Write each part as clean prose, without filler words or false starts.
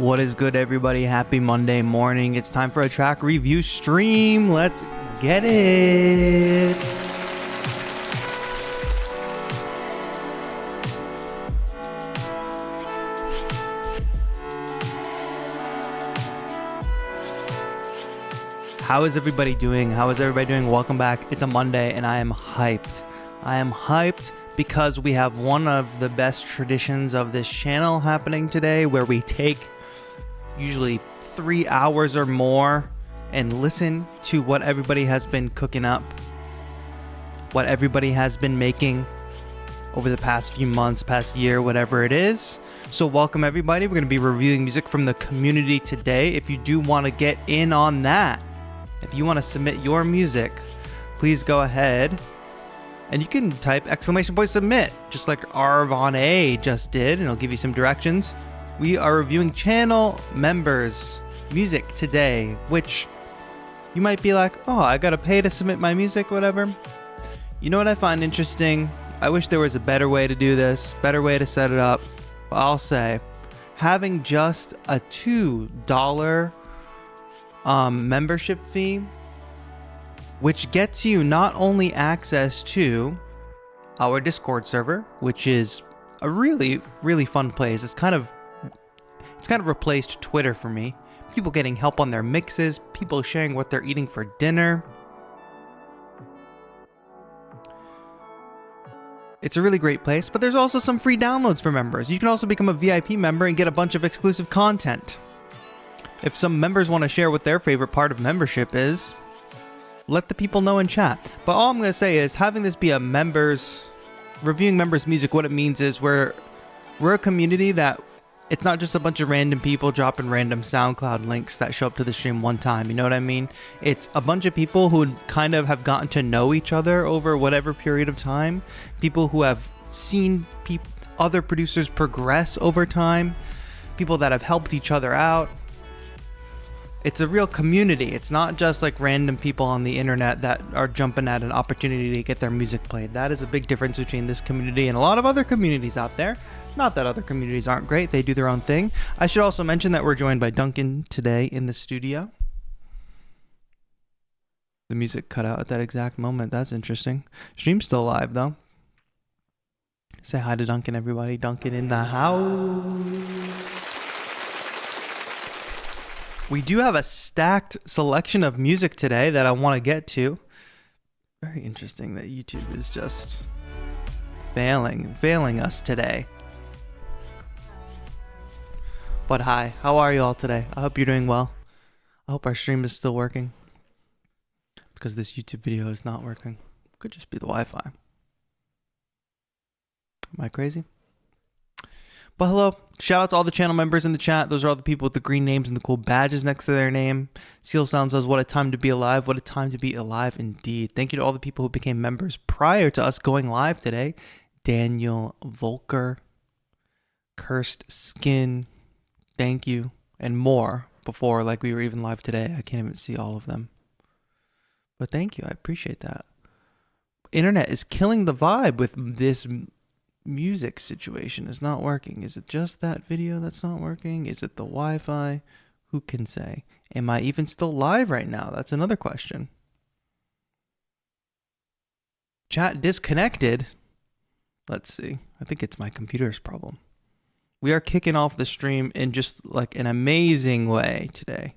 What is good, everybody? Happy Monday morning. It's time for a track review stream. Let's get it. How is everybody doing? Welcome back. It's a Monday and I am hyped. Because we have one of the best traditions of this channel happening today, where we take usually 3 hours or more and listen to what everybody has been cooking up, what everybody has been making over the past few months, past year, whatever it is. So welcome everybody. We're going to be reviewing music from the community today. If you do want to get in on that, if you want to submit your music, please go ahead and you can type !submit, just like Arvon A just did, and it'll give you some directions. We are reviewing channel members' music today, which you might be like, oh, I gotta pay to submit my music, whatever. You know what I find interesting? I wish there was a better way to do this, better way to set it up. But I'll say, having just a $2 membership fee, which gets you not only access to our Discord server, which is a really, really fun place. It's kind of replaced Twitter for me. People getting help on their mixes, people sharing what they're eating for dinner. It's a really great place, but there's also some free downloads for members. You can also become a VIP member and get a bunch of exclusive content. If some members want to share what their favorite part of membership is, let the people know in chat. But all I'm going to say is, having this be a reviewing members' music, what it means is we're a community that it's not just a bunch of random people dropping random SoundCloud links that show up to the stream one time. You know what I mean? It's a bunch of people who kind of have gotten to know each other over whatever period of time. People who have seen other producers progress over time. People that have helped each other out. It's a real community. It's not just like random people on the internet that are jumping at an opportunity to get their music played. That is a big difference between this community and a lot of other communities out there. Not that other communities aren't great. They do their own thing. I should also mention that we're joined by Duncan today in the studio. The music cut out at that exact moment. That's interesting. Stream's still live though. Say hi to Duncan, everybody. Duncan in the house. We do have a stacked selection of music today that I want to get to. Very interesting that YouTube is just failing us today. But hi, how are you all today? I hope you're doing well. I hope our stream is still working, because this YouTube video is not working. Could just be the Wi-Fi. Am I crazy? But hello, shout out to all the channel members in the chat. Those are all the people with the green names and the cool badges next to their name. Seal Sound says, what a time to be alive. What a time to be alive indeed. Thank you to all the people who became members prior to us going live today. Daniel Volker, Cursed Skin, thank you, and more before, like we were even live today. I can't even see all of them. But thank you, I appreciate that. Internet is killing the vibe with this music situation. Is not working. Is it just that video that's not working? Is it the Wi-Fi? Who can say? Am I even still live right now? That's another question. Chat disconnected. Let's see. I think it's my computer's problem. We are kicking off the stream in just like an amazing way today.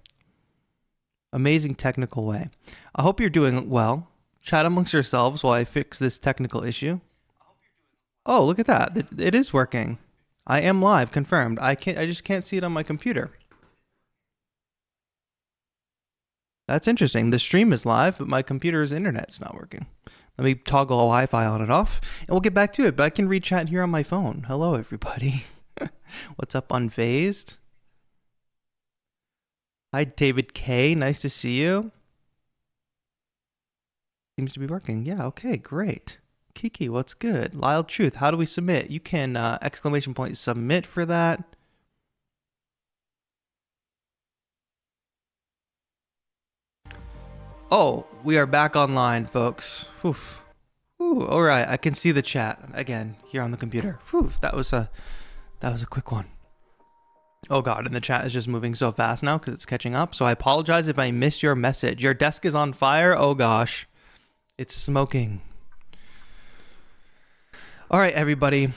Amazing technical way. I hope you're doing well. Chat amongst yourselves while I fix this technical issue. Oh, look at that. It is working. I am live, confirmed. I just can't see it on my computer. That's interesting. The stream is live, but my computer's internet's not working. Let me toggle Wi-Fi on and off, and we'll get back to it. But I can read chat here on my phone. Hello, everybody. What's up, Unfazed? Hi, David K. Nice to see you. Seems to be working. Yeah, okay, great. Kiki, what's good? Lyle Truth, how do we submit? You can !submit for that. Oh, we are back online, folks. Oof. Ooh, all right, I can see the chat again here on the computer. Whew, that was a quick one. Oh god, and the chat is just moving so fast now because it's catching up. So I apologize if I missed your message. Your desk is on fire? Oh gosh. It's smoking. All right, everybody.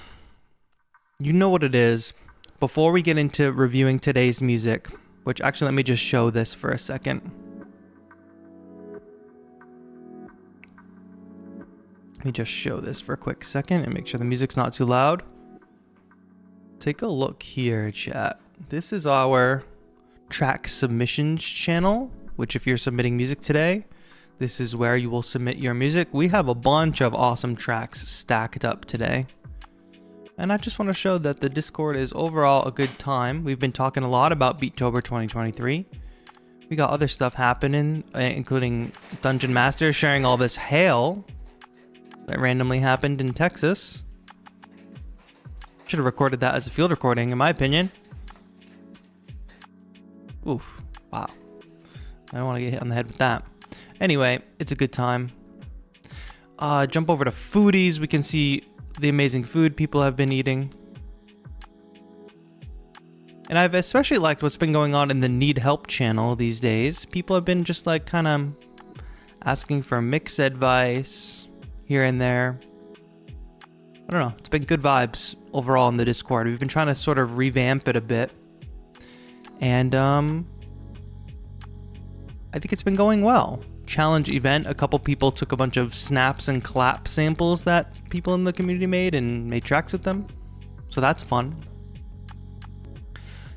You know what it is. Before we get into reviewing today's music, which actually let me just show this for a second. Let me just show this for a quick second and make sure the music's not too loud. Take a look here, chat. This is our track submissions channel, which if you're submitting music today, this is where you will submit your music. We have a bunch of awesome tracks stacked up today. And I just want to show that the Discord is overall a good time. We've been talking a lot about Beattober 2023. We got other stuff happening, including Dungeon Master sharing all this hail that randomly happened in Texas. Should have recorded that as a field recording, in my opinion. Oof. Wow. I don't want to get hit on the head with that. Anyway, it's a good time. Jump over to Foodies. We can see the amazing food people have been eating. And I've especially liked what's been going on in the Need Help channel these days. People have been just like kind of asking for mix advice here and there. I don't know. It's been good vibes overall in the Discord. We've been trying to sort of revamp it a bit. And I think it's been going well. Challenge event, a couple people took a bunch of snaps and clap samples that people in the community made and made tracks with them. So that's fun.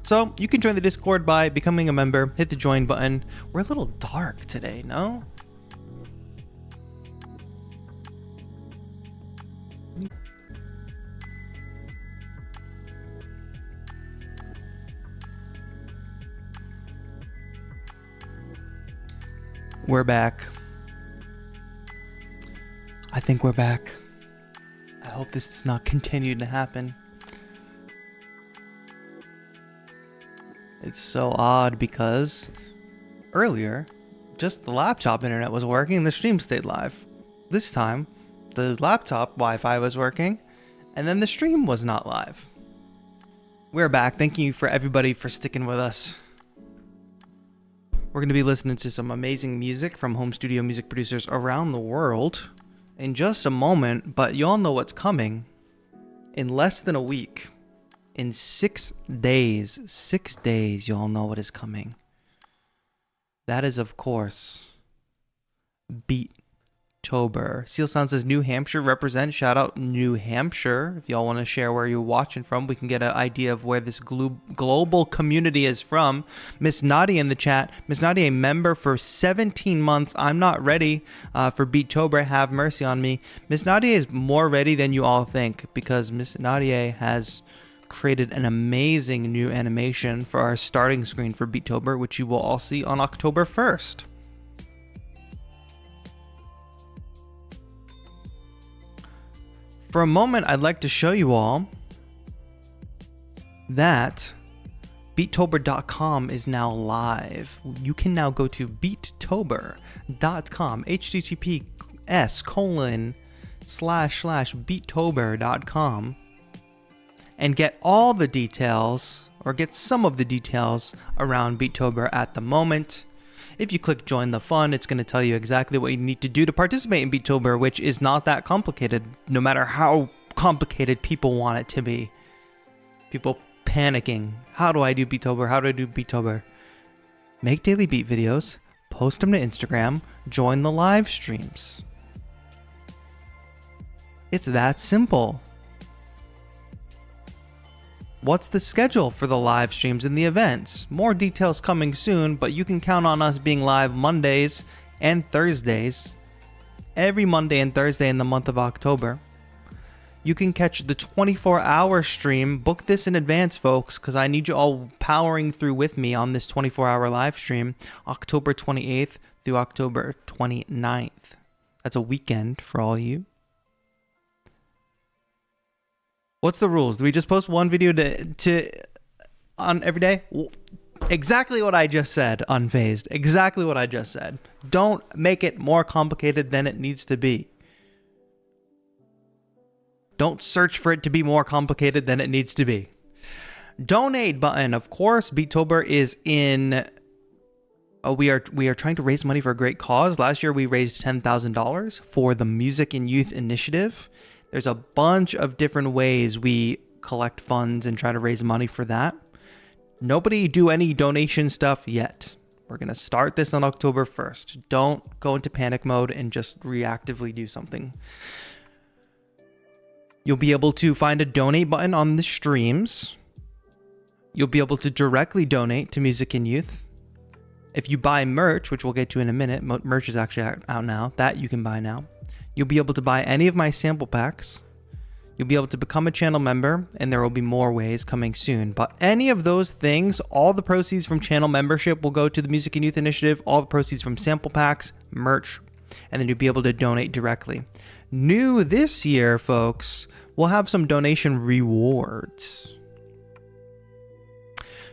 So you can join the Discord by becoming a member. Hit the join button. We're a little dark today, no? We're back. I think we're back. I hope this does not continue to happen. It's so odd because earlier, just the laptop internet was working and the stream stayed live. This time, the laptop Wi-Fi was working and then the stream was not live. We're back. Thank you for everybody for sticking with us. We're going to be listening to some amazing music from home studio music producers around the world in just a moment, but y'all know what's coming in less than a week. In 6 days, y'all know what is coming. That is, of course, Beattober. Seal Sound says New Hampshire represent. Shout out New Hampshire. If y'all want to share where you're watching from, we can get an idea of where this global community is from. Miss Nadia in the chat. Miss Nadia, a member for 17 months. I'm not ready for Beattober. Have mercy on me. Miss Nadia is more ready than you all think because Miss Nadia has created an amazing new animation for our starting screen for Beattober, which you will all see on October 1st. For a moment, I'd like to show you all that Beattober.com is now live. You can now go to Beattober.com, https://Beattober.com, and get all the details, or get some of the details around Beattober at the moment. If you click join the fun, it's going to tell you exactly what you need to do to participate in Beattober, which is not that complicated, no matter how complicated people want it to be. People panicking. How do I do Beattober? How do I do Beattober? Make daily beat videos, post them to Instagram, join the live streams. It's that simple. What's the schedule for the live streams and the events? More details coming soon, but you can count on us being live Mondays and Thursdays. Every Monday and Thursday in the month of October. You can catch the 24-hour stream. Book this in advance, folks, because I need you all powering through with me on this 24-hour live stream, October 28th through October 29th. That's a weekend for all you. What's the rules? Do we just post one video on every day? Exactly what I just said, unfazed. Exactly what I just said. Don't make it more complicated than it needs to be. Don't search for it to be more complicated than it needs to be. Donate button. Of course, Beattober is in. We are trying to raise money for a great cause. Last year we raised $10,000 for the Music and Youth Initiative. There's a bunch of different ways we collect funds and try to raise money for that. Nobody do any donation stuff yet. We're going to start this on October 1st. Don't go into panic mode and just reactively do something. You'll be able to find a donate button on the streams. You'll be able to directly donate to Music and Youth. If you buy merch, which we'll get to in a minute, merch is actually out now, that you can buy now. You'll be able to buy any of my sample packs. You'll be able to become a channel member, and there will be more ways coming soon. But any of those things, all the proceeds from channel membership will go to the Music and Youth Initiative, all the proceeds from sample packs, merch, and then you'll be able to donate directly. New this year, folks, we'll have some donation rewards.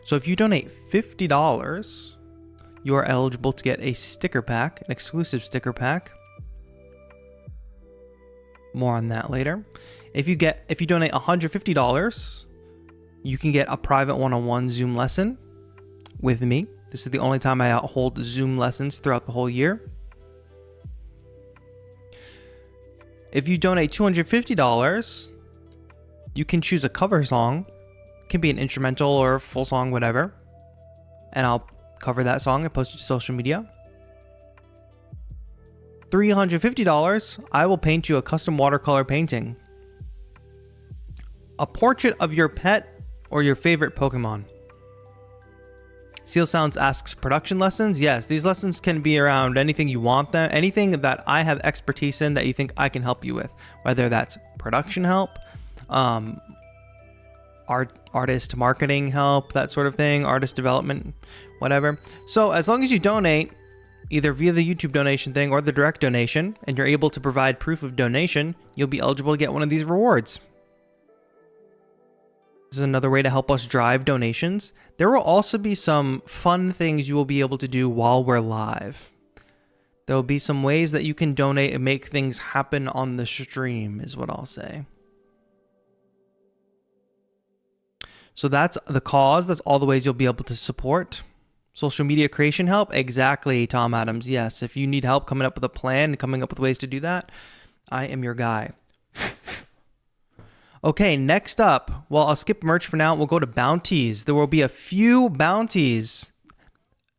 So if you donate $50, you are eligible to get a sticker pack, an exclusive sticker pack. More on that later. If you donate $150, you can get a private one-on-one Zoom lesson with me. This is the only time I hold Zoom lessons throughout the whole year. If you donate $250, you can choose a cover song. It can be an instrumental or a full song, whatever. And I'll cover that song and post it to social media. $350, I will paint you a custom watercolor painting. A portrait of your pet or your favorite Pokemon. Seal Sounds asks production lessons. Yes, these lessons can be around anything you want them, anything that I have expertise in that you think I can help you with, whether that's production help, artist marketing help, that sort of thing, artist development, whatever. So as long as you donate, either via the YouTube donation thing or the direct donation, and you're able to provide proof of donation, you'll be eligible to get one of these rewards. This is another way to help us drive donations. There will also be some fun things you will be able to do while we're live. There will be some ways that you can donate and make things happen on the stream, is what I'll say. So that's the cause. That's all the ways you'll be able to support. Social media creation help? Exactly, Tom Adams. Yes, if you need help coming up with a plan and coming up with ways to do that, I am your guy. Okay, next up, well, I'll skip merch for now. We'll go to bounties. There will be a few bounties.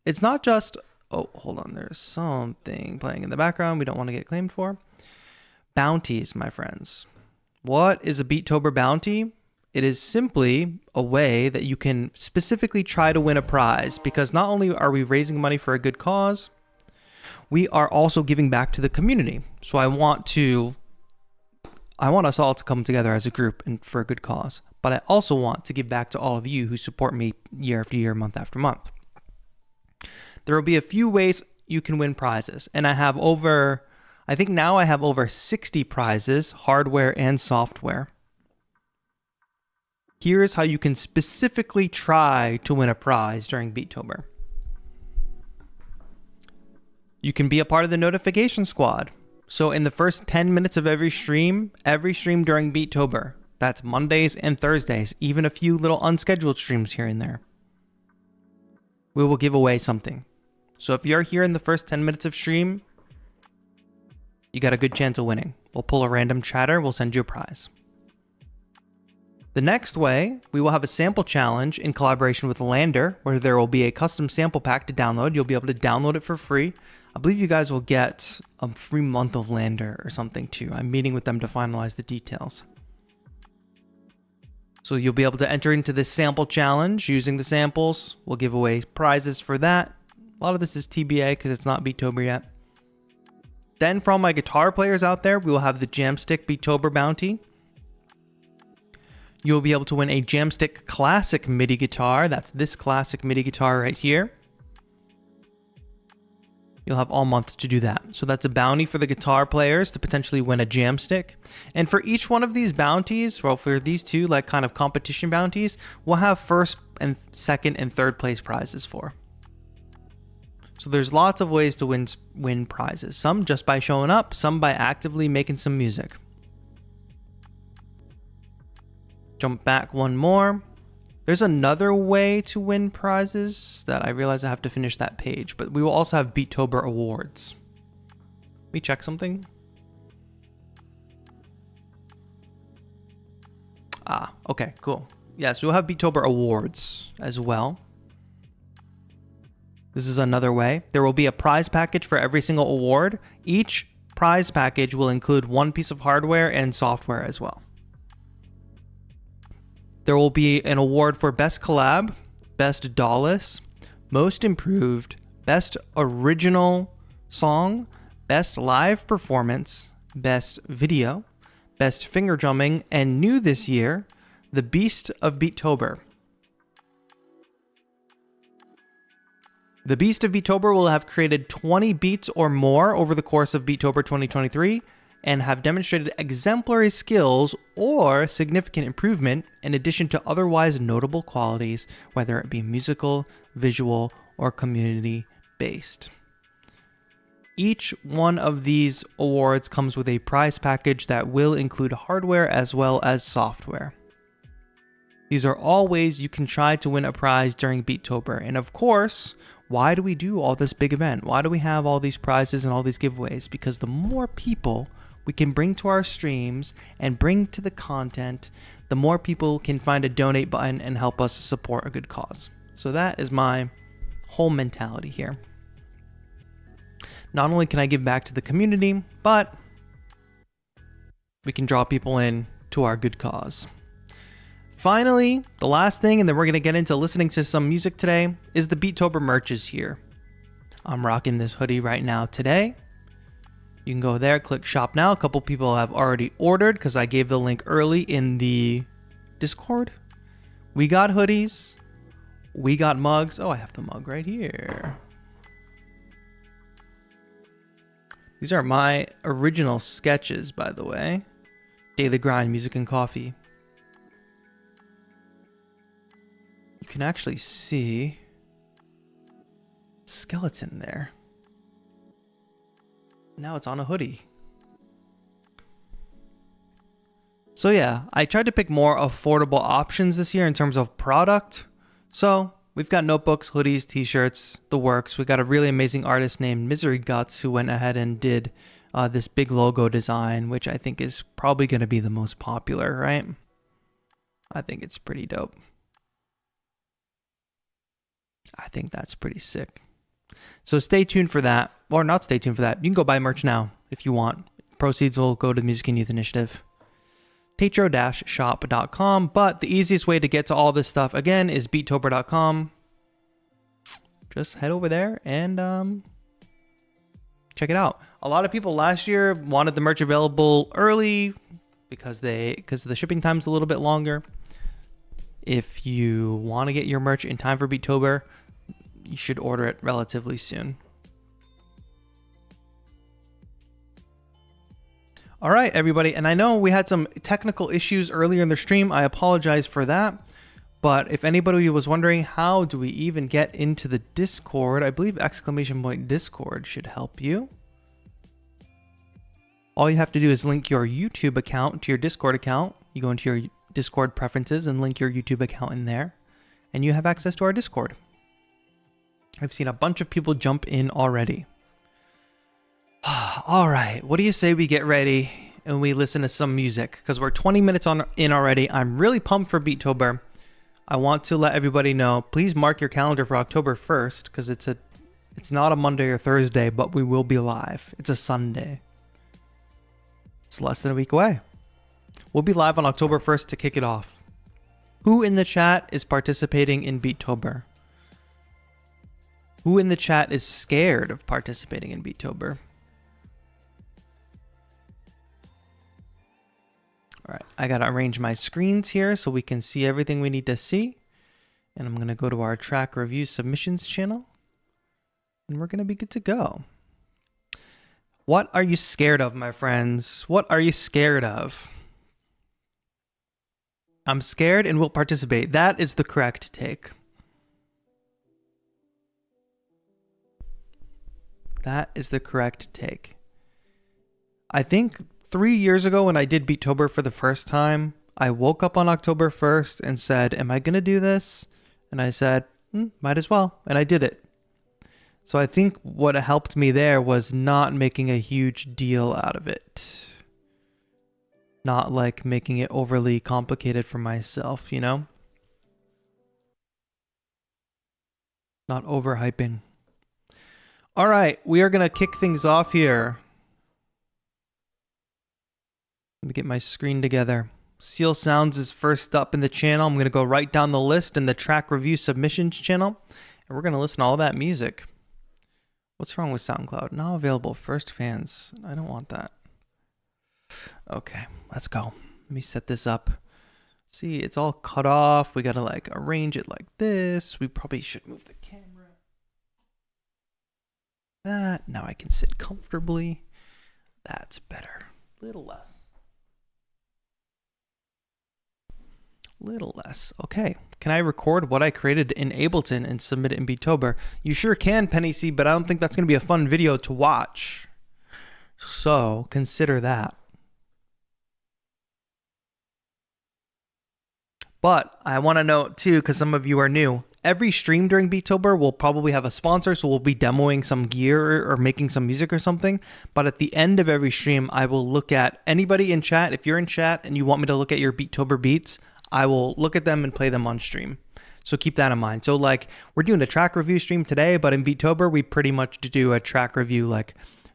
It's not just... Oh, hold on. There's something playing in the background we don't want to get claimed for. Bounties, my friends. What is a Beattober bounty? It is simply a way that you can specifically try to win a prize, because not only are we raising money for a good cause, we are also giving back to the community. So I want us all to come together as a group and for a good cause, but I also want to give back to all of you who support me year after year, month after month. There will be a few ways you can win prizes, and I have over 60 prizes, hardware and software. Here's how you can specifically try to win a prize during Beattober. You can be a part of the notification squad. So in the first 10 minutes of every stream during Beattober, that's Mondays and Thursdays, even a few little unscheduled streams here and there, we will give away something. So if you're here in the first 10 minutes of stream, you got a good chance of winning. We'll pull a random chatter, we'll send you a prize. The next way, we will have a sample challenge in collaboration with Lander, where there will be a custom sample pack to download. You'll be able to download it for free. I believe you guys will get a free month of Lander or something too. I'm meeting with them to finalize the details. So you'll be able to enter into this sample challenge using the samples. We'll give away prizes for that. A lot of this is TBA because it's not Beattober yet. Then for all my guitar players out there, we will have the Jamstick Beattober bounty. You'll be able to win a Jamstick Classic MIDI guitar. That's this classic MIDI guitar right here. You'll have all month to do that. So that's a bounty for the guitar players to potentially win a Jamstick. And for each one of these bounties, well, for these two like kind of competition bounties, we'll have first and second and third place prizes for. So there's lots of ways to win prizes. Some just by showing up, some by actively making some music. Jump back one more. There's another way to win prizes that I realize I have to finish that page, but we will also have Beattober awards. Let me check something. Okay, cool. Yes, we'll have Beattober awards as well. This is another way. There will be a prize package for every single award. Each prize package will include one piece of hardware and software as well. There will be an award for Best Collab, Best Dallas, Most Improved, Best Original Song, Best Live Performance, Best Video, Best Finger Drumming, and new this year, The Beast of Beattober. The Beast of Beattober will have created 20 beats or more over the course of Beattober 2023 and have demonstrated exemplary skills or significant improvement in addition to otherwise notable qualities, whether it be musical, visual, or community-based. Each one of these awards comes with a prize package that will include hardware as well as software. These are all ways you can try to win a prize during Beattober. And of course, why do we do all this big event? Why do we have all these prizes and all these giveaways? Because the more people we can bring to our streams and bring to the content, the more people can find a donate button and help us support a good cause. So that is my whole mentality here. Not only can I give back to the community, but we can draw people in to our good cause. Finally, the last thing, and then we're going to get into listening to some music today, is the Beattober merch is here. I'm rocking this hoodie right now today. You can go there, click shop now. A couple people have already ordered because I gave the link early in the Discord. We got hoodies. We got mugs. Oh, I have the mug right here. These are my original sketches, by the way. Daily Grind, Music and Coffee. You can actually see skeleton there. Now it's on a hoodie. So yeah, I tried to pick more affordable options this year in terms of product. So we've got notebooks, hoodies, t-shirts, the works. We got a really amazing artist named Misery Guts who went ahead and did this big logo design, which I think is probably going to be the most popular, right? I think it's pretty dope. I think that's pretty sick. So stay tuned for that, or not stay tuned for that. You can go buy merch now if you want. Proceeds will go to the Music and Youth Initiative. TAETRO-shop.com, but the easiest way to get to all this stuff, again, is beattober.com. Just head over there and check it out. A lot of people last year wanted the merch available early because the shipping time's a little bit longer. If you want to get your merch in time for Beattober, you should order it relatively soon. All right, everybody. And I know we had some technical issues earlier in the stream. I apologize for that. But if anybody was wondering, how do we even get into the Discord? I believe !Discord should help you. All you have to do is link your YouTube account to your Discord account. You go into your Discord preferences and link your YouTube account in there, and you have access to our Discord. I've seen a bunch of people jump in already. All right, what do you say we get ready and we listen to some music? Because we're 20 minutes in already. I'm really pumped for Beattober. I want to let everybody know, please mark your calendar for October 1st, because it's not a Monday or Thursday, but we will be live. It's a Sunday. It's less than a week away. We'll be live on October 1st to kick it off. Who in the chat is participating in Beattober? Who in the chat is scared of participating in Beattober? All right, I gotta arrange my screens here so we can see everything we need to see. And I'm gonna go to our track review submissions channel, and we're gonna be good to go. What are you scared of, my friends? What are you scared of? I'm scared and will participate. That is the correct take. That is the correct take. I think 3 years ago when I did Beattober for the first time, I woke up on October 1st and said, am I going to do this? And I said, might as well. And I did it. So I think what helped me there was not making a huge deal out of it. Not like making it overly complicated for myself, you know? Not overhyping. All right, we are going to kick things off here. Let me get my screen together. Seal Sounds is first up in the channel. I'm going to go right down the list in the track review submissions channel, and we're going to listen to all that music. What's wrong with SoundCloud? Now available. First fans. I don't want that. Okay, let's go. Let me set this up. See, it's all cut off. We got to like arrange it like this. We probably should move the camera. That. Now I can sit comfortably. That's better. Little less. Little less. Okay. Can I record what I created in Ableton and submit it in Beattober? You sure can, Penny C, but I don't think that's going to be a fun video to watch. So consider that. But I want to note too, because some of you are new, every stream during Beattober will probably have a sponsor, so we'll be demoing some gear or making some music or something. But at the end of every stream, I will look at anybody in chat. If you're in chat and you want me to look at your Beattober beats, I will look at them and play them on stream. So keep that in mind. So like we're doing a track review stream today, but in Beattober, we pretty much do a track review like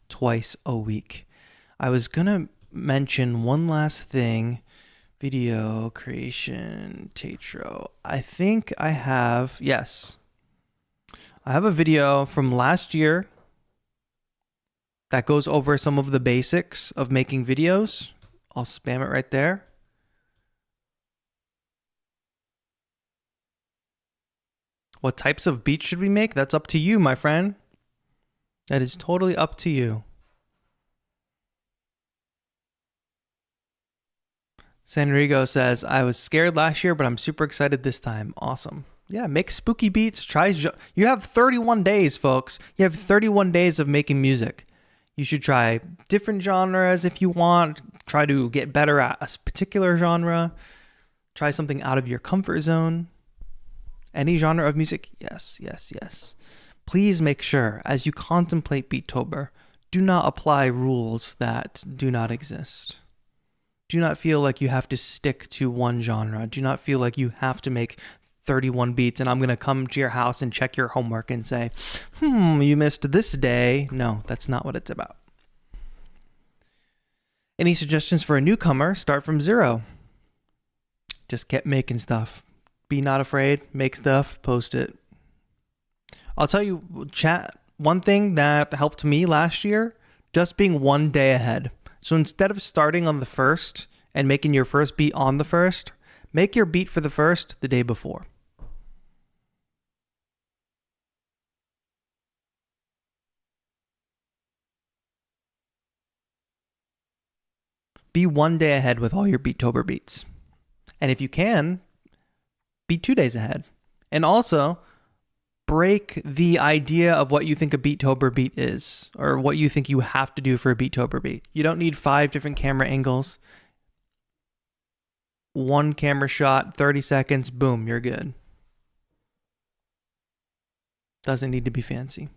twice a week. I was going to mention one last thing. Video creation, TAETRO. I think I have, yes. I have a video from last year that goes over some of the basics of making videos. I'll spam it right there. What types of beats should we make? That's up to you, my friend. That is totally up to you. Sanrigo says, I was scared last year, but I'm super excited this time. Awesome. Yeah, make spooky beats. You have 31 days, folks. You have 31 days of making music. You should try different genres if you want. Try to get better at a particular genre. Try something out of your comfort zone. Any genre of music? Yes, yes, yes. Please make sure, as you contemplate Beattober, do not apply rules that do not exist. Do not feel like you have to stick to one genre. Do not feel like you have to make 31 beats and I'm going to come to your house and check your homework and say, you missed this day. No, that's not what it's about. Any suggestions for a newcomer? Start from zero. Just keep making stuff. Be not afraid, make stuff, post it. I'll tell you, chat, one thing that helped me last year, just being one day ahead. So instead of starting on the 1st and making your first beat on the 1st, make your beat for the 1st the day before. Be one day ahead with all your Beattober beats. And if you can, be 2 days ahead. And also, break the idea of what you think a Beattober beat is, or what you think you have to do for a Beattober beat. You don't need 5 different camera angles. One camera shot, 30 seconds, boom, you're good. Doesn't need to be fancy.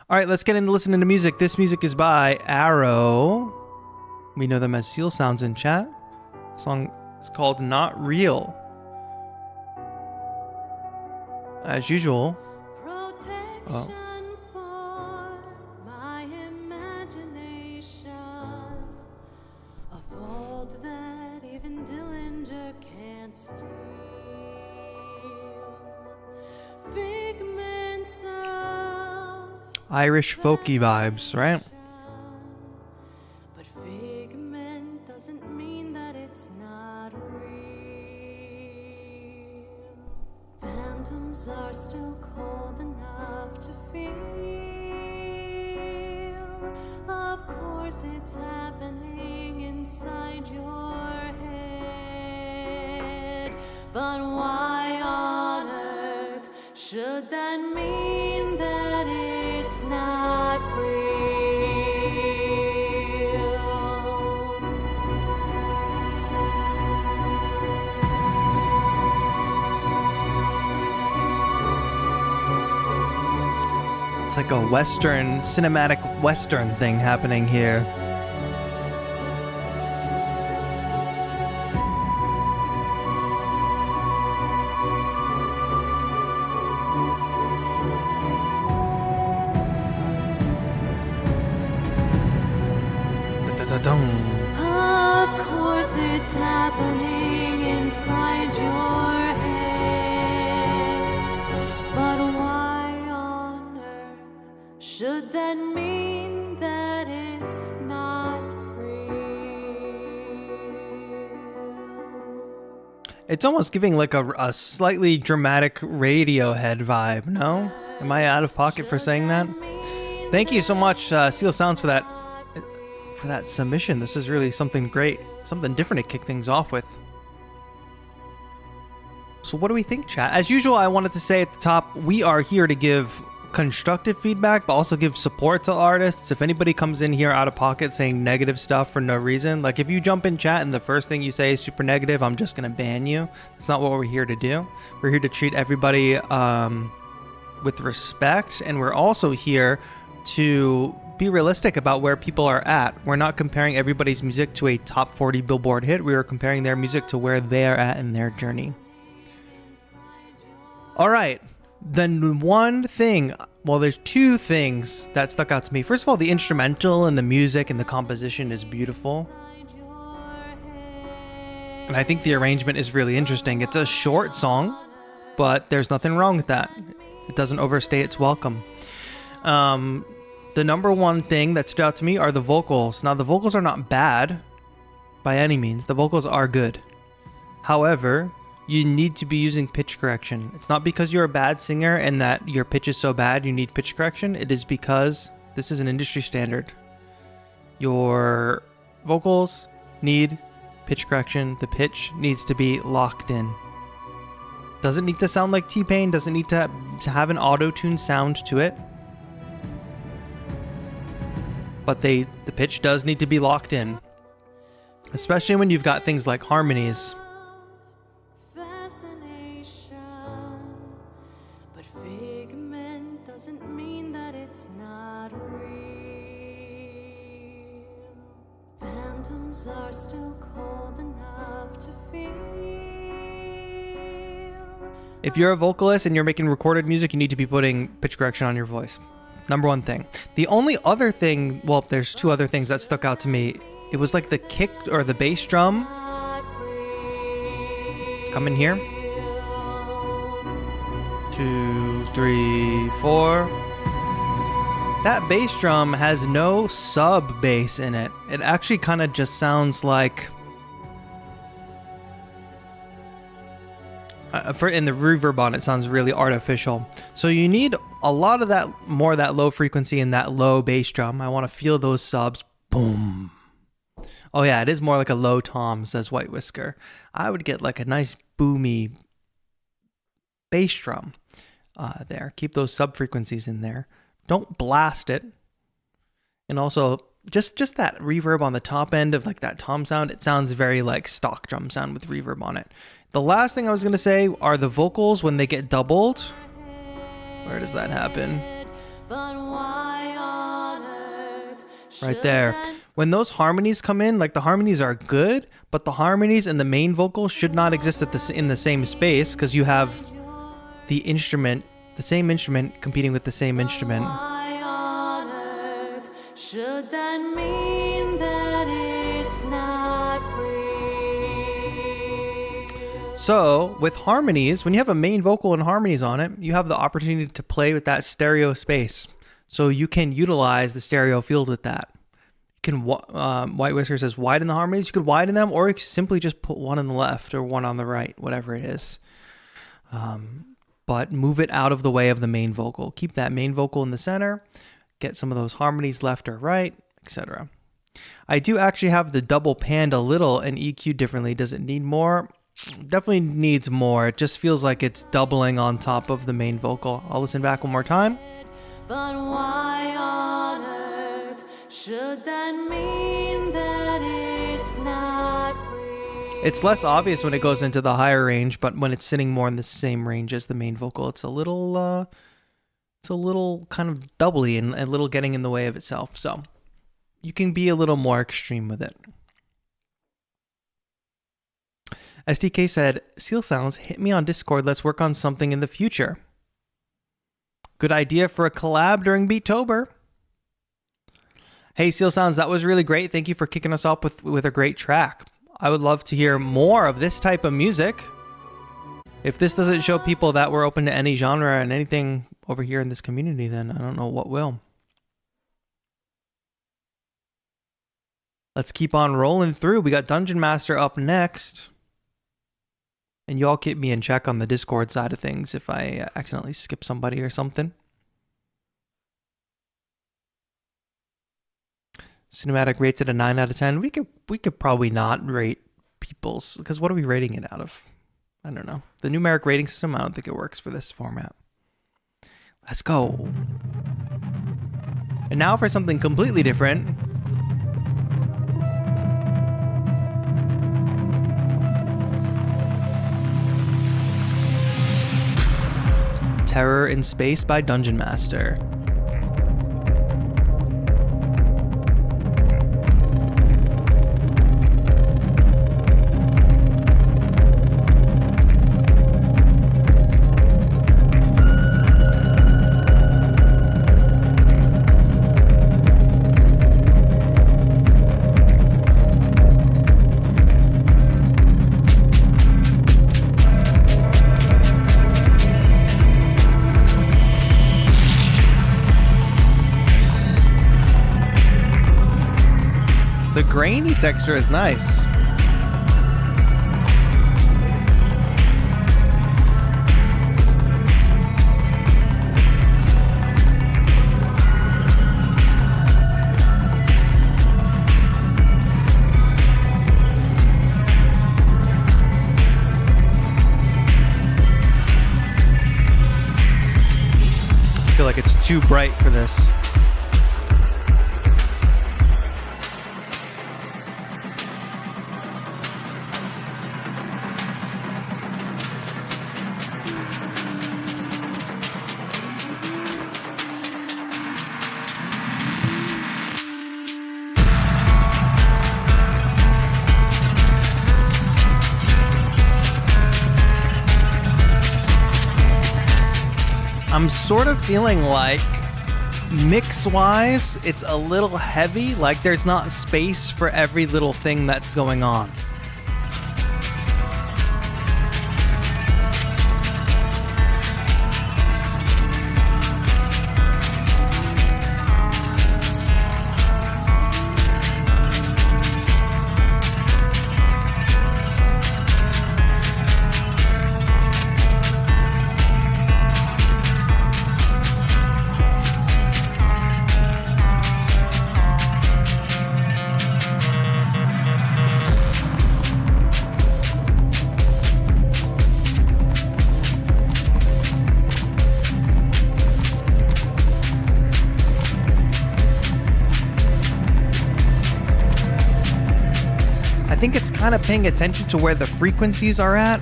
All right, let's get into listening to music. This music is by Arrow. We know them as Seal Sounds in chat. The song is called Not Real. As usual. Oh. Irish folky vibes, right? But figment doesn't mean that it's not real. Phantoms are still cold enough to feel. Of course it's happening inside your head. But why on earth should that mean that it's not real? It's like a Western, cinematic Western thing happening here. Of course it's happening inside your head. But why on earth should that mean that it's not real? It's almost giving like a slightly dramatic Radiohead vibe, no? Am I out of pocket for saying that? Thank you so much, Seal Sounds, for that submission. This is really something great, something different to kick things off with. So what do we think, chat? As usual, I wanted to say at the top, we are here to give constructive feedback, but also give support to artists. If anybody comes in here out of pocket saying negative stuff for no reason, like if you jump in chat and the first thing you say is super negative, I'm just gonna ban you. That's not what we're here to do. We're here to treat everybody with respect, and we're also here to be realistic about where people are at. We're not comparing everybody's music to a top 40 Billboard hit. We are comparing their music to where they are at in their journey. All right. Then one thing, well, there's two things that stuck out to me. First of all, the instrumental and the music and the composition is beautiful. And I think the arrangement is really interesting. It's a short song, but there's nothing wrong with that. It doesn't overstay its welcome. The number one thing that stood out to me are the vocals. Now, the vocals are not bad by any means. The vocals are good. However, you need to be using pitch correction. It's not because you're a bad singer and that your pitch is so bad you need pitch correction. It is because this is an industry standard. Your vocals need pitch correction. The pitch needs to be locked in. Doesn't need to sound like T-Pain. Doesn't need to have an auto-tune sound to it. But the pitch does need to be locked in, especially when you've got things like harmonies. Fascination, but figment doesn't mean that it's not real. Phantoms are still cold enough to feel. If you're a vocalist and you're making recorded music, you need to be putting pitch correction on your voice. Number one thing. The only other thing, well, there's two other things that stuck out to me. It was like the kick or the bass drum. It's coming here. 2, 3, 4. That bass drum has no sub bass in it. It actually kind of just sounds like... in the reverb on it sounds really artificial. So you need a lot of that, more of that low frequency and that low bass drum. I want to feel those subs. Boom. Oh yeah, it is more like a low tom, says White Whisker. I would get like a nice boomy bass drum there. Keep those sub frequencies in there. Don't blast it. And also just that reverb on the top end of like that tom sound, it sounds very like stock drum sound with reverb on it. The last thing I was going to say are the vocals when they get doubled. Where does that happen? Right there. When those harmonies come in, like the harmonies are good, but the harmonies and the main vocal should not exist in the same space because you have the instrument, the same instrument competing with the same instrument. Why on earth should that mean that it's not real? So with harmonies, when you have a main vocal and harmonies on it, you have the opportunity to play with that stereo space. So you can utilize the stereo field with that. You can, White Whisker says widen the harmonies. You could widen them, or you could simply just put one on the left or one on the right, whatever it is. But move it out of the way of the main vocal. Keep that main vocal in the center. Get some of those harmonies left or right, etc. I do actually have the double panned a little and EQ differently. Does it need more? Definitely needs more. It just feels like it's doubling on top of the main vocal. I'll listen back one more time. But why on earth should that mean that it's not real? It's less obvious when it goes into the higher range, but when it's sitting more in the same range as the main vocal, it's a little it's a little kind of doubly and a little getting in the way of itself. So you can be a little more extreme with it. SDK said, Seal Sounds, hit me on Discord. Let's work on something in the future. Good idea for a collab during Beattober. Hey, Seal Sounds, that was really great. Thank you for kicking us off with a great track. I would love to hear more of this type of music. If this doesn't show people that we're open to any genre and anything over here in this community, then I don't know what will. Let's keep on rolling through. We got Dungeon Master up next. And you all keep me in check on the Discord side of things if I accidentally skip somebody or something. Cinematic rates at a 9 out of 10. We could probably not rate people's, because what are we rating it out of? I don't know. The numeric rating system, I don't think it works for this format. Let's go. And now for something completely different. Terror in Space by Dungeon Master. The grainy texture is nice. I feel like it's too bright for this. I'm sort of feeling like mix-wise, it's a little heavy, like there's not space for every little thing that's going on. I think it's kind of paying attention to where the frequencies are at.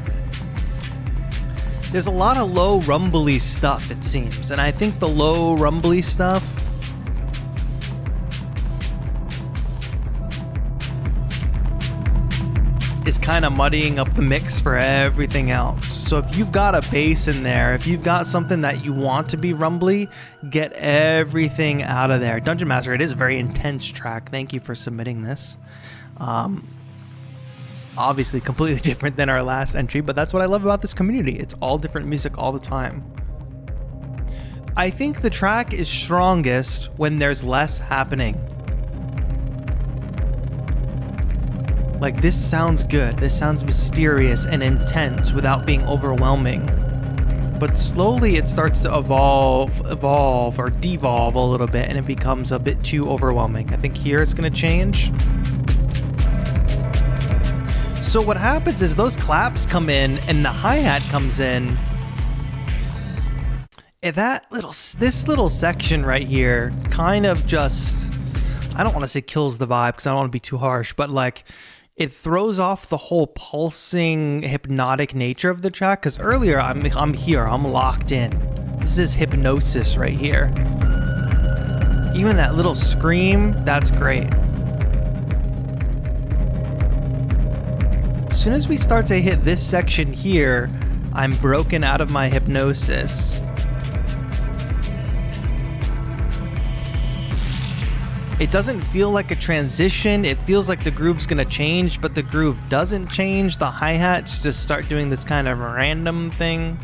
There's a lot of low rumbly stuff, it seems, and I think the low rumbly stuff is kind of muddying up the mix for everything else. So if you've got a bass in there, if you've got something that you want to be rumbly, get everything out of there. Dungeon Master, it is a very intense track. Thank you for submitting this. Obviously completely different than our last entry, but that's what I love about this community. It's all different music all the time. I think the track is strongest when there's less happening. Like, this sounds good. This sounds mysterious and intense without being overwhelming. But slowly it starts to evolve or devolve a little bit, and it becomes a bit too overwhelming. I think here it's going to change. So what happens is those claps come in and the hi-hat comes in. And this little section right here kind of just, I don't want to say kills the vibe because I don't want to be too harsh, but like it throws off the whole pulsing hypnotic nature of the track. Because earlier I'm here, I'm locked in. This is hypnosis right here. Even that little scream, that's great. As soon as we start to hit this section here, I'm broken out of my hypnosis. It doesn't feel like a transition. It feels like the groove's gonna change, but the groove doesn't change. The hi-hats just start doing this kind of random thing.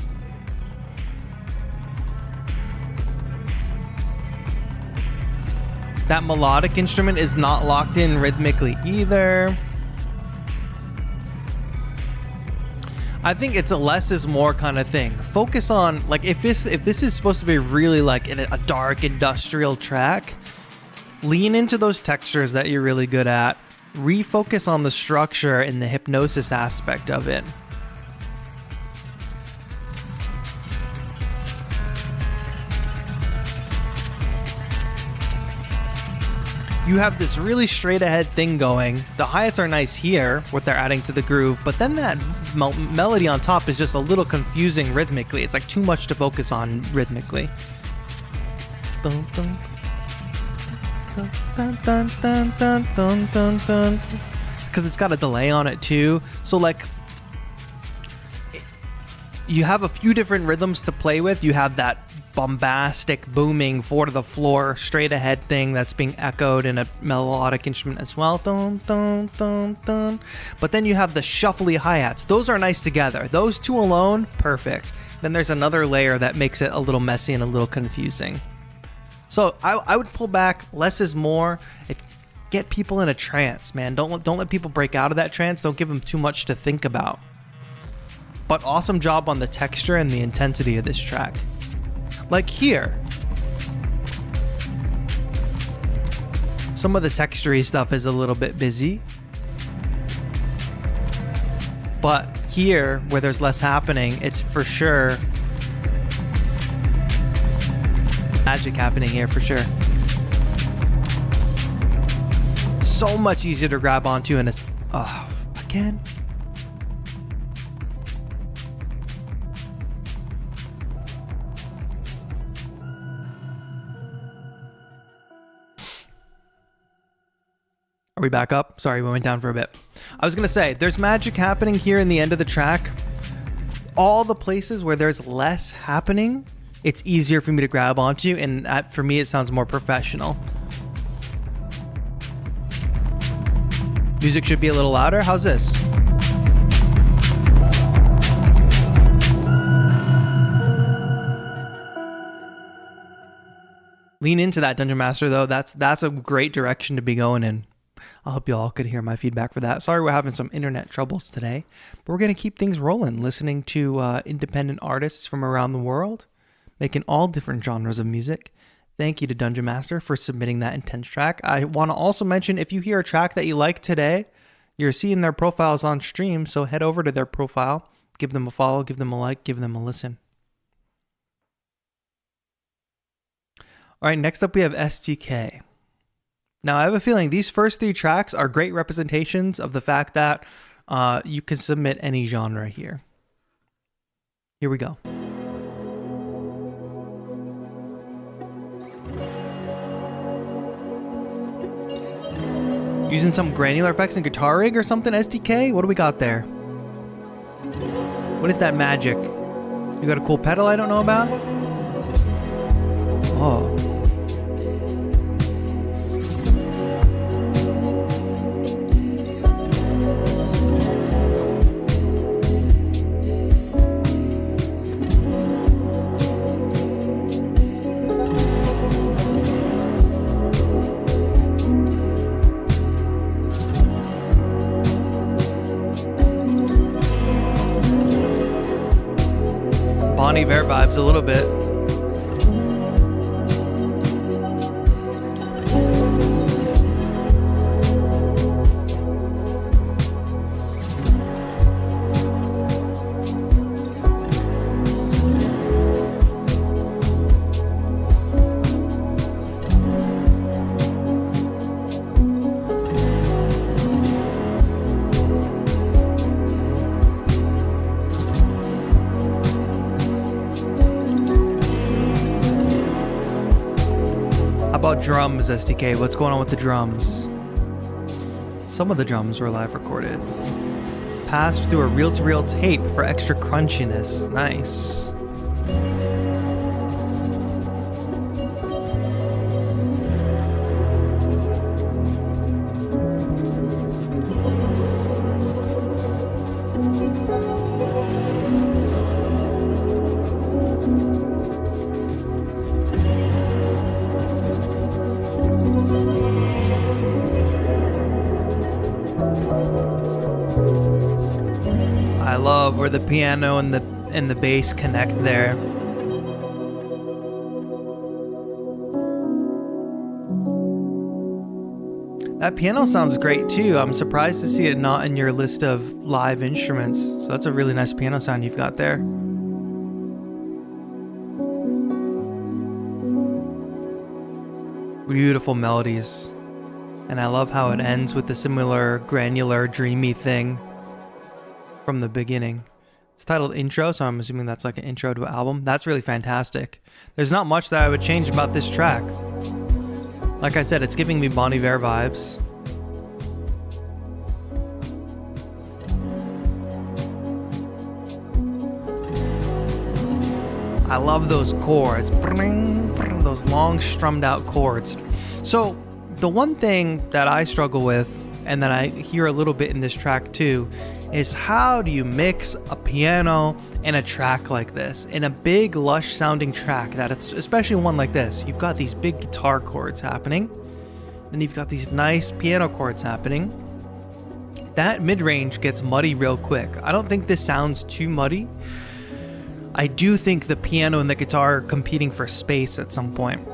That melodic instrument is not locked in rhythmically either. I think it's a less is more kind of thing. Focus on, like, if this is supposed to be really like a dark industrial track, lean into those textures that you're really good at. Refocus on the structure and the hypnosis aspect of it. You have this really straight ahead thing going. The hi-hats are nice here, what they're adding to the groove, but then that melody on top is just a little confusing rhythmically. It's like too much to focus on rhythmically. Dun, dun. Because it's got a delay on it too, so like you have a few different rhythms to play with. You have that bombastic booming 4 to the floor straight ahead thing that's being echoed in a melodic instrument as well, dun, dun, dun, dun. But then you have the shuffly hi-hats. Those are nice together. Those two alone, perfect. Then there's another layer that makes it a little messy and a little confusing. So I would pull back. Less is more. Get people in a trance, man. Don't let people break out of that trance. Don't give them too much to think about. But awesome job on the texture and the intensity of this track. Like here, some of the textury stuff is a little bit busy. But here, where there's less happening, it's for sure magic happening here for sure. So much easier to grab onto, and it's again. Are we back up? Sorry, we went down for a bit. I was gonna say, there's magic happening here in the end of the track. All the places where there's less happening, it's easier for me to grab onto, and for me, it sounds more professional. Music should be a little louder. How's this? Lean into that, Dungeon Master, though. That's a great direction to be going in. I hope you all could hear my feedback for that. Sorry we're having some internet troubles today, but we're going to keep things rolling, listening to independent artists from around the world, making all different genres of music. Thank you to Dungeon Master for submitting that intense track. I want to also mention, if you hear a track that you like today, you're seeing their profiles on stream, so head over to their profile, give them a follow, give them a like, give them a listen. All right, next up we have STK. Now, I have a feeling these first 3 tracks are great representations of the fact that you can submit any genre here. Here we go. Using some granular effects and guitar rig or something, SDK? What do we got there? What is that magic? You got a cool pedal I don't know about? Oh. Bon Iver vibes a little bit. about drums, SDK? What's going on with the drums? Some of the drums were live recorded. Passed through a reel-to-reel tape for extra crunchiness. Nice. I love where the piano and the bass connect there. That piano sounds great too. I'm surprised to see it not in your list of live instruments. So that's a really nice piano sound you've got there. Beautiful melodies. And I love how it ends with the similar granular, dreamy thing from the beginning. It's titled Intro, so I'm assuming that's like an intro to an album. That's really fantastic. There's not much that I would change about this track. Like I said, it's giving me Bon Iver vibes. I love those chords. Those long strummed out chords. So the one thing that I struggle with, and that I hear a little bit in this track too, is how do you mix a piano in a track like this? In a big, lush sounding track, that it's especially one like this. You've got these big guitar chords happening, then you've got these nice piano chords happening. That mid-range gets muddy real quick. I don't think this sounds too muddy. I do think the piano and the guitar are competing for space at some point.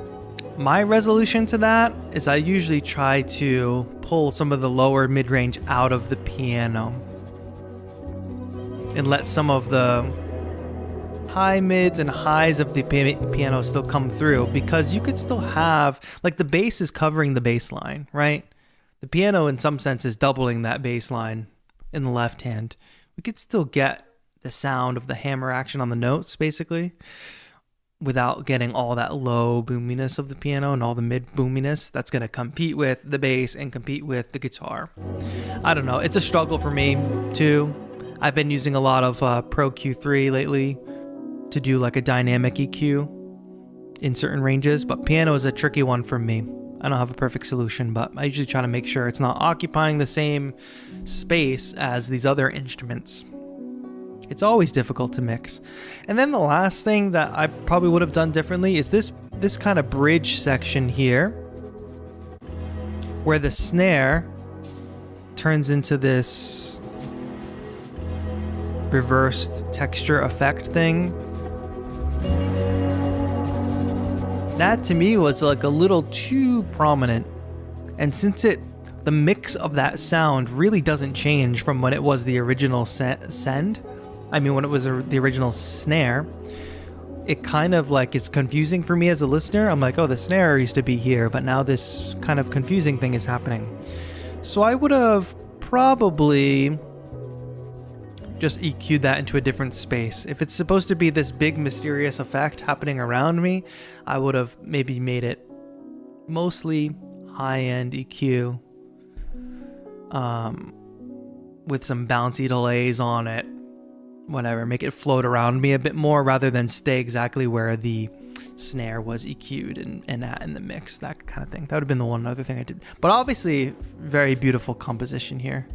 My resolution to that is I usually try to pull some of the lower mid-range out of the piano and let some of the high mids and highs of the piano still come through, because you could still have, like, the bass is covering the bass line, right? The piano in some sense is doubling that bass line in the left hand. We could still get the sound of the hammer action on the notes, basically, without getting all that low boominess of the piano and all the mid boominess that's going to compete with the bass and compete with the guitar. I don't know. It's a struggle for me too. I've been using a lot of Pro Q3 lately to do like a dynamic EQ in certain ranges, but piano is a tricky one for me. I don't have a perfect solution, but I usually try to make sure it's not occupying the same space as these other instruments. It's always difficult to mix. And then the last thing that I probably would have done differently is this kind of bridge section here, where the snare turns into this reversed texture effect thing. That to me was like a little too prominent. And since the mix of that sound really doesn't change from when it was the original send, when it was the original snare, it kind of like it's confusing for me as a listener. I'm like, oh, the snare used to be here, but now this kind of confusing thing is happening. So I would have probably just EQ'd that into a different space. If it's supposed to be this big mysterious effect happening around me, I would have maybe made it mostly high-end EQ with some bouncy delays on it. Whatever, make it float around me a bit more rather than stay exactly where the snare was EQ'd and at in the mix, that kind of thing. That would have been the one other thing I did. But obviously, very beautiful composition here.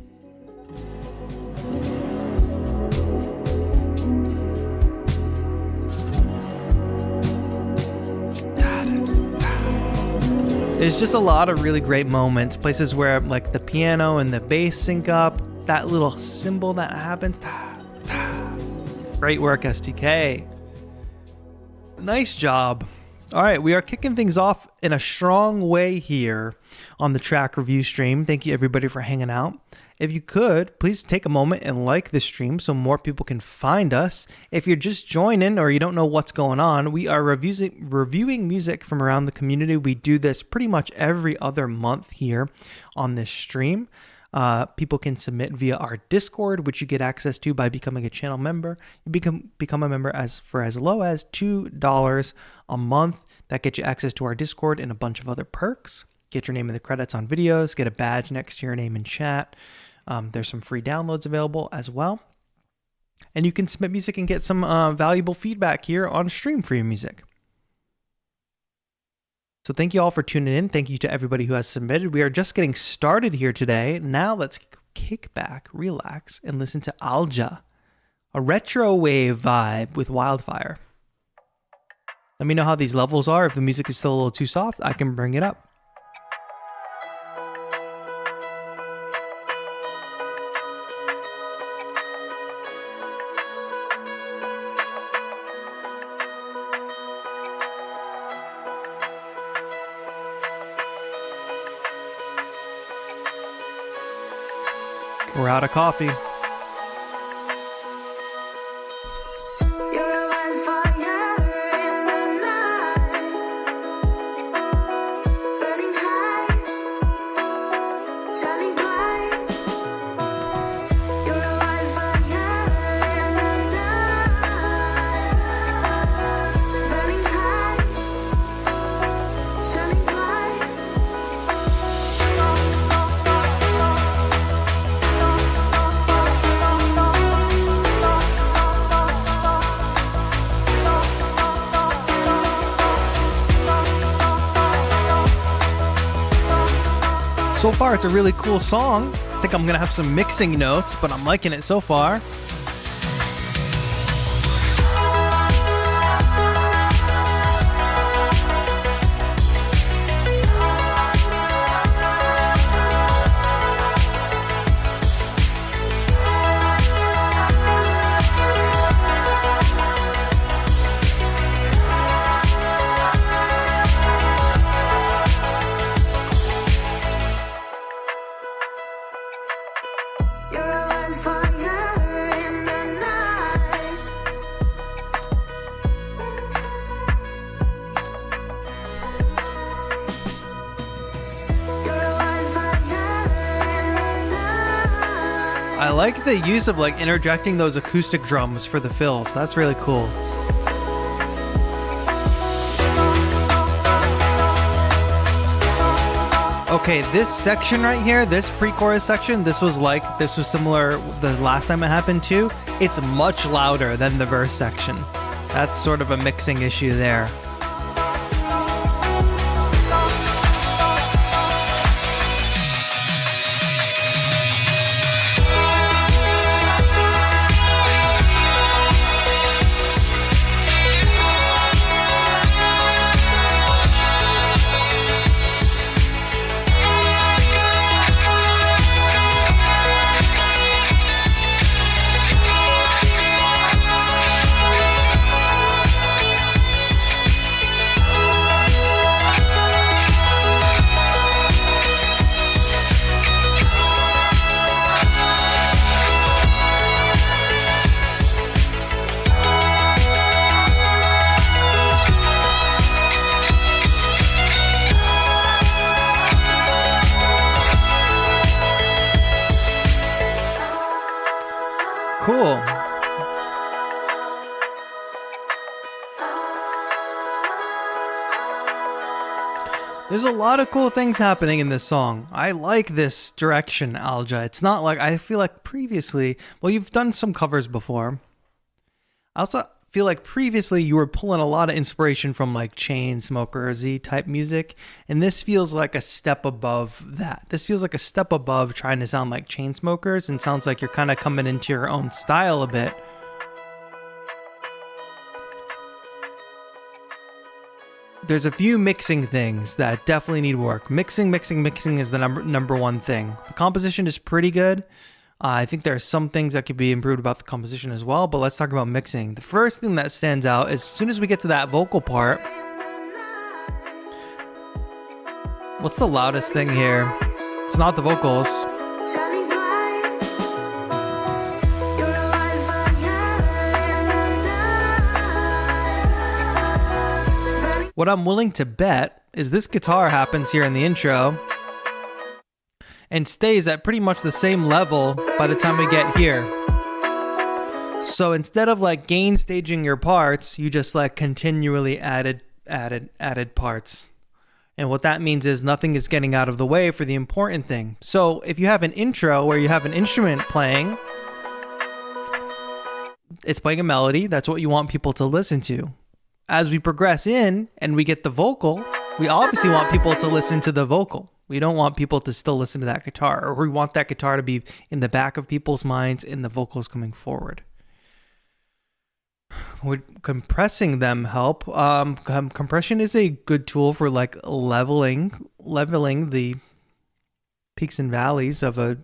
There's just a lot of really great moments, places where like the piano and the bass sync up, that little cymbal that happens. Great work, STK. Nice job. All right, we are kicking things off in a strong way here on the track review stream. Thank you everybody for hanging out. If you could, please take a moment and like the stream so more people can find us. If you're just joining or you don't know what's going on, we are reviewing music from around the community. We do this pretty much every other month here on this stream. People can submit via our Discord, which you get access to by becoming a channel member. You become a member for as low as $2 a month. That gets you access to our Discord and a bunch of other perks. Get your name in the credits on videos, get a badge next to your name in chat. There's some free downloads available as well. And you can submit music and get some valuable feedback here on stream for your music. So thank you all for tuning in. Thank you to everybody who has submitted. We are just getting started here today. Now let's kick back, relax, and listen to Alja, a retro wave vibe with Wildfire. Let me know how these levels are. If the music is still a little too soft, I can bring it up. We're out of coffee. So far, it's a really cool song. I think I'm going to have some mixing notes, but I'm liking it so far. I like the use of like interjecting those acoustic drums for the fills. That's really cool. Okay, this section right here, this pre-chorus section, this was similar the last time it happened too. It's much louder than the verse section. That's sort of a mixing issue there. Cool. There's a lot of cool things happening in this song. I like this direction, Alja. It's not like, I feel like previously, well, you've done some covers before. I also feel like previously you were pulling a lot of inspiration from like Chainsmokers-y type music, and this feels like a step above that. This feels like a step above trying to sound like Chainsmokers, and sounds like you're kind of coming into your own style a bit. There's a few mixing things that definitely need work. Mixing is the number one thing. The composition is pretty good. I think there are some things that could be improved about the composition as well, but let's talk about mixing. The first thing that stands out is as soon as we get to that vocal part, what's the loudest thing here? It's not the vocals. What I'm willing to bet is this guitar happens here in the intro. and stays at pretty much the same level by the time we get here. So instead of like gain staging your parts, you just like continually added parts. And what that means is nothing is getting out of the way for the important thing. So if you have an intro where you have an instrument playing, it's playing a melody. That's what you want people to listen to. As we progress in and we get the vocal, we obviously want people to listen to the vocal. We don't want people to still listen to that guitar, or we want that guitar to be in the back of people's minds and the vocals coming forward. Would compressing them help? Compression is a good tool for like leveling the peaks and valleys of the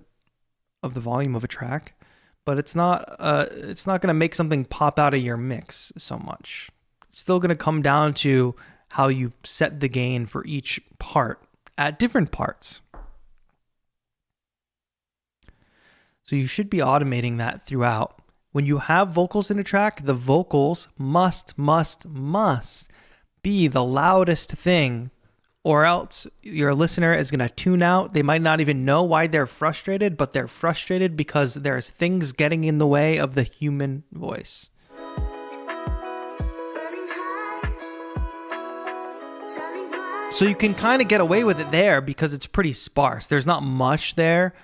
volume of a track, but it's not going to make something pop out of your mix so much. It's still going to come down to how you set the gain for each part at different parts. So you should be automating that throughout. When you have vocals in a track, the vocals must be the loudest thing, or else your listener is going to tune out. They might not even know why they're frustrated, but they're frustrated because there's things getting in the way of the human voice. So you can kind of get away with it there because it's pretty sparse. There's not much there.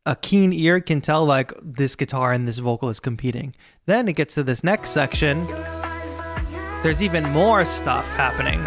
A keen ear can tell like this guitar and this vocal is competing. Then it gets to this next section. There's even more stuff happening.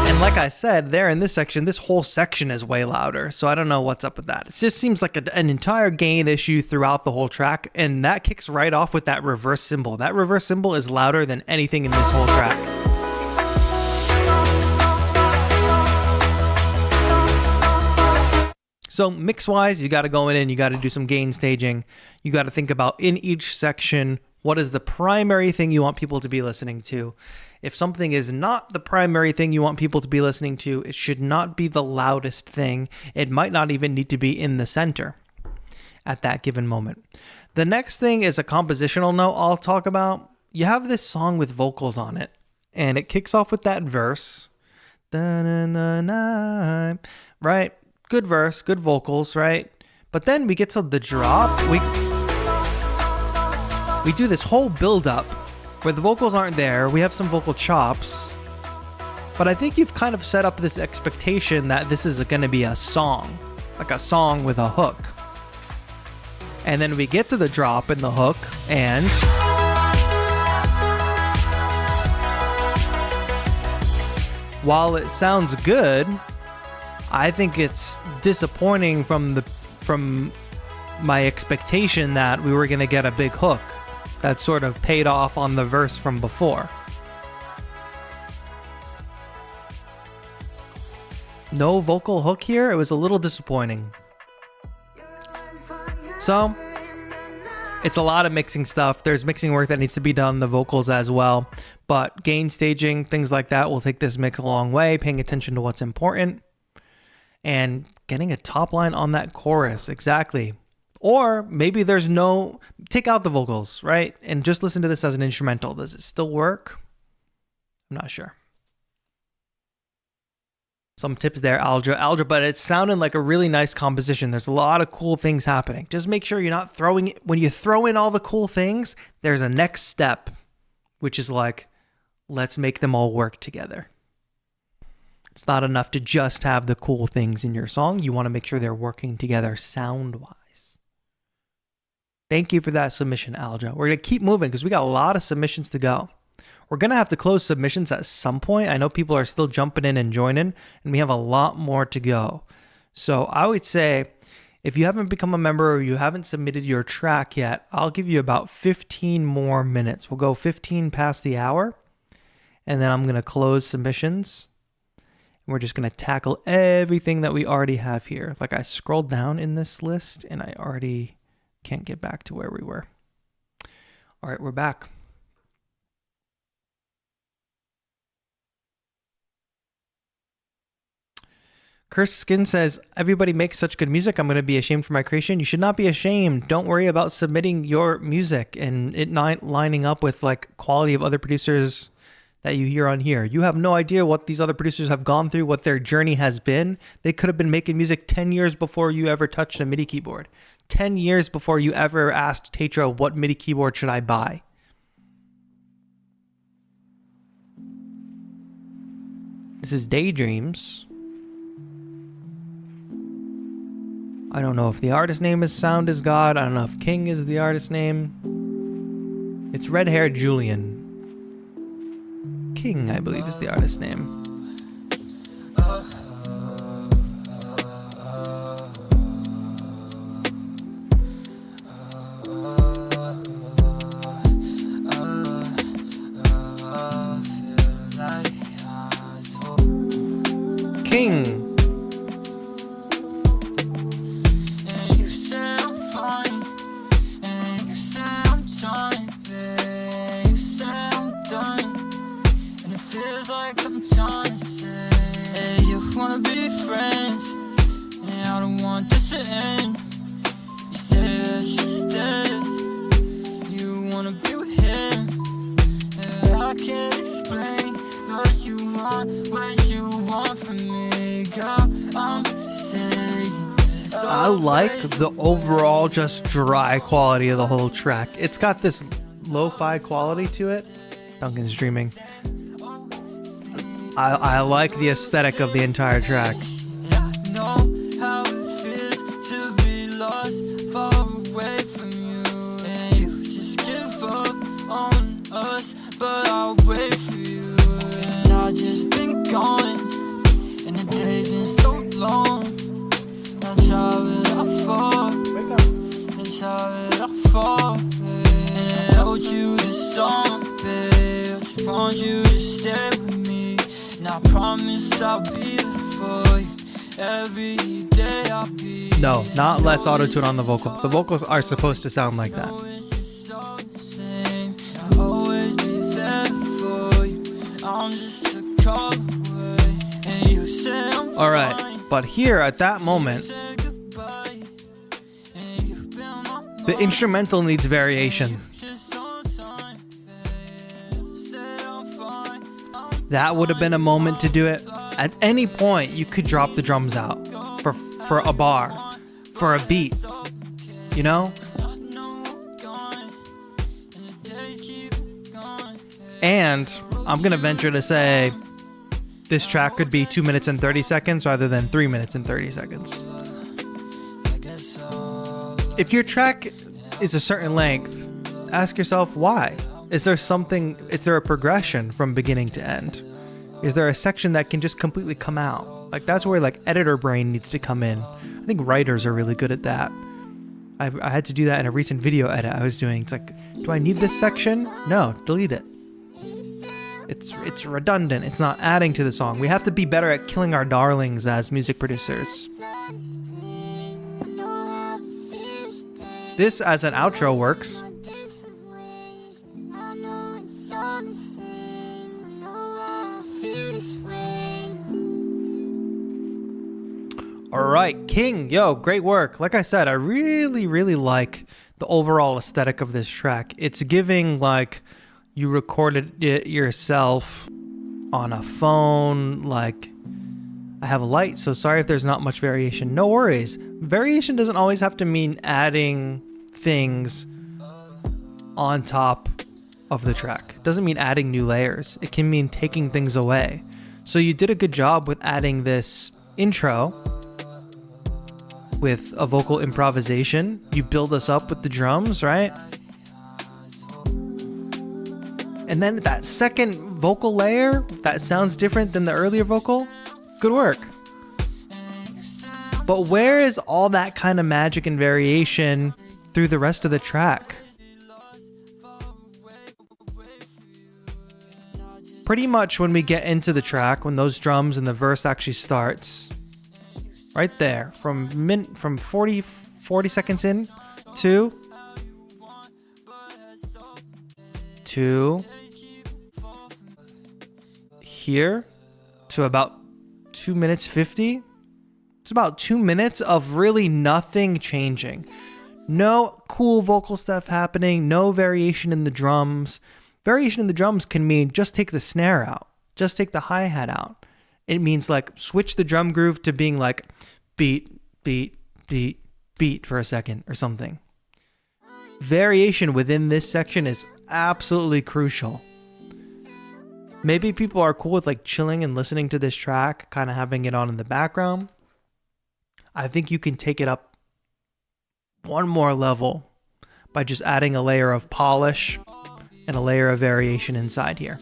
And like I said, there in this section, this whole section is way louder. So I don't know what's up with that. It just seems like an entire gain issue throughout the whole track. And that kicks right off with that reverse cymbal. That reverse cymbal is louder than anything in this whole track. So mix-wise, you got to go in and you got to do some gain staging. You got to think about in each section, what is the primary thing you want people to be listening to? If something is not the primary thing you want people to be listening to, it should not be the loudest thing. It might not even need to be in the center at that given moment. The next thing is a compositional note I'll talk about. You have this song with vocals on it, and it kicks off with that verse. Right? Good verse, good vocals, right? But then we get to the drop. We do this whole build-up where the vocals aren't there. We have some vocal chops. But I think you've kind of set up this expectation that this is going to be a song, like a song with a hook. And then we get to the drop in the hook, and while it sounds good, I think it's disappointing from my expectation that we were going to get a big hook that sort of paid off on the verse from before. No vocal hook here. It was a little disappointing. So, it's a lot of mixing stuff. There's mixing work that needs to be done, the vocals as well. But gain staging, things like that will take this mix a long way, paying attention to what's important. And getting a top line on that chorus, exactly. Or maybe there's no, take out the vocals, right? And just listen to this as an instrumental. Does it still work? I'm not sure. Some tips there, Algebra, but it sounded like a really nice composition. There's a lot of cool things happening. Just make sure you're not throwing, when you throw in all the cool things, there's a next step, which is like, let's make them all work together. It's not enough to just have the cool things in your song. You want to make sure they're working together sound-wise. Thank you for that submission, Alja. We're going to keep moving because we got a lot of submissions to go. We're going to have to close submissions at some point. I know people are still jumping in and joining, and we have a lot more to go. So I would say if you haven't become a member or you haven't submitted your track yet, I'll give you about 15 more minutes. We'll go 15 past the hour, and then I'm going to close submissions. And we're just going to tackle everything that we already have here. Like I scrolled down in this list, and I already can't get back to where we were. All right, we're back. Cursed Skin says, everybody makes such good music. I'm going to be ashamed for my creation. You should not be ashamed. Don't worry about submitting your music and it not lining up with like quality of other producers that you hear on here. You have no idea what these other producers have gone through, what their journey has been. They could have been making music 10 years before you ever touched a MIDI keyboard. 10 years before you ever asked TAETRO, what MIDI keyboard should I buy? This is Daydreams. I don't know if the artist name is Sound is God. I don't know if King is the artist name. It's Red Hair Julian. King, I believe, is the artist name. King. I like the overall just dry quality of the whole track. It's got this lo-fi quality to it. Duncan's dreaming. I like the aesthetic of the entire track. No, not less auto-tune on the vocal. The vocals are supposed to sound like that. Alright, but here at that moment, the instrumental needs variation. That would have been a moment to do it. At any point, you could drop the drums out for a bar, for a beat, you know? And I'm going to venture to say this track could be 2 minutes and 30 seconds rather than 3 minutes and 30 seconds. If your track is a certain length, ask yourself why. Is there a progression from beginning to end? Is there a section that can just completely come out? Like that's where like editor brain needs to come in. I think writers are really good at that. I had to do that in a recent video edit I was doing. It's like, do I need this section? No, delete it. It's redundant. It's not adding to the song. We have to be better at killing our darlings as music producers. This as an outro works. All right, King, yo, great work. Like I said, I really, really like the overall aesthetic of this track. It's giving like you recorded it yourself on a phone. Like, I have a light, so sorry if there's not much variation. No worries. Variation doesn't always have to mean adding things on top of the track. It doesn't mean adding new layers. It can mean taking things away. So you did a good job with adding this intro with a vocal improvisation. You build us up with the drums, right? And then that second vocal layer that sounds different than the earlier vocal. Good work. But where is all that kind of magic and variation through the rest of the track? Pretty much when we get into the track, when those drums and the verse actually starts, right there, from 40 seconds in to here to about 2 minutes 50, It's about 2 minutes of really nothing changing. No cool vocal stuff happening, no variation in the drums. Variation in the drums can mean just take the snare out, just take the hi-hat out. It means like switch the drum groove to being like beat, beat, beat, beat for a second or something. Variation within this section is absolutely crucial. Maybe people are cool with like chilling and listening to this track, kind of having it on in the background. I think you can take it up one more level by just adding a layer of polish and a layer of variation inside here.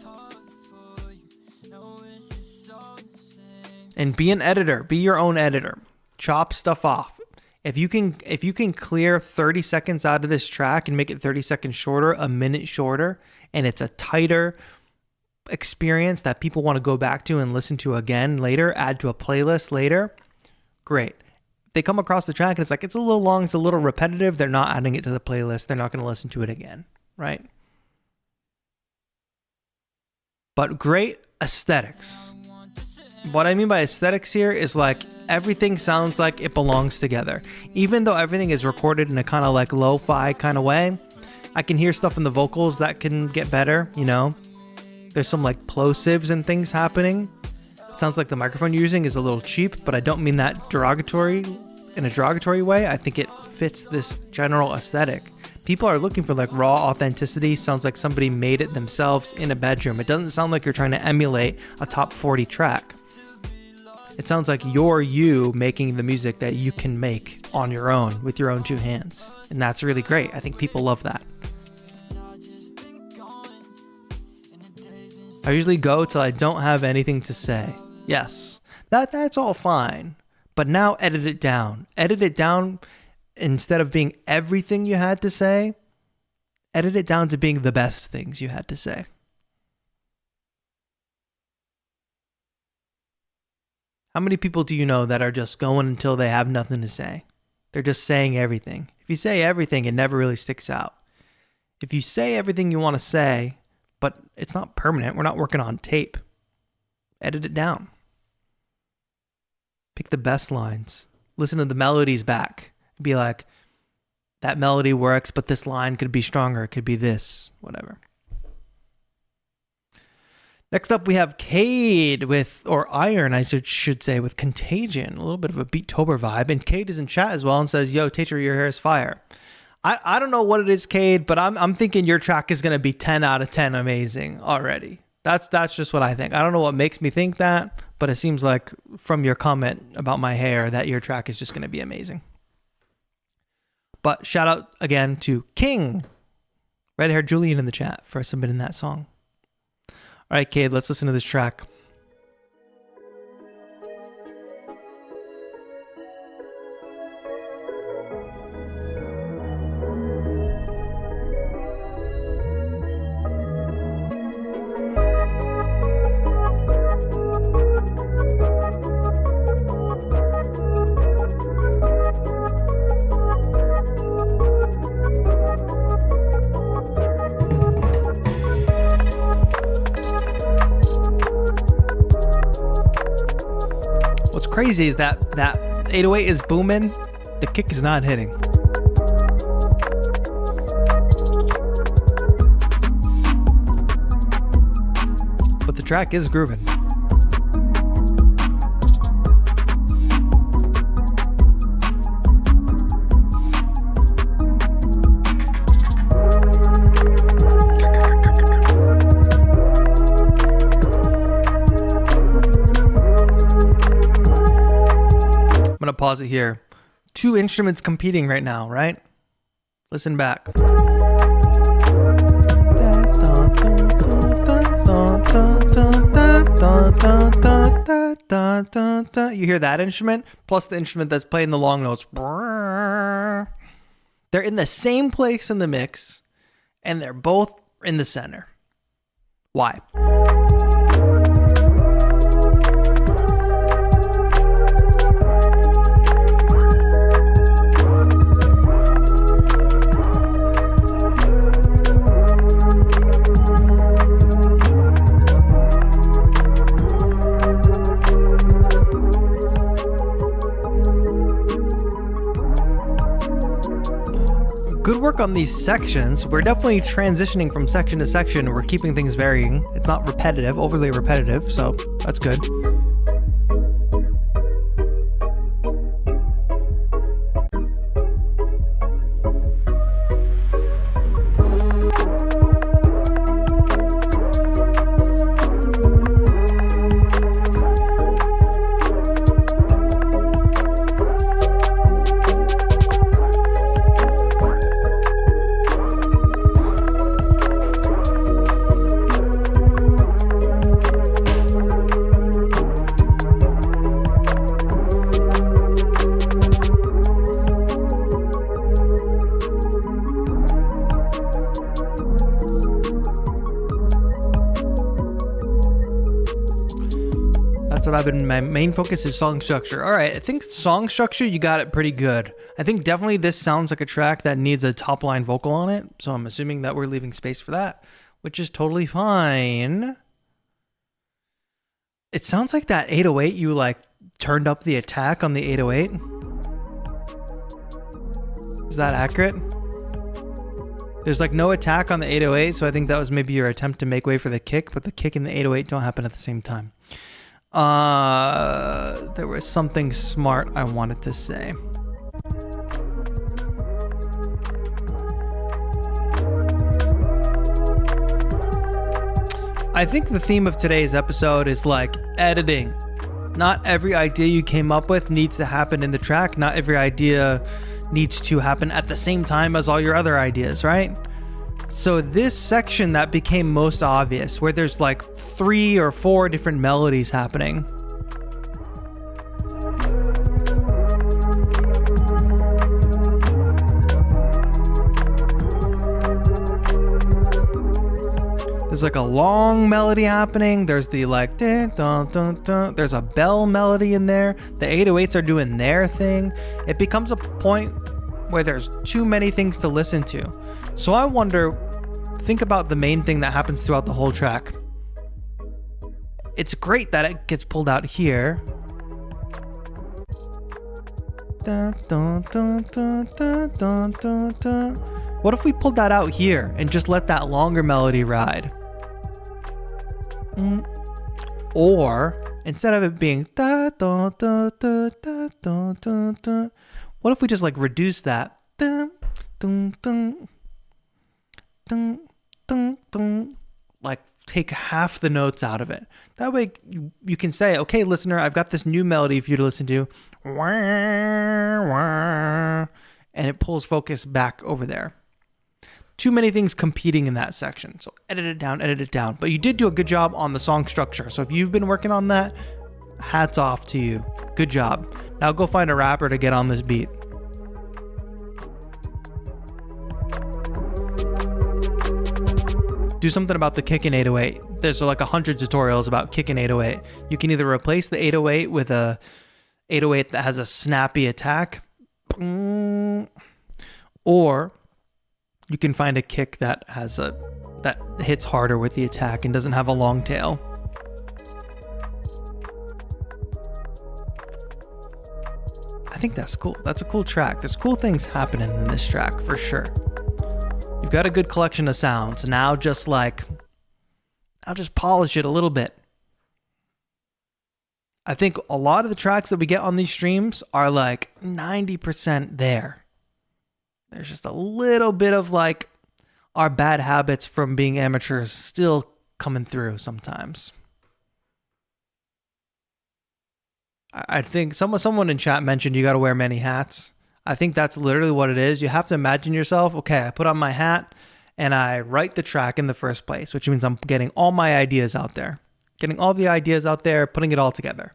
And be an editor, be your own editor. Chop stuff off. If you can clear 30 seconds out of this track and make it 30 seconds shorter, a minute shorter, and it's a tighter experience that people want to go back to and listen to again later, add to a playlist later, great. If they come across the track and it's like, it's a little long, it's a little repetitive, they're not adding it to the playlist. They're not going to listen to it again, right? But great aesthetics. What I mean by aesthetics here is like everything sounds like it belongs together. Even though everything is recorded in a kind of like lo-fi kind of way, I can hear stuff in the vocals that can get better, you know? There's some like plosives and things happening. It sounds like the microphone you're using is a little cheap, but I don't mean that in a derogatory way. I think it fits this general aesthetic. People are looking for like raw authenticity. Sounds like somebody made it themselves in a bedroom. It doesn't sound like you're trying to emulate a top 40 track. It sounds like you're you making the music that you can make on your own with your own two hands. And that's really great. I think people love that. I usually go till I don't have anything to say. Yes, that's all fine. But now edit it down. Edit it down instead of being everything you had to say. Edit it down to being the best things you had to say. How many people do you know that are just going until they have nothing to say? They're just saying everything. If you say everything, it never really sticks out. If you say everything you want to say, but it's not permanent, we're not working on tape, edit it down. Pick the best lines. Listen to the melodies back. Be like, that melody works, but this line could be stronger. It could be this, whatever. Next up, we have Cade or Iron, I should say, with Contagion. A little bit of a Beattober vibe. And Cade is in chat as well and says, yo, TAETRO, your hair is fire. I don't know what it is, Cade, but I'm thinking your track is going to be 10 out of 10 amazing already. That's just what I think. I don't know what makes me think that, but it seems like from your comment about my hair that your track is just going to be amazing. But shout out again to King, red-haired Julian in the chat for submitting that song. All right, Cade, let's listen to this track. Crazy is that 808 is booming, the kick is not hitting. But the track is grooving. Pause it here. Two instruments competing right now, right? Listen back. You hear that instrument plus the instrument that's playing the long notes. They're in the same place in the mix and they're both in the center. Why? good work on these sections. We're definitely transitioning from section to section. We're keeping things varying. It's not repetitive, overly repetitive, so that's good. My main focus is song structure. All right, I think song structure, you got it pretty good. I think definitely this sounds like a track that needs a top line vocal on it, so I'm assuming that we're leaving space for that, which is totally fine. It sounds like that 808, you like turned up the attack on the 808. Is that accurate? There's like no attack on the 808, so I think that was maybe your attempt to make way for the kick, but the kick and the 808 don't happen at the same time. There was something smart I wanted to say. I think the theme of today's episode is like editing. Not every idea you came up with needs to happen in the track. Not every idea needs to happen at the same time as all your other ideas, right? So this section that became most obvious, where there's like 3 or 4 different melodies happening. There's like a long melody happening. There's the like, dun, dun, dun, dun. There's a bell melody in there. The 808s are doing their thing. It becomes a point where there's too many things to listen to. So I wonder, think about the main thing that happens throughout the whole track. It's great that it gets pulled out here. Dun, dun, dun, dun, dun, dun, dun, dun. What if we pulled that out here and just let that longer melody ride? Or instead of it being da, da, da, da, da, da, da, da, what if we just like reduce that? Dun, dun, dun, dun, dun, dun, like take half the notes out of it. That way you can say, okay, listener, I've got this new melody for you to listen to. And it pulls focus back over there. Too many things competing in that section. So edit it down. But you did do a good job on the song structure. So if you've been working on that, hats off to you. Good job. Now go find a rapper to get on this beat. Do something about the kick in 808. There's like 100 tutorials about kick in 808. You can either replace the 808 with a 808 that has a snappy attack, or you can find a kick that hits harder with the attack and doesn't have a long tail. I think that's cool. That's a cool track. There's cool things happening in this track for sure. You've got a good collection of sounds. Now just polish it a little bit. I think a lot of the tracks that we get on these streams are like 90% there. There's just a little bit of like our bad habits from being amateurs still coming through sometimes. I think someone in chat mentioned you got to wear many hats. I think that's literally what it is. You have to imagine yourself, okay, I put on my hat and I write the track in the first place, which means I'm getting all my ideas out there. Getting all the ideas out there, putting it all together.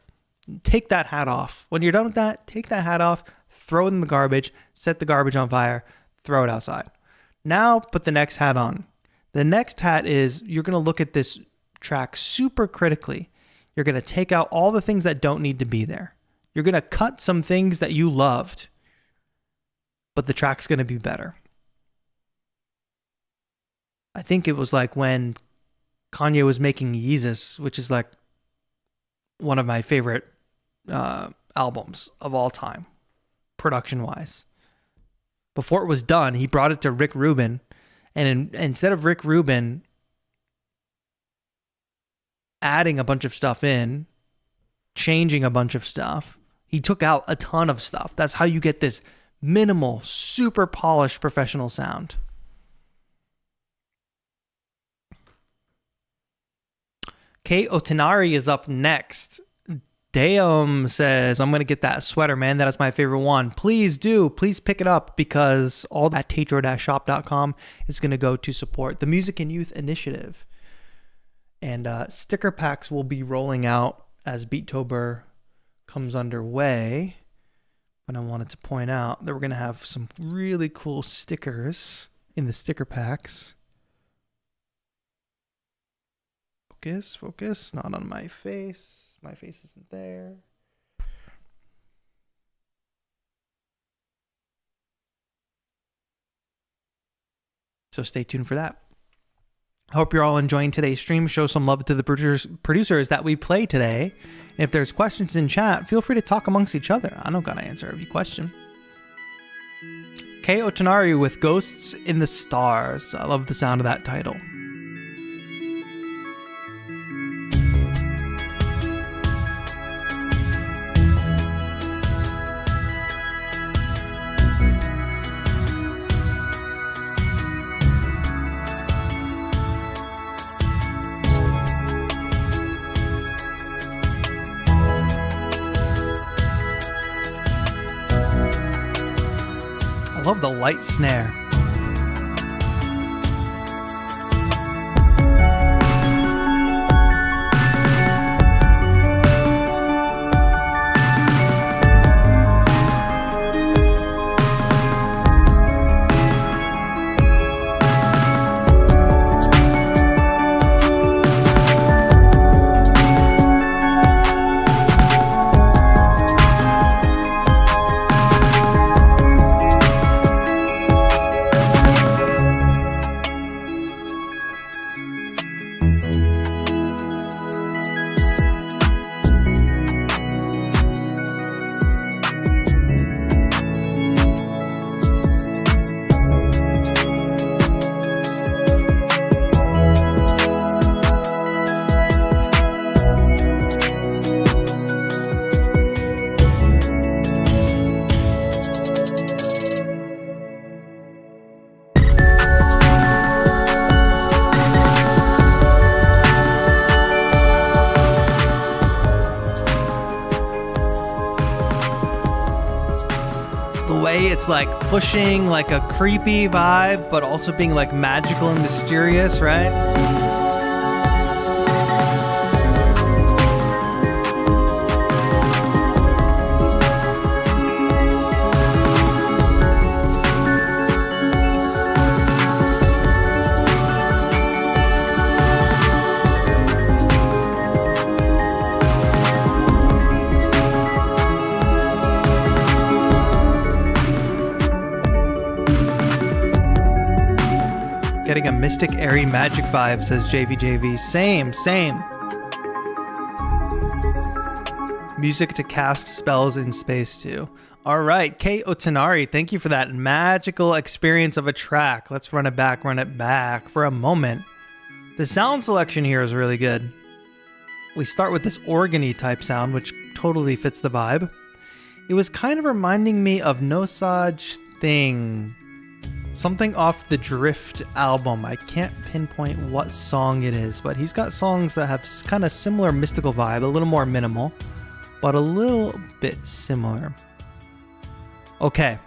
Take that hat off. When you're done with that, take that hat off, throw it in the garbage, set the garbage on fire, throw it outside. Now put the next hat on. The next hat is you're going to look at this track super critically. You're going to take out all the things that don't need to be there. You're going to cut some things that you loved, but the track's going to be better. I think it was like when Kanye was making Yeezus, which is like one of my favorite albums of all time, production-wise. before it was done, he brought it to Rick Rubin. And instead of Rick Rubin adding a bunch of stuff in, changing a bunch of stuff, he took out a ton of stuff. That's how you get this minimal, super polished professional sound. Kei Otanari is up next. Daum says, I'm going to get that sweater, man. That is my favorite one. Please do. Please pick it up because all that TAETRO-shop.com is going to go to support the Music and Youth Initiative. And sticker packs will be rolling out as Beattober comes underway. But I wanted to point out that we're going to have some really cool stickers in the sticker packs. Focus. Not on my face. My face isn't there. So stay tuned for that. I hope you're all enjoying today's stream. Show some love to the producers that we play today. And if there's questions in chat, feel free to talk amongst each other. I don't gotta answer every question. Kei Otanari with Ghosts in the Stars. I love the sound of that title. I love the light snare. It's like pushing like a creepy vibe, but also being like magical and mysterious, right? Getting a mystic, airy magic vibe, says JVJV. Same. Music to cast spells in space too. All right, Kei Otanari, thank you for that magical experience of a track. Let's run it back for a moment. The sound selection here is really good. We start with this organy type sound, which totally fits the vibe. It was kind of reminding me of No Such Thing. Something off the Drift album. I can't pinpoint what song it is, but he's got songs that have kind of similar mystical vibe, a little more minimal, but a little bit similar. Okay.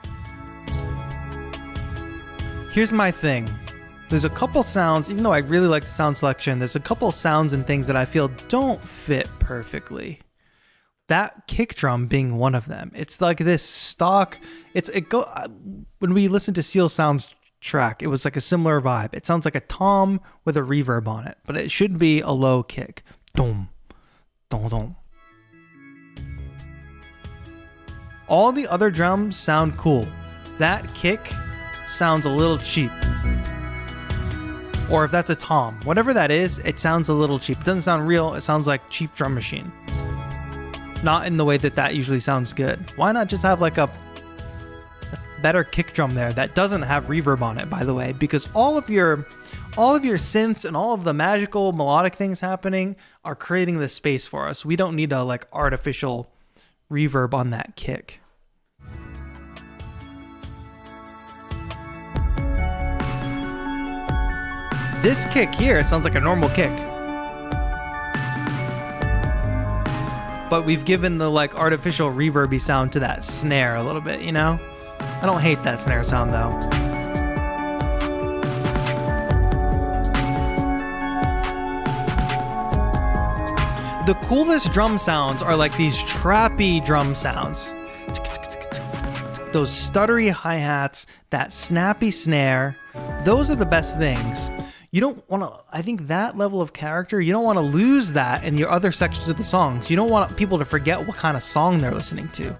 Here's my thing. There's a couple sounds, even though I really like the sound selection, there's a couple sounds and things that I feel don't fit perfectly. That kick drum being one of them. It's like this stock. When we listened to Seal Sound's track, it was like a similar vibe. It sounds like a tom with a reverb on it, but it should be a low kick. Dum, dum, dum. All the other drums sound cool. That kick sounds a little cheap. Or if that's a tom, whatever that is, it sounds a little cheap. It doesn't sound real. It sounds like cheap drum machine. Not in the way that usually sounds good. Why not just have like a better kick drum there that doesn't have reverb on it, by the way, because all of your synths and all of the magical melodic things happening are creating this space for us. We don't need a like artificial reverb on that kick. This kick here sounds like a normal kick, but we've given the like artificial reverby sound to that snare a little bit, you know? I don't hate that snare sound though. The coolest drum sounds are like these trappy drum sounds. Those stuttery hi-hats, that snappy snare, those are the best things. You don't want to, I think that level of character, you don't want to lose that in your other sections of the songs. You don't want people to forget what kind of song they're listening to.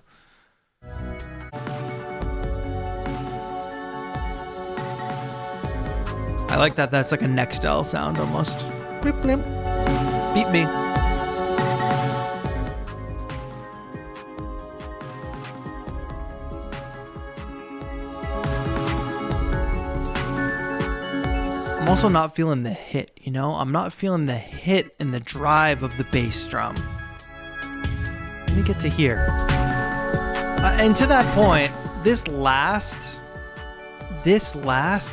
I like that. That's like a Nextel sound almost. Blip, blip. Beat me. I'm also not feeling the hit, you know? I'm not feeling the hit and the drive of the bass drum. Let me get to here. And to that point, this last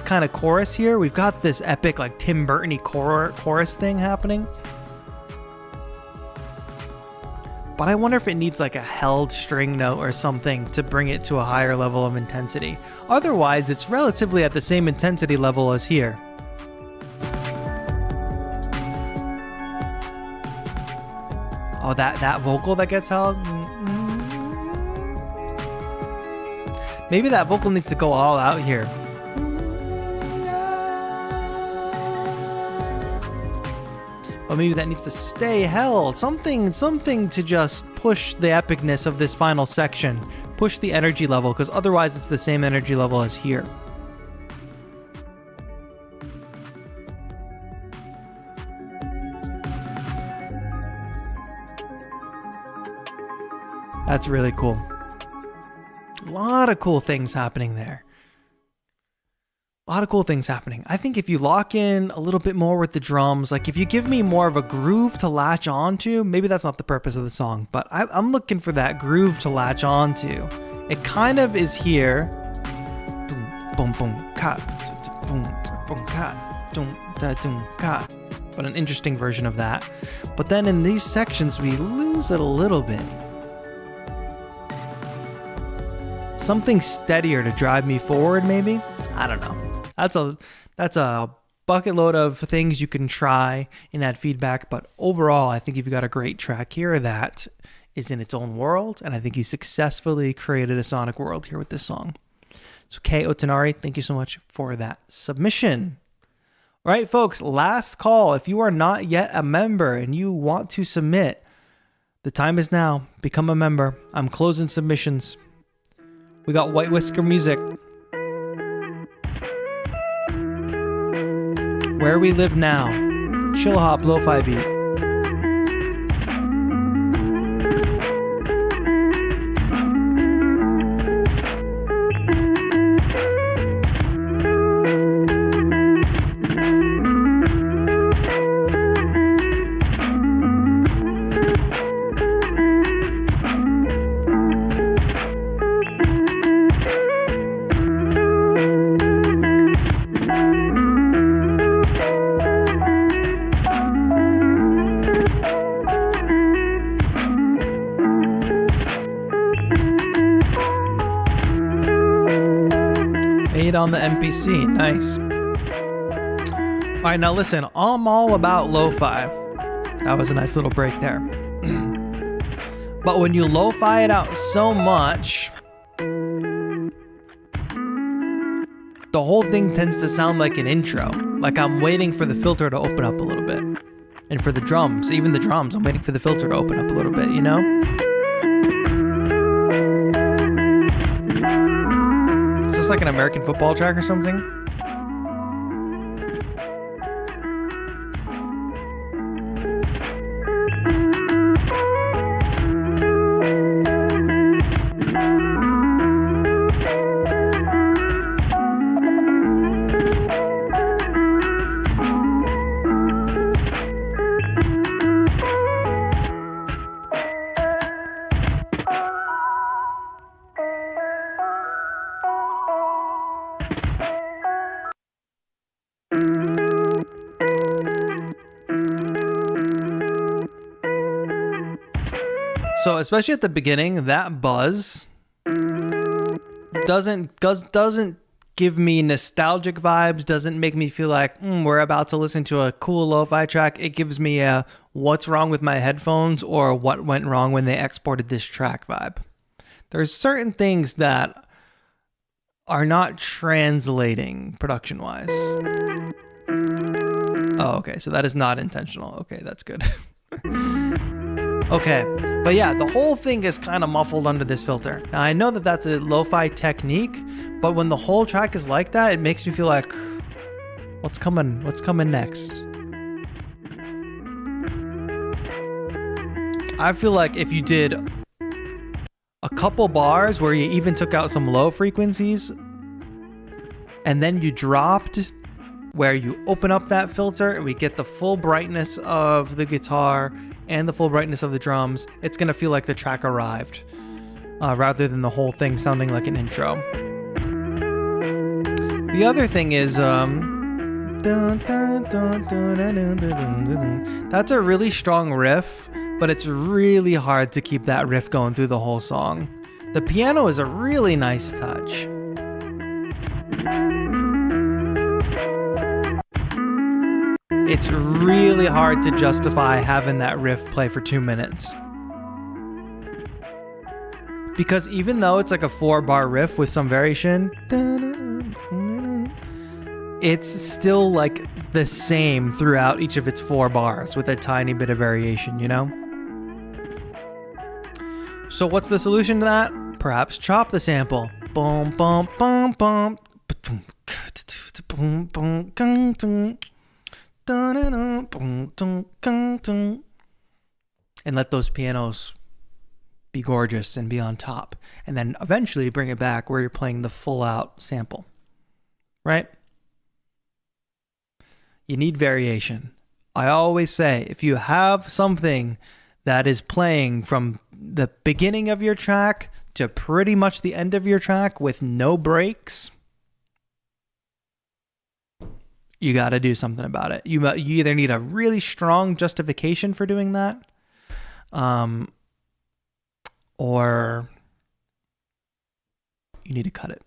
kind of chorus here, we've got this epic like Tim Burton-y chorus thing happening. But I wonder if it needs like a held string note or something to bring it to a higher level of intensity. Otherwise, it's relatively at the same intensity level as here. Oh, that vocal that gets held? Maybe that vocal needs to go all out here. Or maybe that needs to stay held. Something to just push the epicness of this final section. Push the energy level, because otherwise it's the same energy level as here. That's really cool. A lot of cool things happening there. A lot of cool things happening. I think if you lock in a little bit more with the drums, like if you give me more of a groove to latch onto, maybe that's not the purpose of the song, but I'm looking for that groove to latch onto. It kind of is here. Boom, boom, cut, boom, boom, cut, boom, cut. But an interesting version of that. But then in these sections, we lose it a little bit. Something steadier to drive me forward, maybe? I don't know. That's a bucket load of things you can try and add feedback, but overall, I think you've got a great track here that is in its own world, and I think you successfully created a sonic world here with this song. So Kei Otanari, thank you so much for that submission. All right, folks, last call. If you are not yet a member and you want to submit, the time is now. Become a member. I'm closing submissions. We got White Whisker Music. Where We Live Now. Chill Hop Lo-Fi Beat. On the MPC, nice. All right, now listen, I'm all about lo-fi. That was a nice little break there. But when you lo-fi it out so much, the whole thing tends to sound like an intro. Like I'm waiting for the filter to open up a little bit. And for the drums, even the drums, I'm waiting for the filter to open up a little bit, you know? Is this like an American football track or something? So especially at the beginning, that buzz doesn't give me nostalgic vibes, doesn't make me feel like we're about to listen to a cool lo-fi track. It gives me a what's wrong with my headphones or what went wrong when they exported this track vibe. There's certain things that are not translating production-wise. Oh, okay, so that is not intentional. Okay, that's good. Okay, but yeah, the whole thing is kind of muffled under this filter. Now, I know that that's a lo-fi technique, but when the whole track is like that, it makes me feel like, what's coming next? I feel like if you did a couple bars where you even took out some low frequencies, and then you dropped where you open up that filter and we get the full brightness of the guitar and the full brightness of the drums, it's gonna feel like the track arrived, rather than the whole thing sounding like an intro. The other thing is, that's a really strong riff, but it's really hard to keep that riff going through the whole song. The piano is a really nice touch. It's really hard to justify having that riff play for 2 minutes. Because even though it's like a 4-bar riff with some variation, it's still like the same throughout each of its 4 bars with a tiny bit of variation, you know? So what's the solution to that? Perhaps chop the sample. Boom, boom, boom, boom. And let those pianos be gorgeous and be on top. And then eventually bring it back where you're playing the full out sample. Right? You need variation. I always say, if you have something that is playing from the beginning of your track to pretty much the end of your track with no breaks, you got to do something about it. You either need a really strong justification for doing that, or you need to cut it.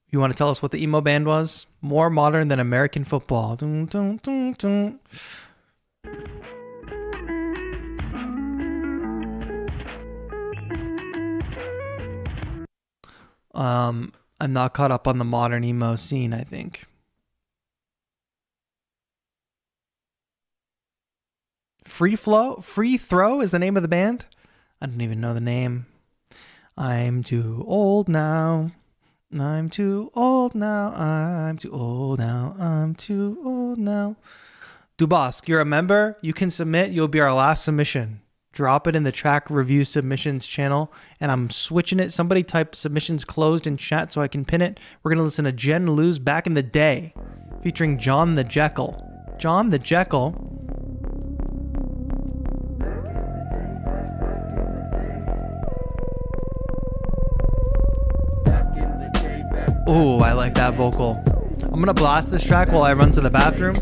You want to tell us what the emo band was? More modern than American football. Dun, dun, dun, dun. I'm not caught up on the modern emo scene, I think. Free Throw is the name of the band? I don't even know the name. I'm too old now. I'm too old now. I'm too old now. I'm too old now. Dubosk, you're a member. You can submit. You'll be our last submission. Drop it in the track review submissions channel, and I'm switching it. Somebody type submissions closed in chat so I can pin it. We're going to listen to Jen Lou's Back in the Day, featuring John the Jekyll. John the Jekyll. Ooh, I like that vocal. I'm going to blast this track while I run to the bathroom.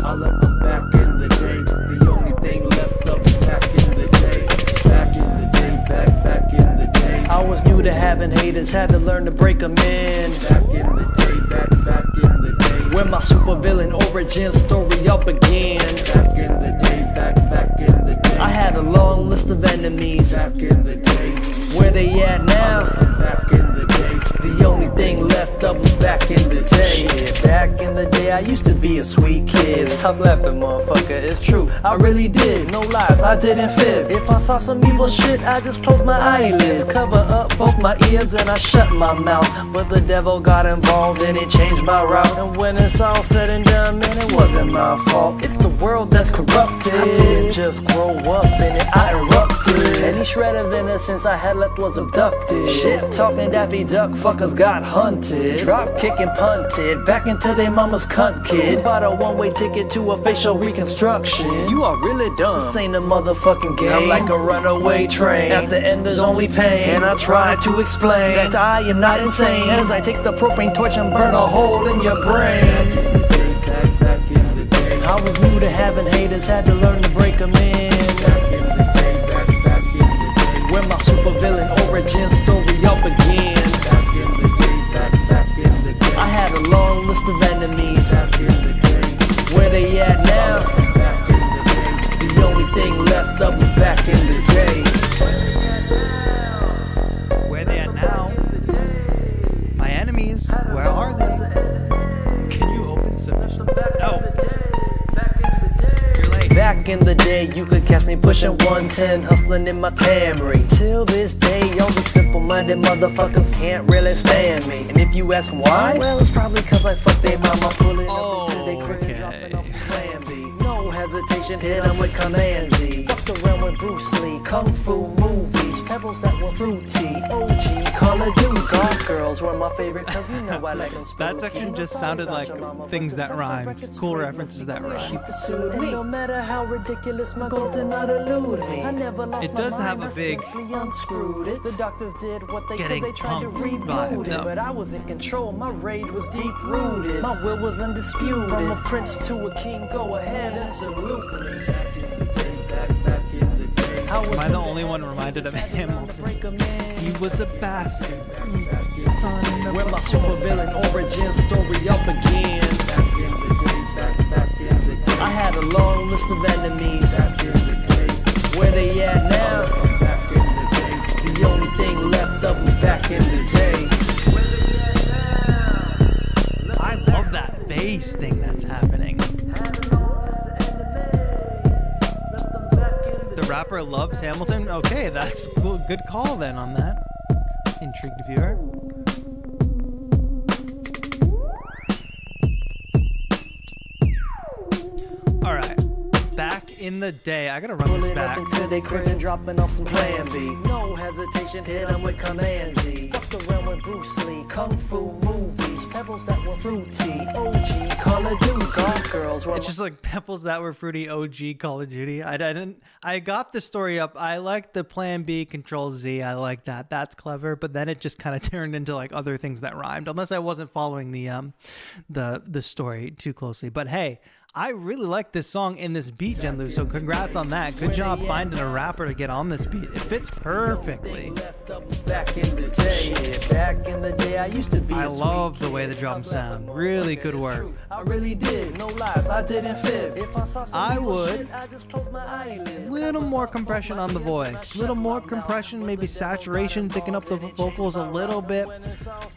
I left them back in the day. The only thing left up is back in the day. Back in the day, back in the day. I was new to having haters, had to learn to break them in. Back in the day, back in the day. When my supervillain origin story up again. Back in the day, back in the day. I had a long list of enemies. Back in the day. Where they at now? Back in the day. The only thing left up was back in the day. Yeah, back in the day I used to be a sweet kid. Stop laughing, motherfucker, it's true, I really did. No lies, I didn't fib. If I saw some evil shit, I just closed my eyelids, cover up both my ears and I shut my mouth. But the devil got involved and it changed my route. And when it's all said and done, man, it wasn't my fault. It's the world that's corrupted. I didn't just grow up in it, I erupted. Any shred of innocence I had left was abducted. Shit talking Daffy Duck, fuckers got hunted. Drop kicking punted, back into their mama's cunt kid. Bought a one-way ticket to a facial reconstruction. You are really dumb. This ain't a motherfucking game. I'm like a runaway train. At the end there's only pain. And I try to explain that I am not insane as I take the propane torch and burn a hole in your brain. Back in the day. I was new to having haters, had to learn to break them in. Back in the day, back origin story up again. Back in the day, back in the day. I had a long list of enemies. Back in the day. Where they at now? Back in the day. The only thing left up was back in the day. Where they at now? My enemies, where are they? Can you open submission? No. You're late. Back in the day, you could catch me pushing 110, hustling in my Camry. Till this day, all the simple-minded motherfuckers can't really stand me. And if you ask why, well, it's probably cause I fucked their mama, pulling up into their crib and dropping off some Plan B. No hesitation, hit 'em with Command Z. Fucked around with Bruce Lee, Kung Fu movies, pebbles that were fruity, OG, Call of Duty. Golf girls were my favorite, cause you know I like them spooky. That section just sounded like things that rhyme. Cool references that She rhyme. pursued me. No matter how ridiculous my goals did not elude me. I never lost It does my have mind, a big I simply unscrewed it. The doctors did what they could, getting they tried to pumped reboot vibe, it. though. But I was in control, my rage was deep rooted. My will was undisputed. From a prince to a king, go ahead and salute me. Am I the only one reminded of Hamilton? He was a bastard. Son of Where a- my supervillain origin story up again. I had a long list of enemies. Where they at now? The only thing left up was back in the day. I love that bass thing that's happening. The rapper loves Hamilton? Okay, that's cool. Good call then on that. Intrigued viewer. Alright. Back in the day. I gotta run this Pulling back. up into they crib and dropping off some Plan B. No hesitation, hit 'em with Command Z. Fucked around with Bruce Lee, Kung Fu movies, pebbles that were fruity, OG, Call of Duty. Golf girls were It's just like Pebbles that were fruity OG Call of Duty. I got the story up. I like the Plan B Control Z. I like that. That's clever. But then it just kind of turned into like other things that rhymed. Unless I wasn't following the story too closely. But hey, I really like this song in this beat, Genlu. So congrats on that. Good job finding a rapper to get on this beat. It fits perfectly. back in the day. Back in the day, I used to be. I a love sweet the way the kid. drums Some sound. left Really them good on work. true. I really did. No lies, I didn't fib. If I saw some I evil would. shit, I just closed my eyelids. Little more compression on the voice. Little more compression, maybe saturation, thicking up the vocals a little bit.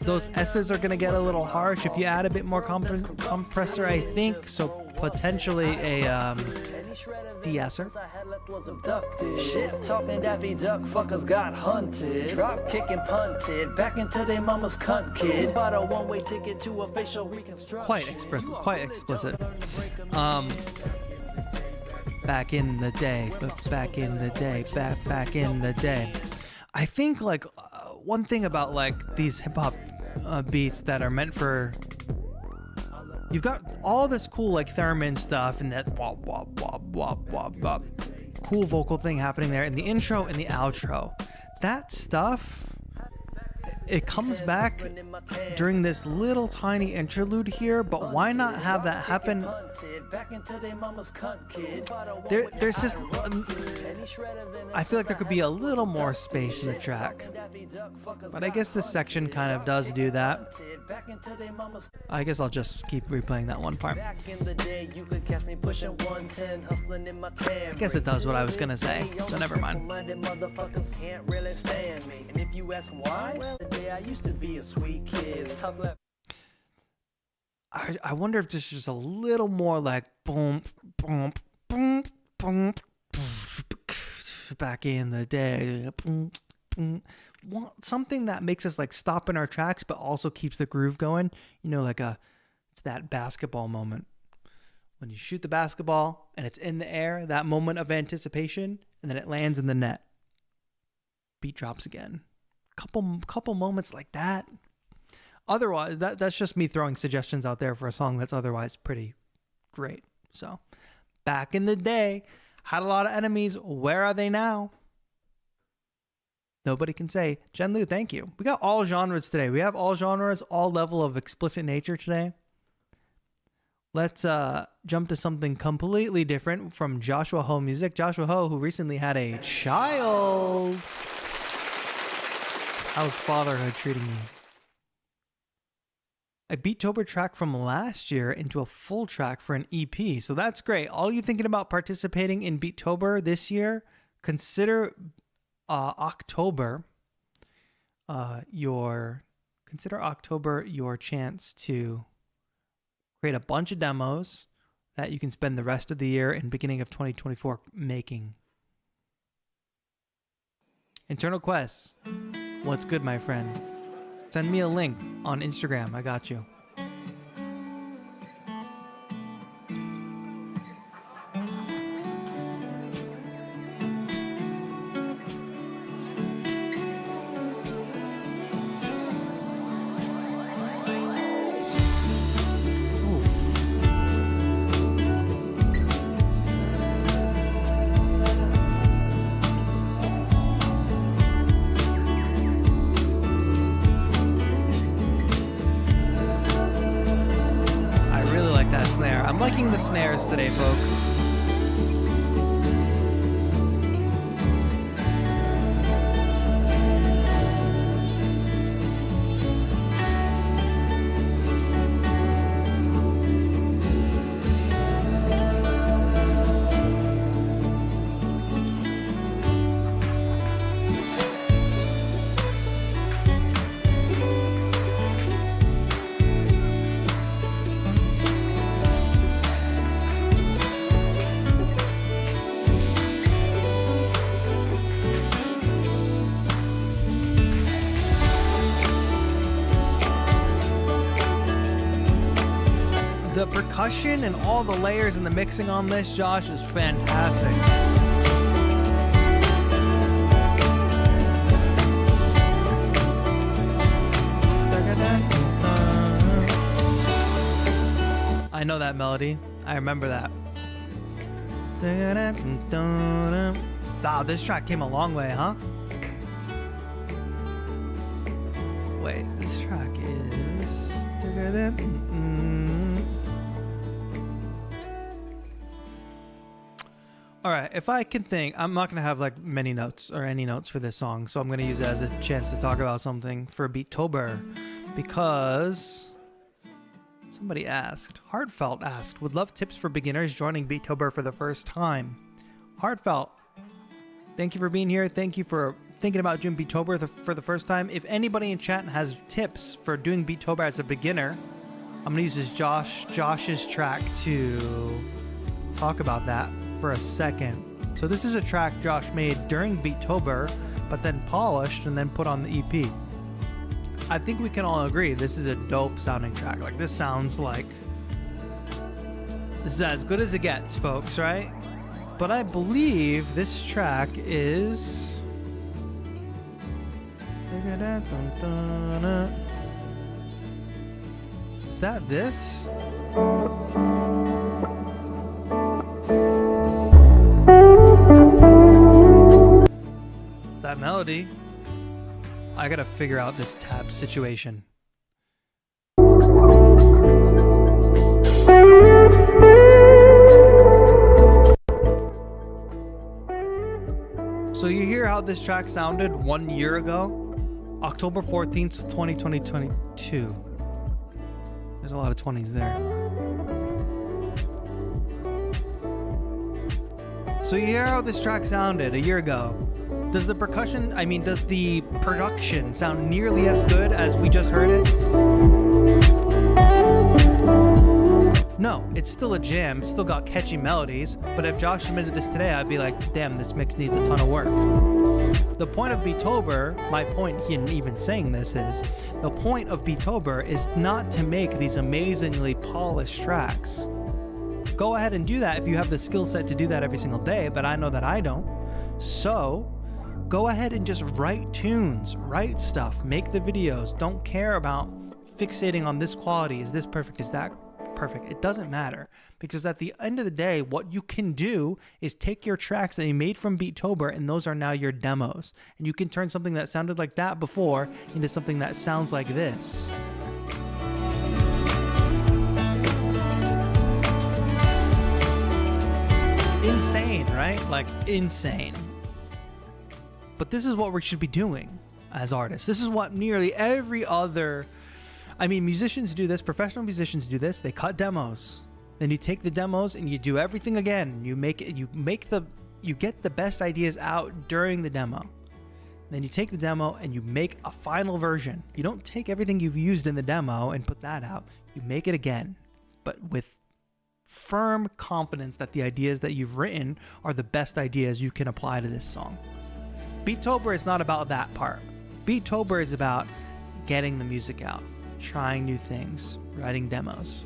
Those S's are going to get a little harsh if you add a bit more compressor, I think. So potentially a de-esser. I had left was abducted. Shit talking Daffy Duck fuckers got hunted. Drop kicking punted. Back into their mama's cunt kid. Bought a one-way ticket to a facial reconstruction. Quite explicit. Quite explicit. Back in the day, but back in the day, back in the day. I think like one thing about like these hip hop beats that are meant for. You've got all this cool like theremin stuff and that wop wop wop wop wop wop cool vocal thing happening there in the intro and the outro. That stuff, it comes back during this little tiny interlude here, but why not have that happen? There's just I feel like there could be a little more space in the track, but I guess this section kind of does do that. I guess I'll just keep replaying that one part. I guess it does what I was gonna say, so never mind. I wonder if this is just a little more like boom, boom, boom, boom, back in the day, boom, boom. Something that makes us like stop in our tracks, but also keeps the groove going. You know, like it's that basketball moment when you shoot the basketball and it's in the air. That moment of anticipation, and then it lands in the net. Beat drops again. Couple moments like that. Otherwise, that's just me throwing suggestions out there for a song that's otherwise pretty great. So, back in the day, had a lot of enemies. Where are they now? Nobody can say. Jen Lu, thank you. We got all genres today. We have all genres, all level of explicit nature today. Let's jump to something completely different from Joshua Ho Music. Joshua Ho, who recently had a child. How's fatherhood treating you? A Beattober track from last year into a full track for an EP. So that's great. All you thinking about participating in Beattober this year, consider October your chance to create a bunch of demos that you can spend the rest of the year and beginning of 2024 making. Internal Quests. What's good, my friend? Send me a link on Instagram. I got you. I'm liking the snares today, folks. The percussion and all the layers and the mixing on this, Josh, is fantastic. I know that melody. I remember that. Wow, this track came a long way, huh? Wait, this track is... All right, if I can think, I'm not going to have like many notes or any notes for this song, so I'm going to use it as a chance to talk about something for Beattober, because somebody asked, Heartfelt asked, would love tips for beginners joining Beattober for the first time. Heartfelt, thank you for being here. Thank you for thinking about doing Beattober for the first time. If anybody in chat has tips for doing Beattober as a beginner, I'm going to use Josh's track to talk about that for a second. So this is a track Josh made during Beattober, but then polished and then put on the EP. I think we can all agree this is a dope sounding track. Like, this sounds like this is as good as it gets, folks, right? But I believe this track is that this? That melody. I gotta figure out this tab situation. So you hear how this track sounded 1 year ago? October 14th, 2022. There's a lot of 20s there. So you hear how this track sounded a year ago. Does the production sound nearly as good as we just heard it? No, it's still a jam. It's still got catchy melodies. But if Josh submitted this today, I'd be like, damn, this mix needs a ton of work. The point of Beattober, my point in even saying this is, the point of Beattober is not to make these amazingly polished tracks. Go ahead and do that if you have the skill set to do that every single day, but I know that I don't. So go ahead and just write tunes, write stuff, make the videos. Don't care about fixating on this quality. Is this perfect? Is that perfect? It doesn't matter, because at the end of the day, what you can do is take your tracks that you made from Beattober, and those are now your demos. And you can turn something that sounded like that before into something that sounds like this. Insane, right? Like, insane. But this is what we should be doing. as artists. This is what nearly every other, I mean, musicians do this, professional musicians do this. They cut demos. Then you take the demos and you do everything again. You get the best ideas out during the demo. Then you take the demo and you make a final version. You don't take everything you've used in the demo and put that out. You make it again, but with firm confidence that the ideas that you've written are the best ideas you can apply to this song. Beattober is not about that part. Beattober is about getting the music out, trying new things, writing demos,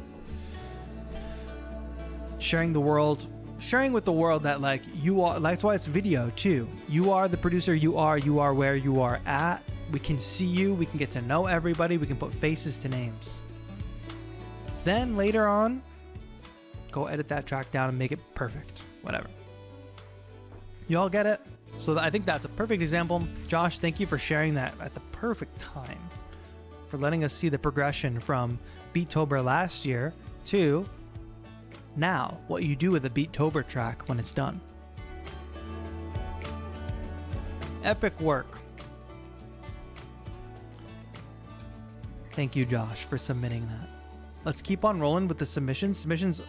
sharing with the world that like you are. That's why it's video too. You are the producer. You are where you are at. We can see you. We can get to know everybody. We can put faces to names. Then later on, go edit that track down and make it perfect. Whatever. You all get it? So I think that's a perfect example. Josh, thank you for sharing that at the perfect time, for letting us see the progression from Beattober last year to now, what you do with a Beattober track when it's done. Epic work. Thank you, Josh, for submitting that. Let's keep on rolling with the submissions. Submissions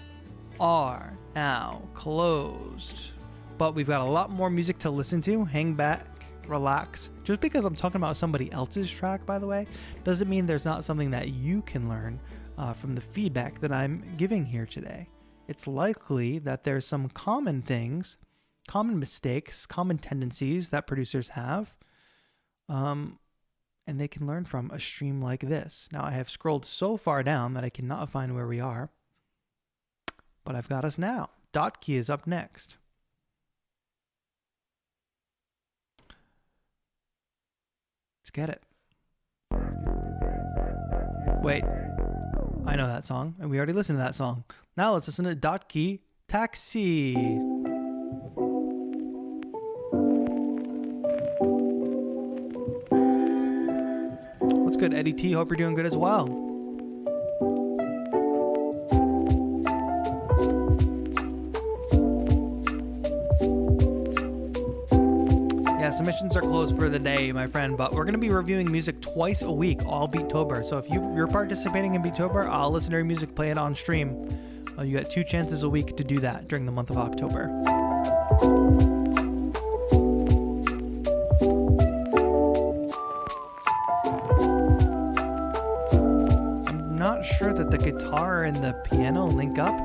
are now closed, but we've got a lot more music to listen to. Hang back, relax. Just because I'm talking about somebody else's track, by the way, doesn't mean there's not something that you can learn from the feedback that I'm giving here today. It's likely that there's some common things, common mistakes, common tendencies that producers have, and they can learn from a stream like this. Now, I have scrolled so far down that I cannot find where we are, but I've got us now. Dot Key is up next. Let's get it. Wait. I know that song, and we already listened to that song. Now let's listen to Dot Key Taxi. What's good, Eddie T? Hope you're doing good as well. Yeah, submissions are closed for the day, my friend, but we're going to be reviewing music twice a week, all Beattober. So if you're participating in Beattober, I'll listen to your music, play it on stream. You got 2 chances a week to do that during the month of October. I'm not sure that the guitar and the piano link up.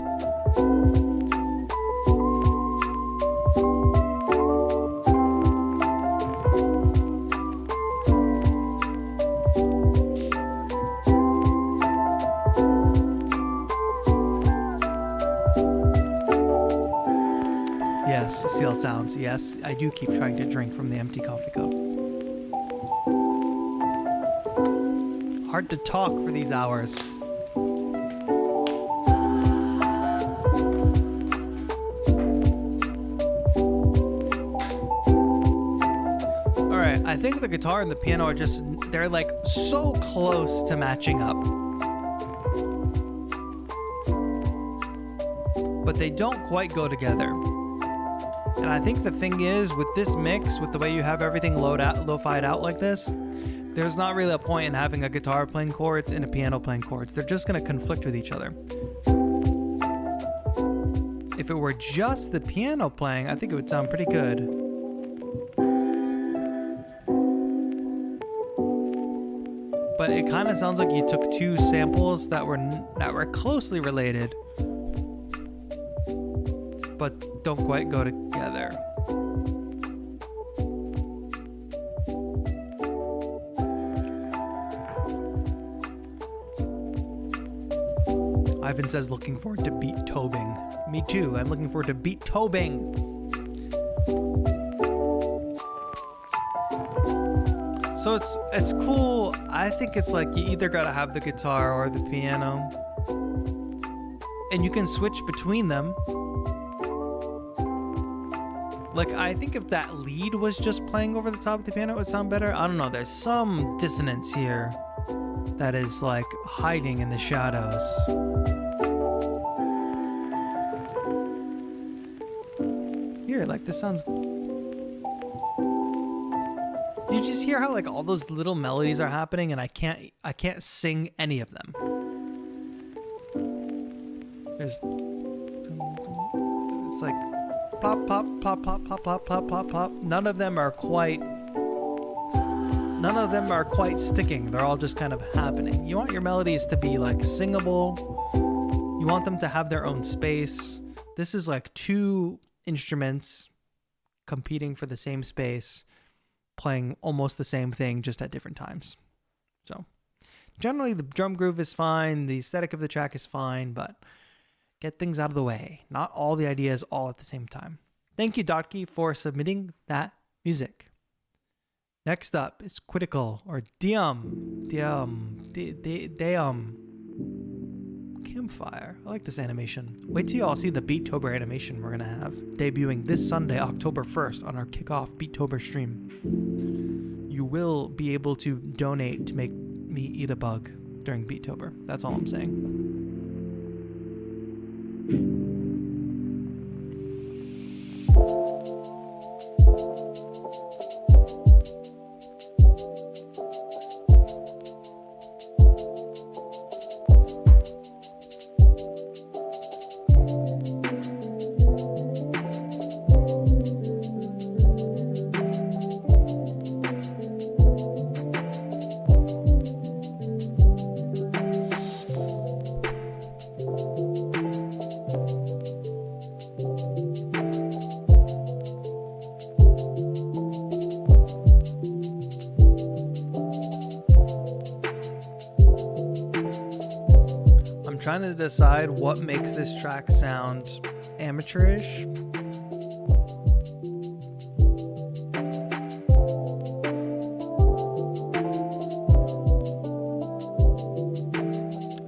Seal sounds. Yes, I do keep trying to drink from the empty coffee cup. Hard to talk for these hours. Alright, I think the guitar and the piano are just, they're like so close to matching up. But they don't quite go together. And I think the thing is, with this mix, with the way you have everything lo-fied out like this, there's not really a point in having a guitar playing chords and a piano playing chords. They're just going to conflict with each other. If it were just the piano playing, I think it would sound pretty good. But it kind of sounds like you took 2 samples that were closely related, but don't quite go together. Ivan says looking forward to Beattobing. Me too, I'm looking forward to Beattobing. So it's cool. I think it's like you either gotta have the guitar or the piano, and you can switch between them. Like, I think if that lead was just playing over the top of the piano, it would sound better. I don't know. There's some dissonance here that is, like, hiding in the shadows. Here, like, this sounds... Do You just hear how like all those little melodies are happening, and I can't sing any of them. It's like plop, plop, plop, plop, plop, plop, plop, plop, plop. None of them are quite sticking. They're all just kind of happening. You want your melodies to be like singable. You want them to have their own space. This is like two instruments competing for the same space, playing almost the same thing, just at different times. So generally the drum groove is fine. The aesthetic of the track is fine, but get things out of the way. Not all the ideas all at the same time. Thank you, Dotki, for submitting that music. Next up is Critical, or Dium. Campfire. I like this animation. Wait till you all see the Beattober animation we're going to have, debuting this Sunday, October 1st, on our kickoff Beattober stream. You will be able to donate to make me eat a bug during Beattober. That's all I'm saying. Trying to decide what makes this track sound amateurish.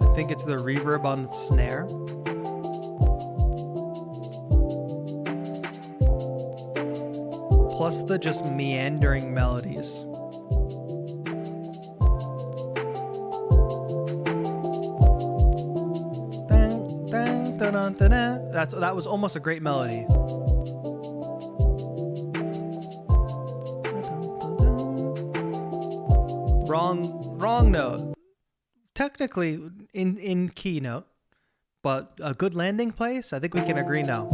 I think it's the reverb on the snare. Plus the just meandering melodies. That was almost a great melody. Wrong note. Technically in key note, but a good landing place. I think we can agree now.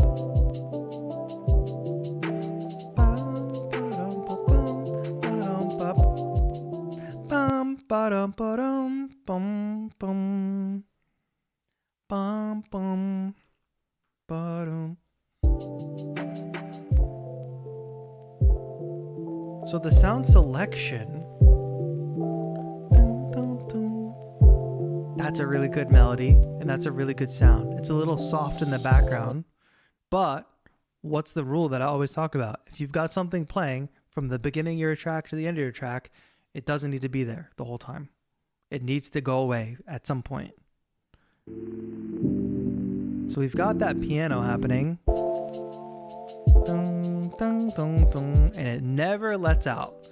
So the sound selection, that's a really good melody, and that's a really good sound. It's a little soft in the background, but what's the rule that I always talk about? If you've got something playing from the beginning of your track to the end of your track, it doesn't need to be there the whole time. It needs to go away at some point. So we've got that piano happening. Dun, dun, dun, dun, and it never lets out.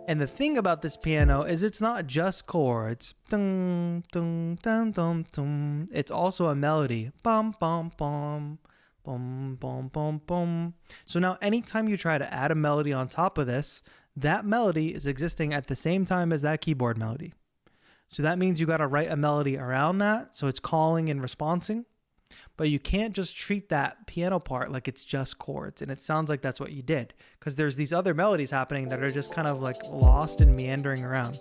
And the thing about this piano is it's not just chords. Dun, dun, dun, dun, dun. It's also a melody. Bum, bum, bum. Bum, bum, bum, bum. So now anytime you try to add a melody on top of this, that melody is existing at the same time as that keyboard melody. So that means you got to write a melody around that, so it's calling and responding. But you can't just treat that piano part like it's just chords, and it sounds like that's what you did, because there's these other melodies happening that are just kind of like lost and meandering around.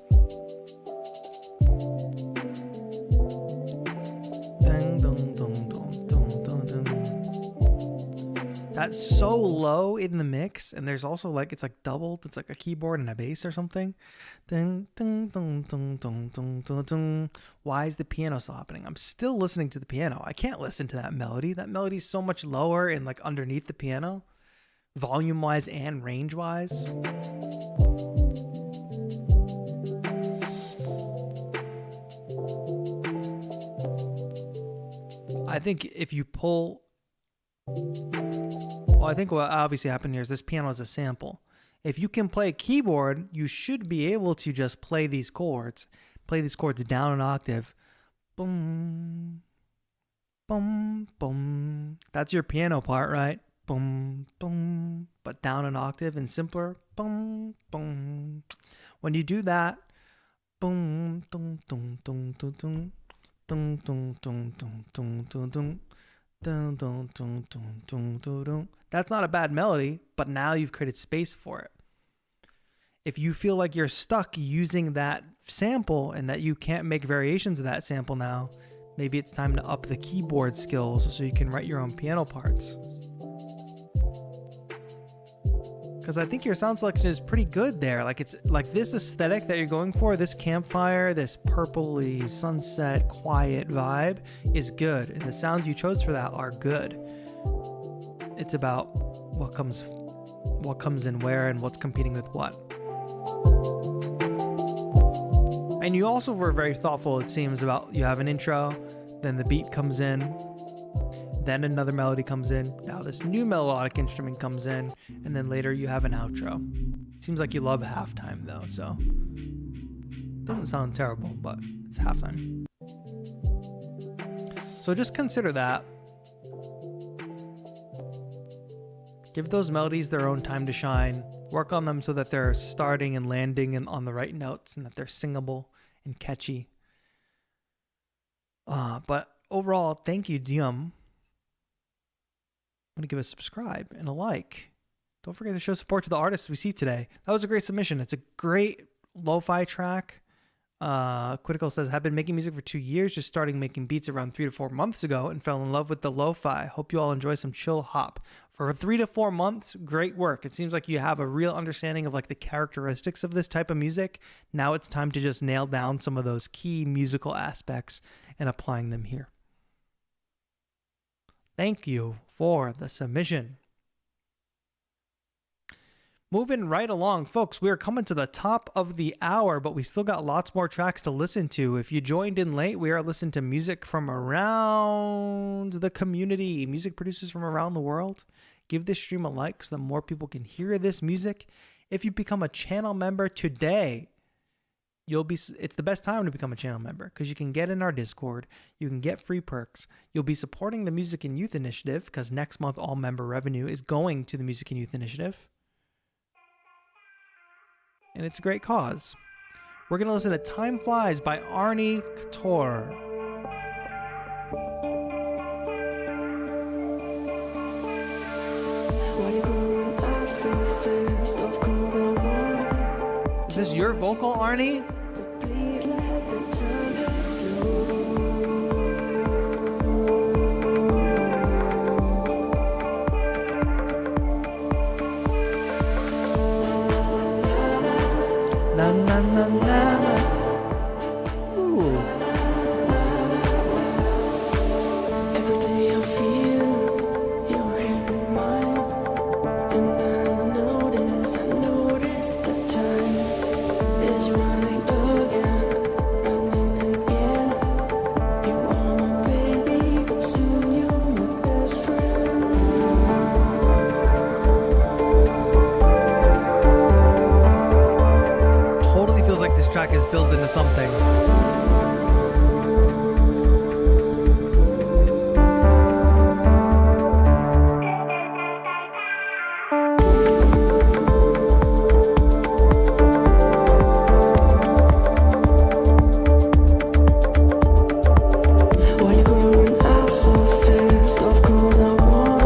Dun, dun, dun, dun, dun, dun, dun. That's so low in the mix, and there's also like it's like doubled. It's like a keyboard and a bass or something. Dun, dun, dun, dun, dun, dun, dun, dun. Why is the piano still happening? I'm still listening to the piano. I can't listen to that melody. That melody's so much lower and like underneath the piano, volume wise and range wise. I think if you pull, well, I think what obviously happened here is this piano is a sample. If you can play keyboard, you should be able to just play these chords down an octave. Boom, boom, boom. That's your piano part, right? boom, boom, but down an octave and simpler, boom, boom. When you do that, boom, dum, dum, dum, dum, dum, dum, dum, dum, dum, dum, dum, dum. Dun, dun, dun, dun, dun, dun, dun. That's not a bad melody, but now you've created space for it. If you feel like you're stuck using that sample and that you can't make variations of that sample now, maybe it's time to up the keyboard skills so you can write your own piano parts. Because I think your sound selection is pretty good there. Like, it's like this aesthetic that you're going for, this campfire, this purpley sunset quiet vibe is good, and the sounds you chose for that are good. It's about what comes in where and what's competing with what. And you also were very thoughtful, it seems, about you have an intro, then the beat comes in, then another melody comes in, now this new melodic instrument comes in, and then later you have an outro. Seems like you love halftime though, so doesn't sound terrible, but it's halftime. So just consider that. Give those melodies their own time to shine. Work on them so that they're starting and landing on the right notes and that they're singable and catchy. But overall, thank you, Dium. I'm going to give a subscribe and a like. Don't forget to show support to the artists we see today. That was a great submission. It's a great lo-fi track. Quitical says, have been making music for 2 years, just starting making beats around 3 to 4 months ago and fell in love with the lo-fi. Hope you all enjoy some chill hop. For 3 to 4 months, great work. It seems like you have a real understanding of like the characteristics of this type of music. Now it's time to just nail down some of those key musical aspects and applying them here. Thank you for the submission. Moving right along, folks, we are coming to the top of the hour, but we still got lots more tracks to listen to. If you joined in late, we are listening to music from around the community, music producers from around the world. Give this stream a like so that more people can hear this music. If you become a channel member today, it's the best time to become a channel member because you can get in our Discord, you can get free perks, you'll be supporting the Music and Youth Initiative because next month all member revenue is going to the Music and Youth Initiative. And it's a great cause. We're going to listen to Time Flies by Arnie Couture. Is this your vocal, Arnie? Na na na na. Ooh. Every day I feel your hand in mine, and I notice the time is running again. You are my baby, but soon you're my best friend. Totally feels like this track is built into something. Why you growing up so fast? Of course I want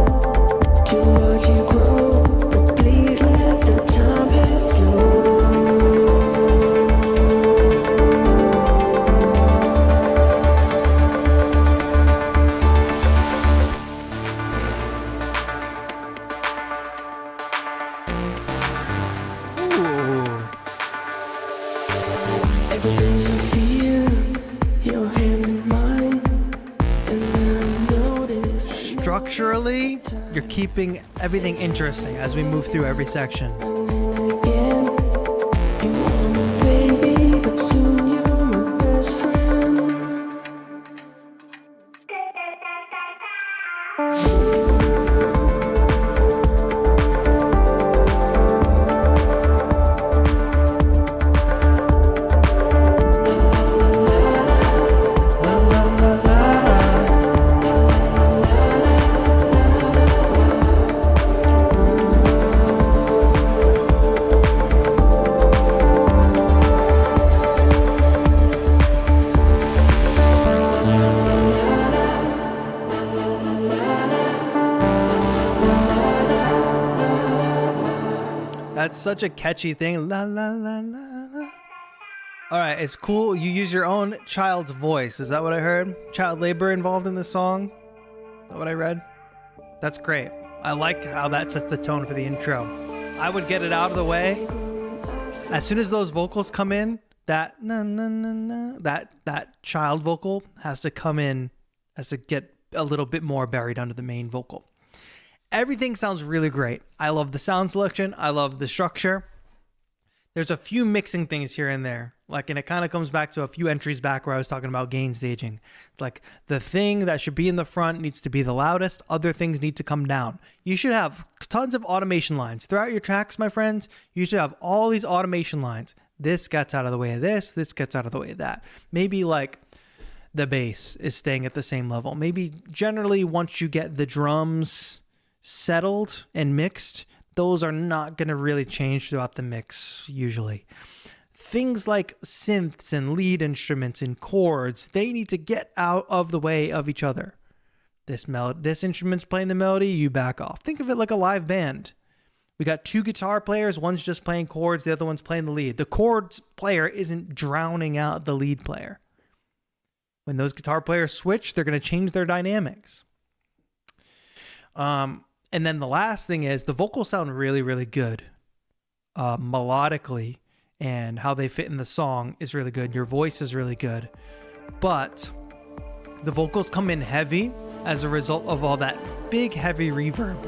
to watch you grow, but please let the time pass slow. Ooh. Every day I feel your hand in mine, and I notice Structurally, you're keeping everything interesting as we move through every section. again. You are my baby, but soon you're my best friend. La, la, la, la. That's such a catchy thing. La la la la la. All right, it's cool. You use your own child's voice. Is that what I heard? Child labor involved in this song? Is that what I read? That's great. I like how that sets the tone for the intro. I would get it out of the way. As soon as those vocals come in, that na na na na, that child vocal has to come in, has to get a little bit more buried under the main vocal. Everything sounds really great. I love the sound selection. I love the structure. There's a few mixing things here and there. And it kind of comes back to a few entries back where I was talking about gain staging. It's like the thing that should be in the front needs to be the loudest. Other things need to come down. You should have tons of automation lines. Throughout your tracks, my friends, you should have all these automation lines. This gets out of the way of this. This gets out of the way of that. Maybe the bass is staying at the same level. Maybe generally once you get the drums settled and mixed, those are not going to really change throughout the mix usually. Things like synths and lead instruments and chords, they need to get out of the way of each other. This instrument's playing the melody, you back off. Think of it like a live band. We got two guitar players, one's just playing chords, the other one's playing the lead. The chords player isn't drowning out the lead player. When those guitar players switch, they're going to change their dynamics. And then the last thing is the vocals sound really, really good. Melodically, and how they fit in the song is really good. Your voice is really good. But the vocals come in heavy as a result of all that big, heavy reverb.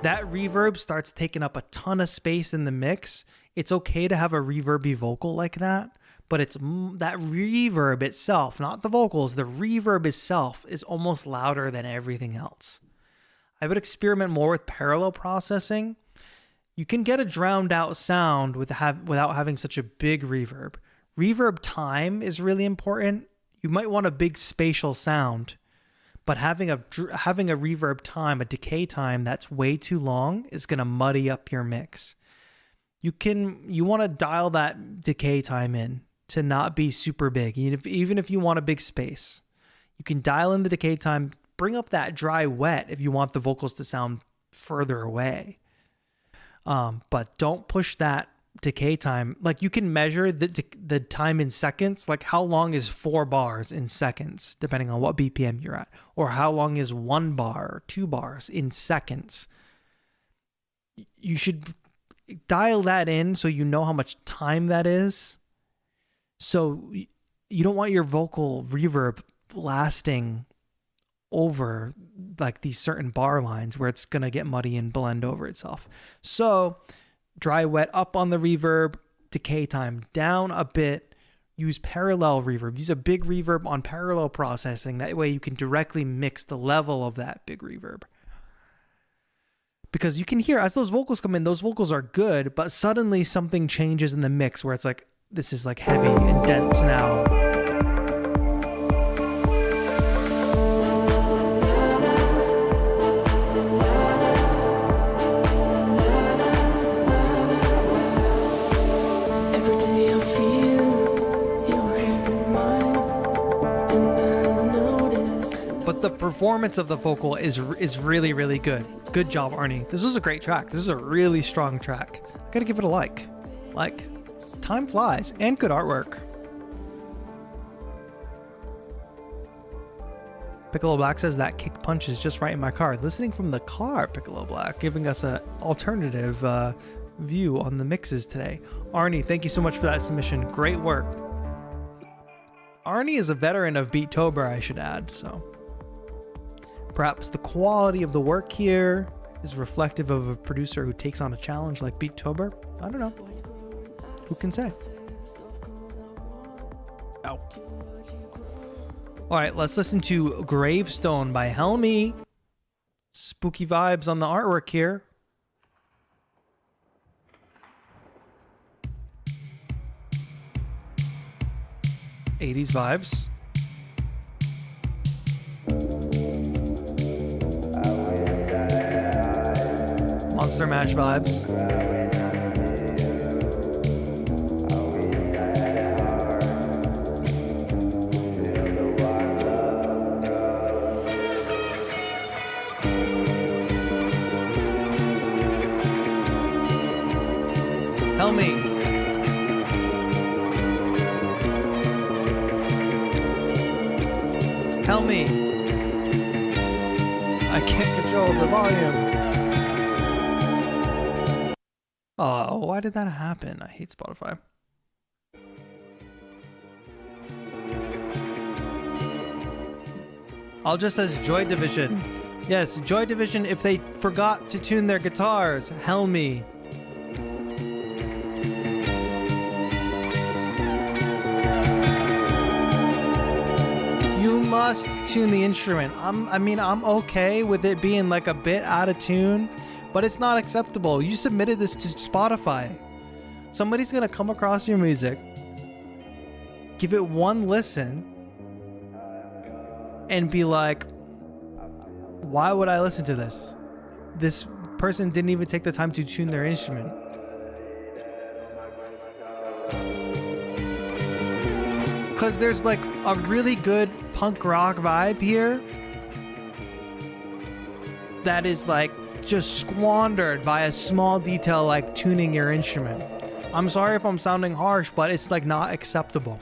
That reverb starts taking up a ton of space in the mix. It's okay to have a reverby vocal like that, but it's that reverb itself, not the vocals, the reverb itself is almost louder than everything else. I would experiment more with parallel processing. You can get a drowned out sound without having such a big reverb. Reverb time is really important. You might want a big spatial sound, but having a reverb time, a decay time that's way too long is going to muddy up your mix. You want to dial that decay time in to not be super big. Even if you want a big space, you can dial in the decay time. Bring up that dry wet if you want the vocals to sound further away. But don't push that decay time. You can measure the time in seconds. How long is 4 bars in seconds, depending on what BPM you're at. Or how long is 1 bar or 2 bars in seconds. You should dial that in so you know how much time that is. So you don't want your vocal reverb lasting over these certain bar lines where it's going to get muddy and blend over itself. So dry wet up on the reverb, decay time down a bit, use parallel reverb, use a big reverb on parallel processing. That way you can directly mix the level of that big reverb. Because you can hear as those vocals come in, those vocals are good, but suddenly something changes in the mix where it's this is heavy and dense now. The performance of the vocal is really, really good. Good job, Arnie. This was a great track. This is a really strong track. I gotta give it a like. Time flies, and good artwork. Piccolo Black says that kick punch is just right in my car. Listening from the car, Piccolo Black, giving us an alternative view on the mixes today. Arnie, thank you so much for that submission. Great work. Arnie is a veteran of Beattober, I should add, so perhaps the quality of the work here is reflective of a producer who takes on a challenge like Beattober. I don't know. Who can say? Ow. All right, let's listen to Gravestone by Helmy. Spooky vibes on the artwork here. '80s vibes. Monster Mash vibes. me. I can't control the volume. Oh, why did that happen? I hate Spotify. I'll just says Joy Division. Yes, Joy Division if they forgot to tune their guitars. Helmy. You must tune the instrument. I'm okay with it being like a bit out of tune, but it's not acceptable. You submitted this to Spotify. Somebody's gonna come across your music, give it one listen, and be like, why would I listen to this? This person didn't even take the time to tune their instrument. Because there's like a really good punk rock vibe here that is like just squandered by a small detail like tuning your instrument. I'm sorry if I'm sounding harsh, but it's like not acceptable.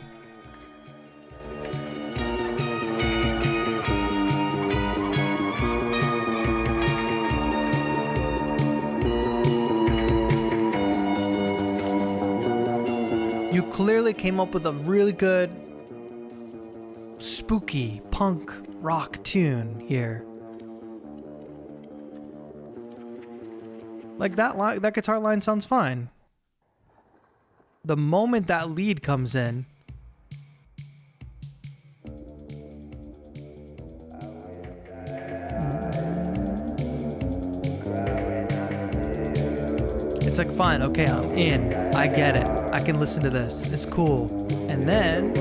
You clearly came up with a really good spooky punk rock tune here. Like that guitar line sounds fine. The moment that lead comes in, it's like, fine, okay, I'm in. I get it. I can listen to this. It's cool. And then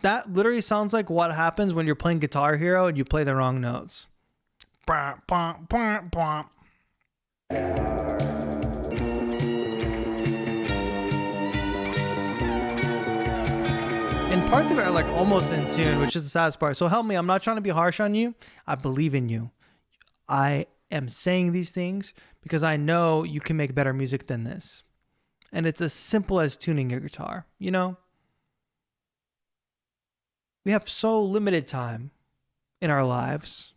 that literally sounds like what happens when you're playing Guitar Hero and you play the wrong notes. And parts of it are like almost in tune, which is the saddest part. So help me, I'm not trying to be harsh on you. I believe in you. I am saying these things because I know you can make better music than this. And it's as simple as tuning your guitar, you know? We have so limited time in our lives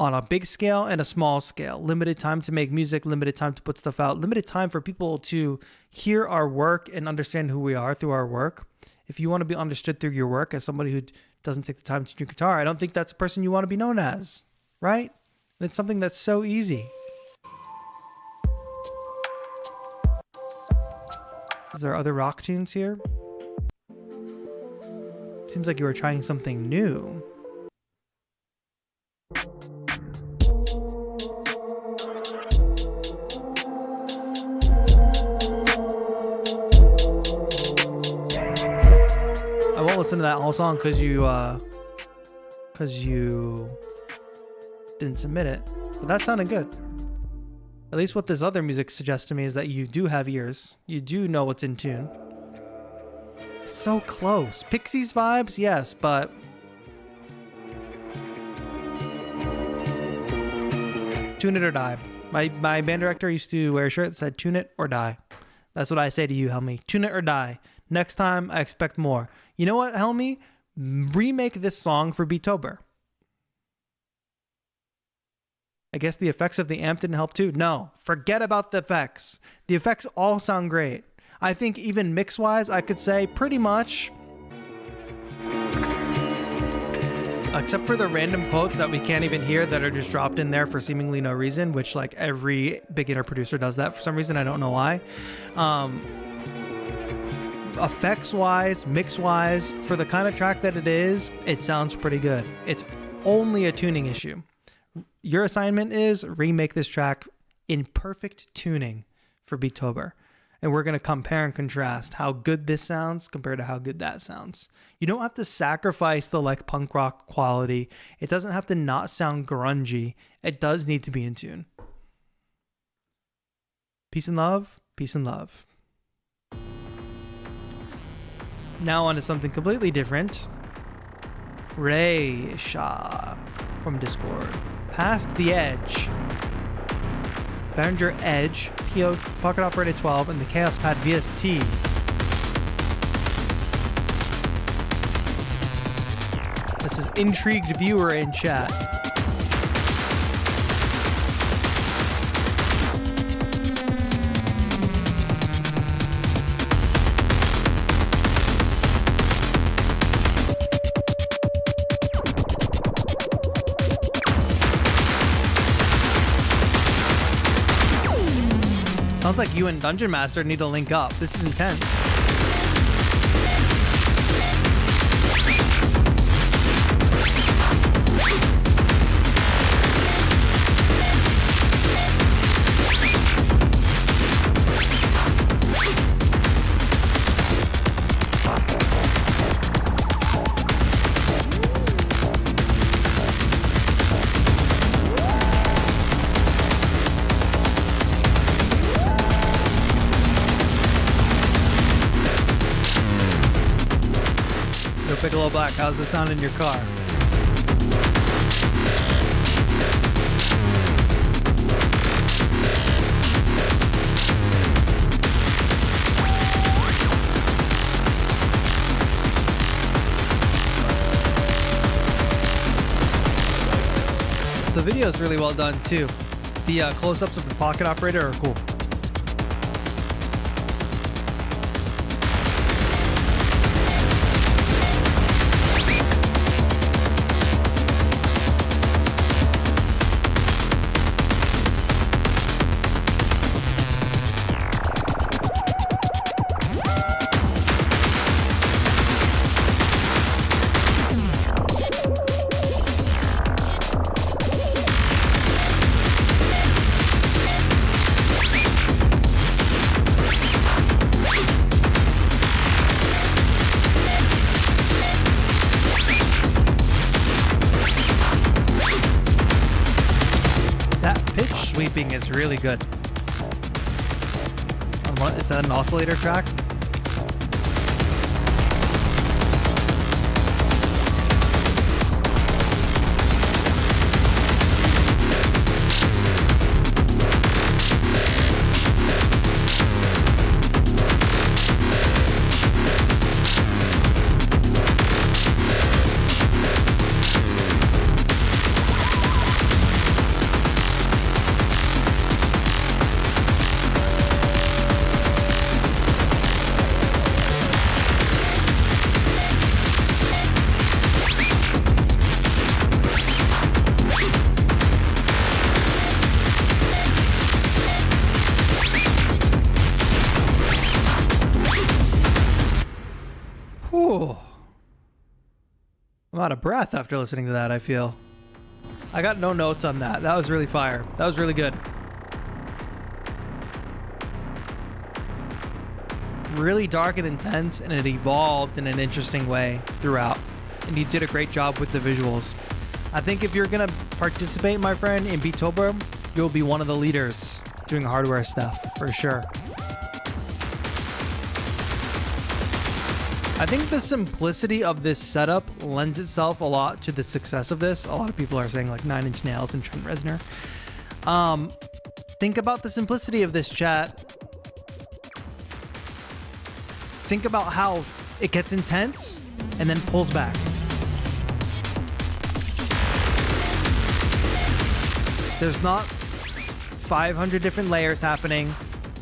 on a big scale and a small scale. Limited time to make music, limited time to put stuff out, limited time for people to hear our work and understand who we are through our work. If you want to be understood through your work as somebody who doesn't take the time to tune your guitar, I don't think that's the person you want to be known as, right? And it's something that's so easy. Is there other rock tunes here? Seems like you were trying something new. I won't listen to that whole song because you didn't submit it, but that sounded good. At least what this other music suggests to me is that you do have ears. You do know what's in tune. It's so close. Pixies vibes, yes, but tune it or die. My band director used to wear a shirt that said tune it or die. That's what I say to you, Helmy. Tune it or die. Next time, I expect more. You know what, Helmy? Remake this song for Beatober. I guess the effects of the amp didn't help too. No, forget about the effects. The effects all sound great. I think even mix-wise, I could say pretty much, except for the random quotes that we can't even hear that are just dropped in there for seemingly no reason, which like every beginner producer does that for some reason. I don't know why. Effects-wise, mix-wise, for the kind of track that it is, it sounds pretty good. It's only a tuning issue. Your assignment is remake this track in perfect tuning for Beatober. And we're going to compare and contrast how good this sounds compared to how good that sounds. You don't have to sacrifice the like punk rock quality. It doesn't have to not sound grungy. It does need to be in tune. Peace and love. Peace and love. Now on to something completely different. Ray Shah from Discord. Past the Edge. Behringer Edge, PO Pocket Operated 12, and the Chaos Pad VST. This is Intrigued Viewer in chat. Sounds like you and Dungeon Master need to link up. This is intense. Piccolo Black, how's the sound in your car? The video is really well done too. The close-ups of the pocket operator are cool. Sweeping is really good. What is that, an oscillator track? I'm out of breath after listening to that, I feel. I got no notes on that. That was really fire. That was really good. Really dark and intense, and it evolved in an interesting way throughout. And you did a great job with the visuals. I think if you're going to participate, my friend, in Beattober, you'll be one of the leaders doing hardware stuff, for sure. I think the simplicity of this setup lends itself a lot to the success of this. A lot of people are saying like 9 Inch Nails and Trent Reznor. Think about the simplicity of this, chat. Think about how it gets intense and then pulls back. There's not 500 different layers happening.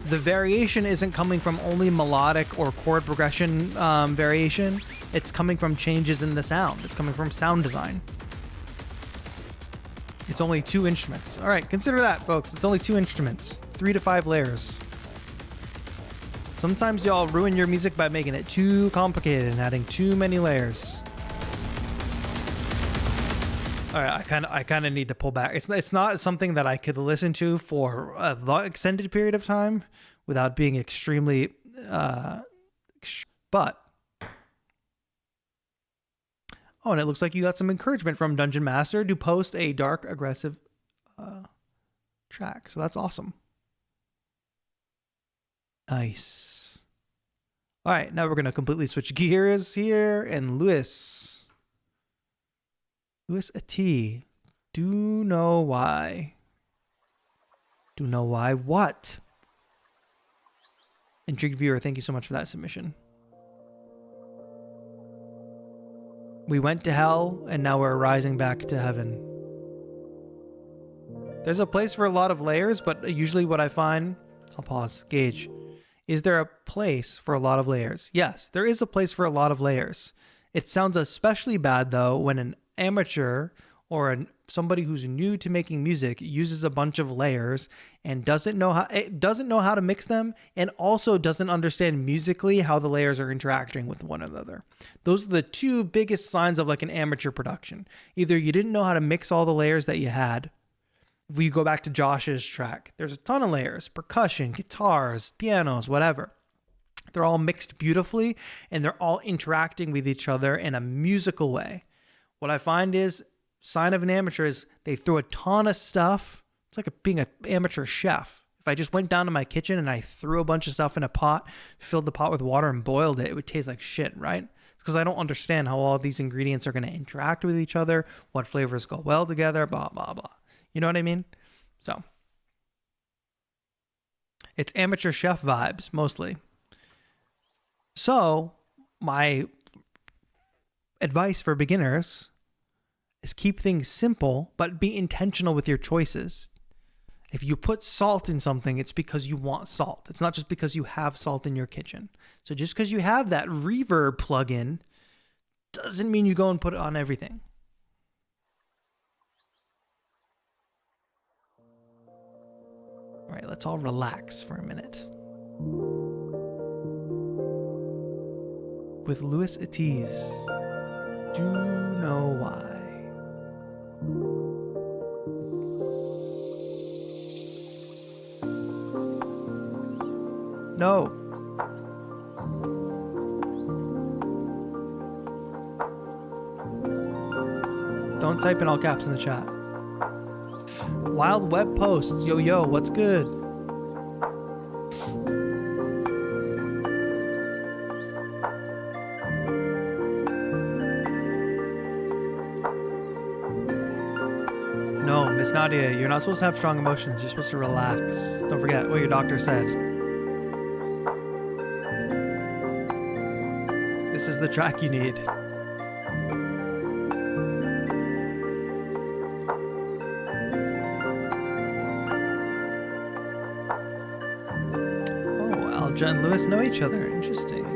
The variation isn't coming from only melodic or chord progression variation. It's coming from changes in the sound. It's coming from sound design. It's only 2 instruments. All right, consider that, folks. It's only 2 instruments, 3 to 5 layers. Sometimes y'all ruin your music by making it too complicated and adding too many layers. All right, I kind of need to pull back. It's not something that I could listen to for a long, extended period of time without being extremely, but. Oh, and it looks like you got some encouragement from Dungeon Master to post a dark, aggressive track. So that's awesome. Nice. All right, now we're going to completely switch gears here. And Louis A.T. Do know why. Do know why what? Intrigued Viewer, thank you so much for that submission. We went to hell, and now we're rising back to heaven. There's a place for a lot of layers, but usually what I find... I'll pause. Gage. Is there a place for a lot of layers? Yes, there is a place for a lot of layers. It sounds especially bad, though, when an amateur or somebody who's new to making music uses a bunch of layers and doesn't know how to mix them, and also doesn't understand musically how the layers are interacting with one another. Those are the two biggest signs of like an amateur production. Either you didn't know how to mix all the layers that you had. If we go back to Josh's track, there's a ton of layers: percussion, guitars, pianos, whatever. They're all mixed beautifully, and they're all interacting with each other in a musical way. What I find is, sign of an amateur is they throw a ton of stuff. It's like being an amateur chef. If I just went down to my kitchen and I threw a bunch of stuff in a pot, filled the pot with water and boiled it, it would taste like shit, right? It's because I don't understand how all these ingredients are going to interact with each other, what flavors go well together, blah, blah, blah. You know what I mean? So it's amateur chef vibes mostly. So my advice for beginners is keep things simple, but be intentional with your choices. If you put salt in something, it's because you want salt. It's not just because you have salt in your kitchen. So just because you have that reverb plugin doesn't mean you go and put it on everything. All right, let's all relax for a minute. With Louis Atiz, Do Know Why. No. Don't type in all caps in the chat. Wild Web Posts. Yo, yo, what's good? No, Miss Nadia, you're not supposed to have strong emotions. You're supposed to relax. Don't forget what your doctor said. This is the track you need. Alja and Lewis know each other. Interesting.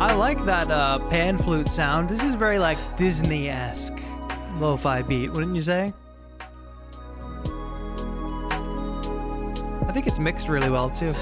I like that pan flute sound. This is very like Disney-esque lo-fi beat, wouldn't you say? I think it's mixed really well too.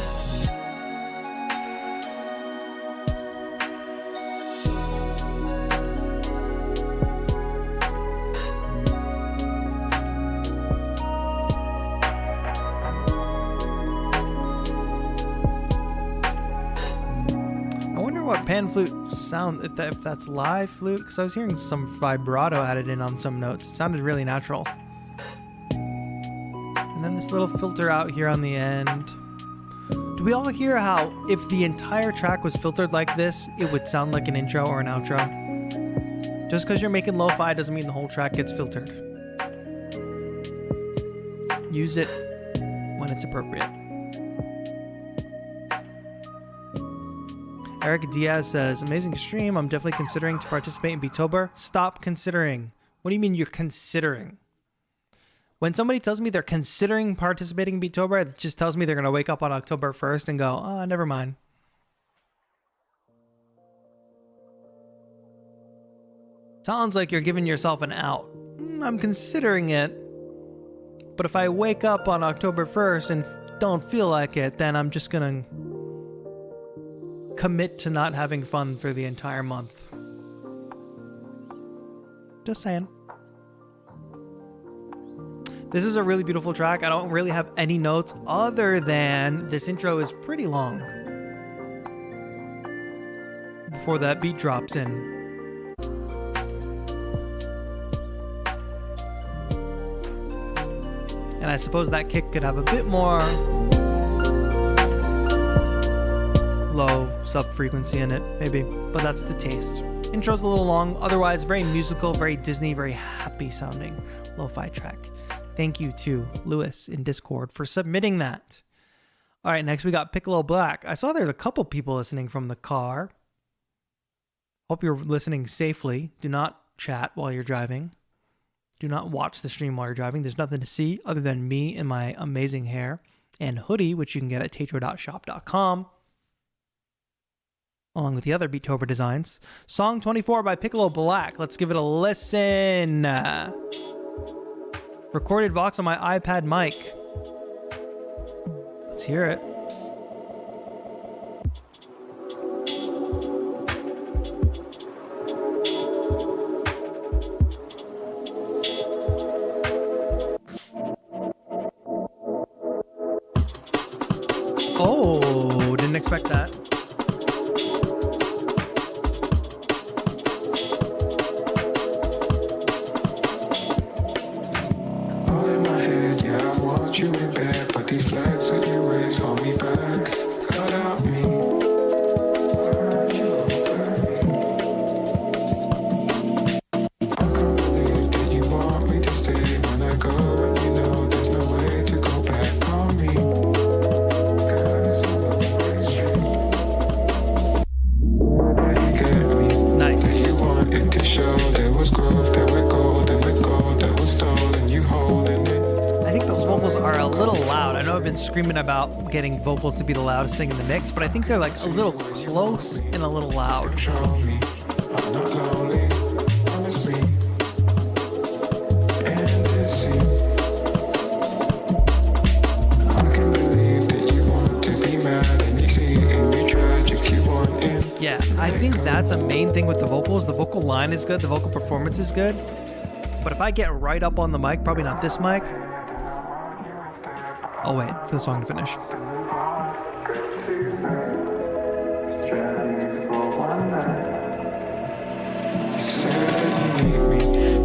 Pan flute sound, if that's live flute, because I was hearing some vibrato added in on some notes. It sounded really natural. And then this little filter out here on the end. Do we all hear how if the entire track was filtered like this, it would sound like an intro or an outro? Just because you're making lo-fi doesn't mean the whole track gets filtered. Use it when it's appropriate. Eric Diaz says, amazing stream. I'm definitely considering to participate in Beatober. Stop considering. What do you mean you're considering? When somebody tells me they're considering participating in Beattober, it just tells me they're going to wake up on October 1st and go, oh, never mind. Sounds like you're giving yourself an out. I'm considering it. But if I wake up on October 1st and don't feel like it, then I'm just going to commit to not having fun for the entire month. Just saying. This is a really beautiful track. I don't really have any notes other than this intro is pretty long before that beat drops in. And I suppose that kick could have a bit more low sub-frequency in it, maybe. But that's the taste. Intro's a little long. Otherwise, very musical, very Disney, very happy sounding lo-fi track. Thank you to Lewis in Discord for submitting that. All right, next we got Piccolo Black. I saw there's a couple people listening from the car. Hope you're listening safely. Do not chat while you're driving. Do not watch the stream while you're driving. There's nothing to see other than me and my amazing hair and hoodie, which you can get at TAETRO.shop.com, along with the other Beattober designs. Song 24 by Piccolo Black. Let's give it a listen. Recorded Vox on my iPad mic. Let's hear it. Oh, didn't expect that. You in bed, but these flags that you raise hold me back. Cut out me. I can't believe that you want me to stay when I go, and you know there's no way to go back on me. You get me. Nice. You wanted to show there was growth, there was gold, and the gold that was stolen, you holding it. I think those vocals are a little loud. I know I've been screaming about getting vocals to be the loudest thing in the mix, but I think they're like a little close and a little loud. Show me I'm not lonely, promise me. And this scene, I can believe that you want to be mad, and you see in me tragic you want in. Yeah, I think that's a main thing with the vocals. The vocal line is good, the vocal performance is good. But if I get right up on the mic, probably not this mic. I'll wait for the song to finish. You said that you need me,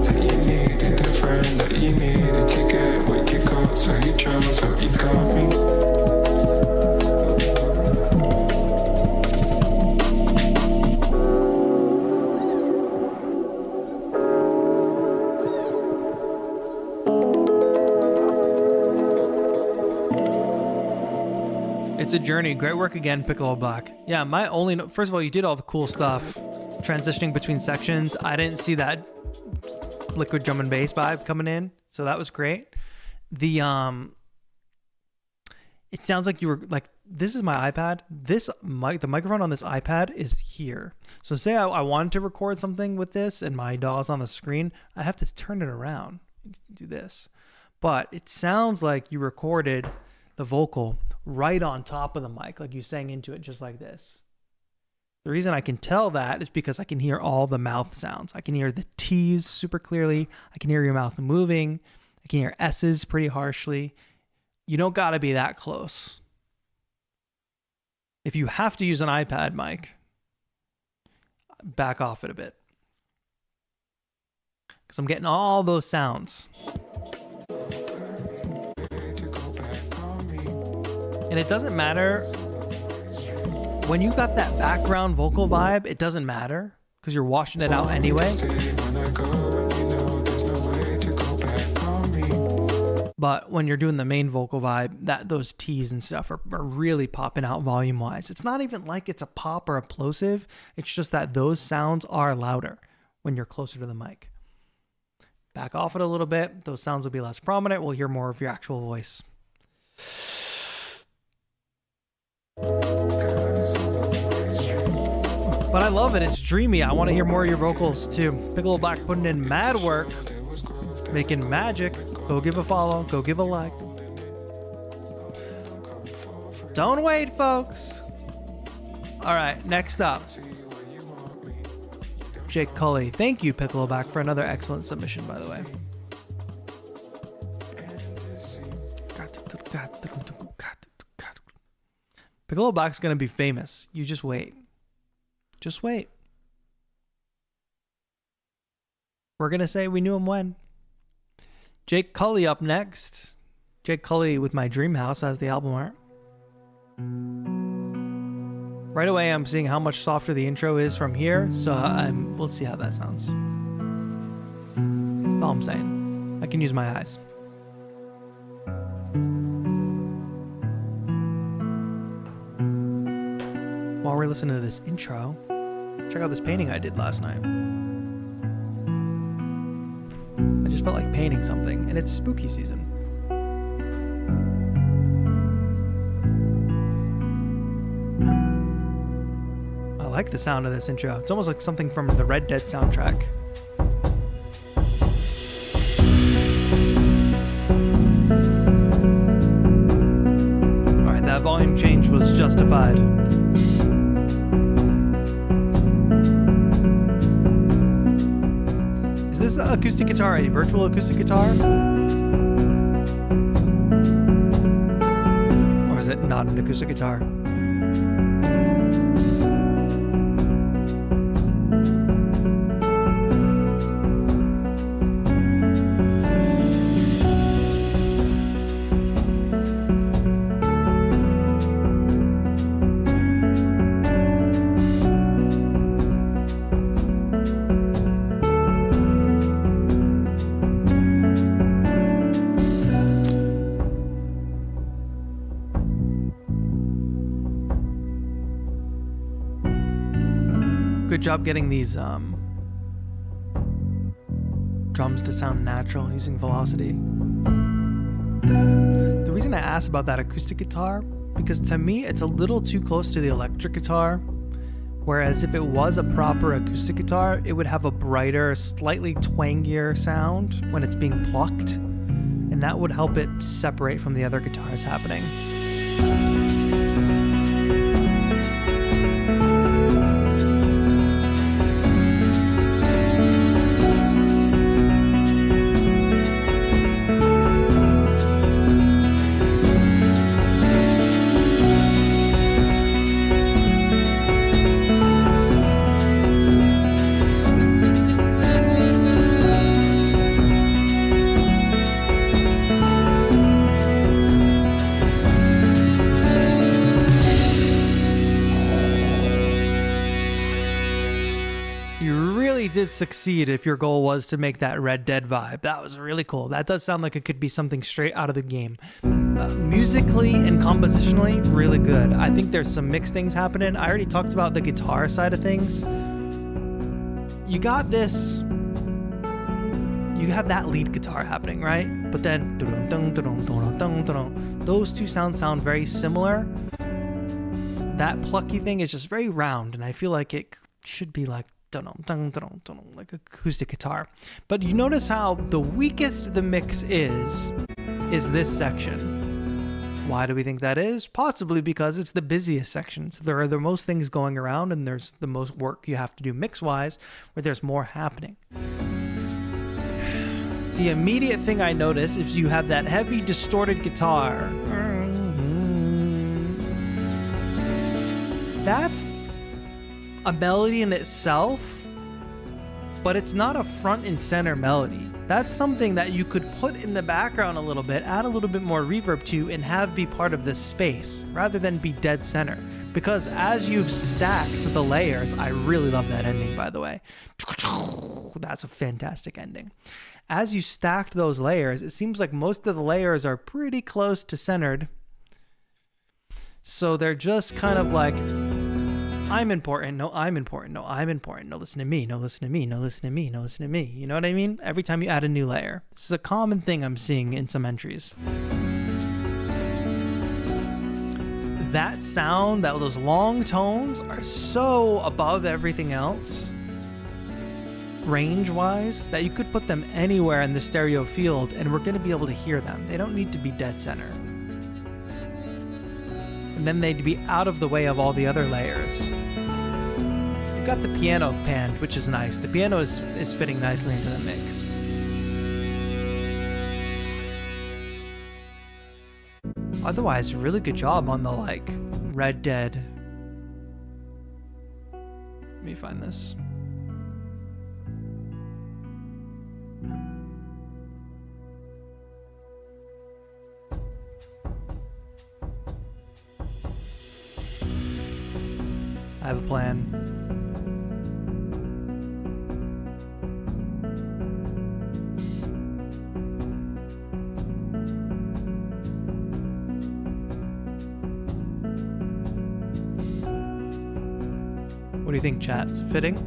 that you needed a friend, that you needed to get what you got, so you chose what you got me. It's a journey. Great work again, Piccolo Black. Yeah, my only note, first of all, you did all the cool stuff transitioning between sections. I didn't see that liquid drum and bass vibe coming in, so that was great. The it sounds like you were like, this is my iPad. This mic, the microphone on this iPad is here. So say I wanted to record something with this and my DAW's on the screen, I have to turn it around, do this. But it sounds like you recorded the vocal right on top of the mic, like you sang into it just like this. The reason I can tell that is because I can hear all the mouth sounds. I can hear the T's super clearly. I can hear your mouth moving. I can hear S's pretty harshly. You don't got to be that close. If you have to use an iPad mic, back off it a bit. Because I'm getting all those sounds. And it doesn't matter when you got that background vocal vibe, it doesn't matter because you're washing it out anyway. But when you're doing the main vocal vibe, that those T's and stuff are really popping out volume wise. It's not even like it's a pop or a plosive. It's just that those sounds are louder when you're closer to the mic. back off it a little bit. Those sounds will be less prominent. We'll hear more of your actual voice. But I love it. It's dreamy. I want to hear more of your vocals too. Piccolo Black putting in mad work, making magic. Go give a follow. Go give a like. Don't wait, folks. All right, next up. Jake Cully. Thank you, Piccolo Black, for another excellent submission, by the way. Piccolo Black's going to be famous. You just wait. Just wait. We're going to say we knew him when. Jake Cully up next. Jake Cully with My Dream House as the album art. Right away, I'm seeing how much softer the intro is from here, so we'll see how that sounds. That's all I'm saying. I can use my eyes. While we're listening to this intro, check out this painting I did last night. I just felt like painting something, and it's spooky season. I like the sound of this intro. It's almost like something from the Red Dead soundtrack. Alright, that volume change was justified. Is this acoustic guitar a virtual acoustic guitar? Or is it not an acoustic guitar? Good job getting these drums to sound natural using velocity. The reason I asked about that acoustic guitar, because to me it's a little too close to the electric guitar, whereas if it was a proper acoustic guitar, it would have a brighter, slightly twangier sound when it's being plucked, and that would help it separate from the other guitars happening. Did succeed if your goal was to make that Red Dead vibe. That was really cool. That does sound like it could be something straight out of the game. Musically and compositionally, really good. I think there's some mixed things happening. I already talked about the guitar side of things. You got this. You have that lead guitar happening, right? But then those two sounds sound very similar. That plucky thing is just very round, and I feel like it should be like like acoustic guitar. But you notice how the weakest the mix is this section. Why do we think that is? Possibly because it's the busiest section. So there are the most things going around, and there's the most work you have to do mix-wise, where there's more happening. The immediate thing I notice is you have that heavy distorted guitar. That's a melody in itself, but it's not a front and center melody. That's something that you could put in the background a little bit, add a little bit more reverb to, and have be part of this space rather than be dead center. Because as you've stacked the layers, I really love that ending, by the way. That's a fantastic ending. As you stacked those layers, it seems like most of the layers are pretty close to centered. So they're just kind of like I'm important. No, I'm important. No, I'm important. No, listen to me. No, listen to me. No, listen to me. No, listen to me. You know what I mean? Every time you add a new layer. This is a common thing I'm seeing in some entries. That sound, those long tones are so above everything else, range-wise, that you could put them anywhere in the stereo field and we're going to be able to hear them. They don't need to be dead center. And then they'd be out of the way of all the other layers. You've got the piano panned, which is nice. The piano is fitting nicely into the mix. Otherwise, really good job on the, like, Red Dead. Let me find this. I have a plan. What do you think, chat? Is it fitting?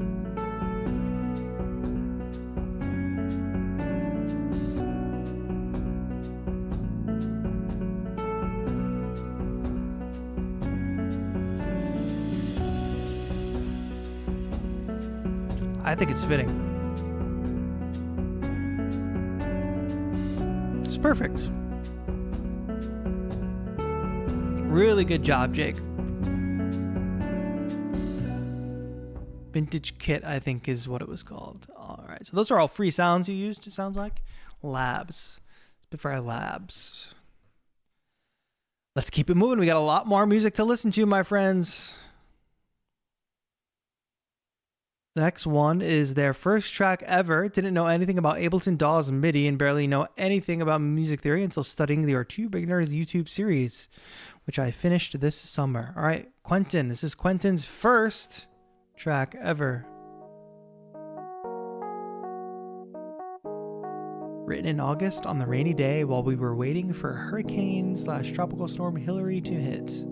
I think it's fitting. It's perfect. Really good job, Jake. Vintage Kit, I think, is what it was called. All right, so those are all free sounds you used, it sounds like. Labs. Spitfire Labs. Let's keep it moving. We got a lot more music to listen to, my friends. The next one is their first track ever. Didn't know anything about Ableton DAWs and MIDI and barely know anything about music theory until studying the R2 Beginners YouTube series, which I finished this summer. All right, Quentin. This is Quentin's first track ever. Written in August on the rainy day while we were waiting for hurricane/tropical storm Hillary to hit.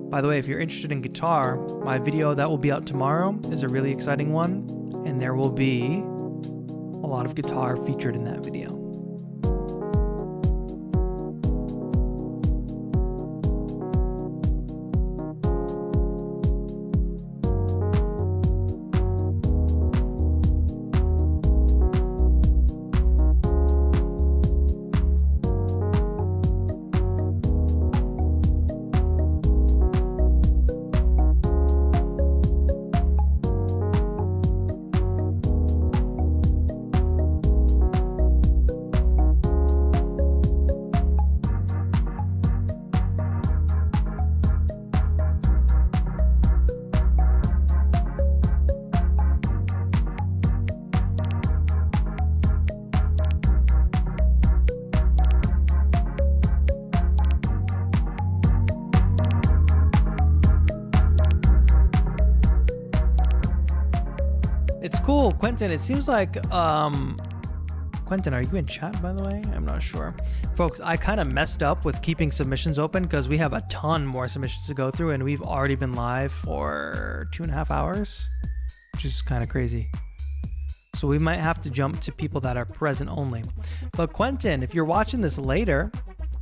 By the way, if you're interested in guitar, my video that will be out tomorrow is a really exciting one, and there will be a lot of guitar featured in that video. It's cool, Quentin. It seems like, Quentin, are you in chat, by the way? I'm not sure. Folks, I kind of messed up with keeping submissions open because we have a ton more submissions to go through and we've already been live for 2.5 hours, which is kind of crazy. So we might have to jump to people that are present only. But Quentin, if you're watching this later,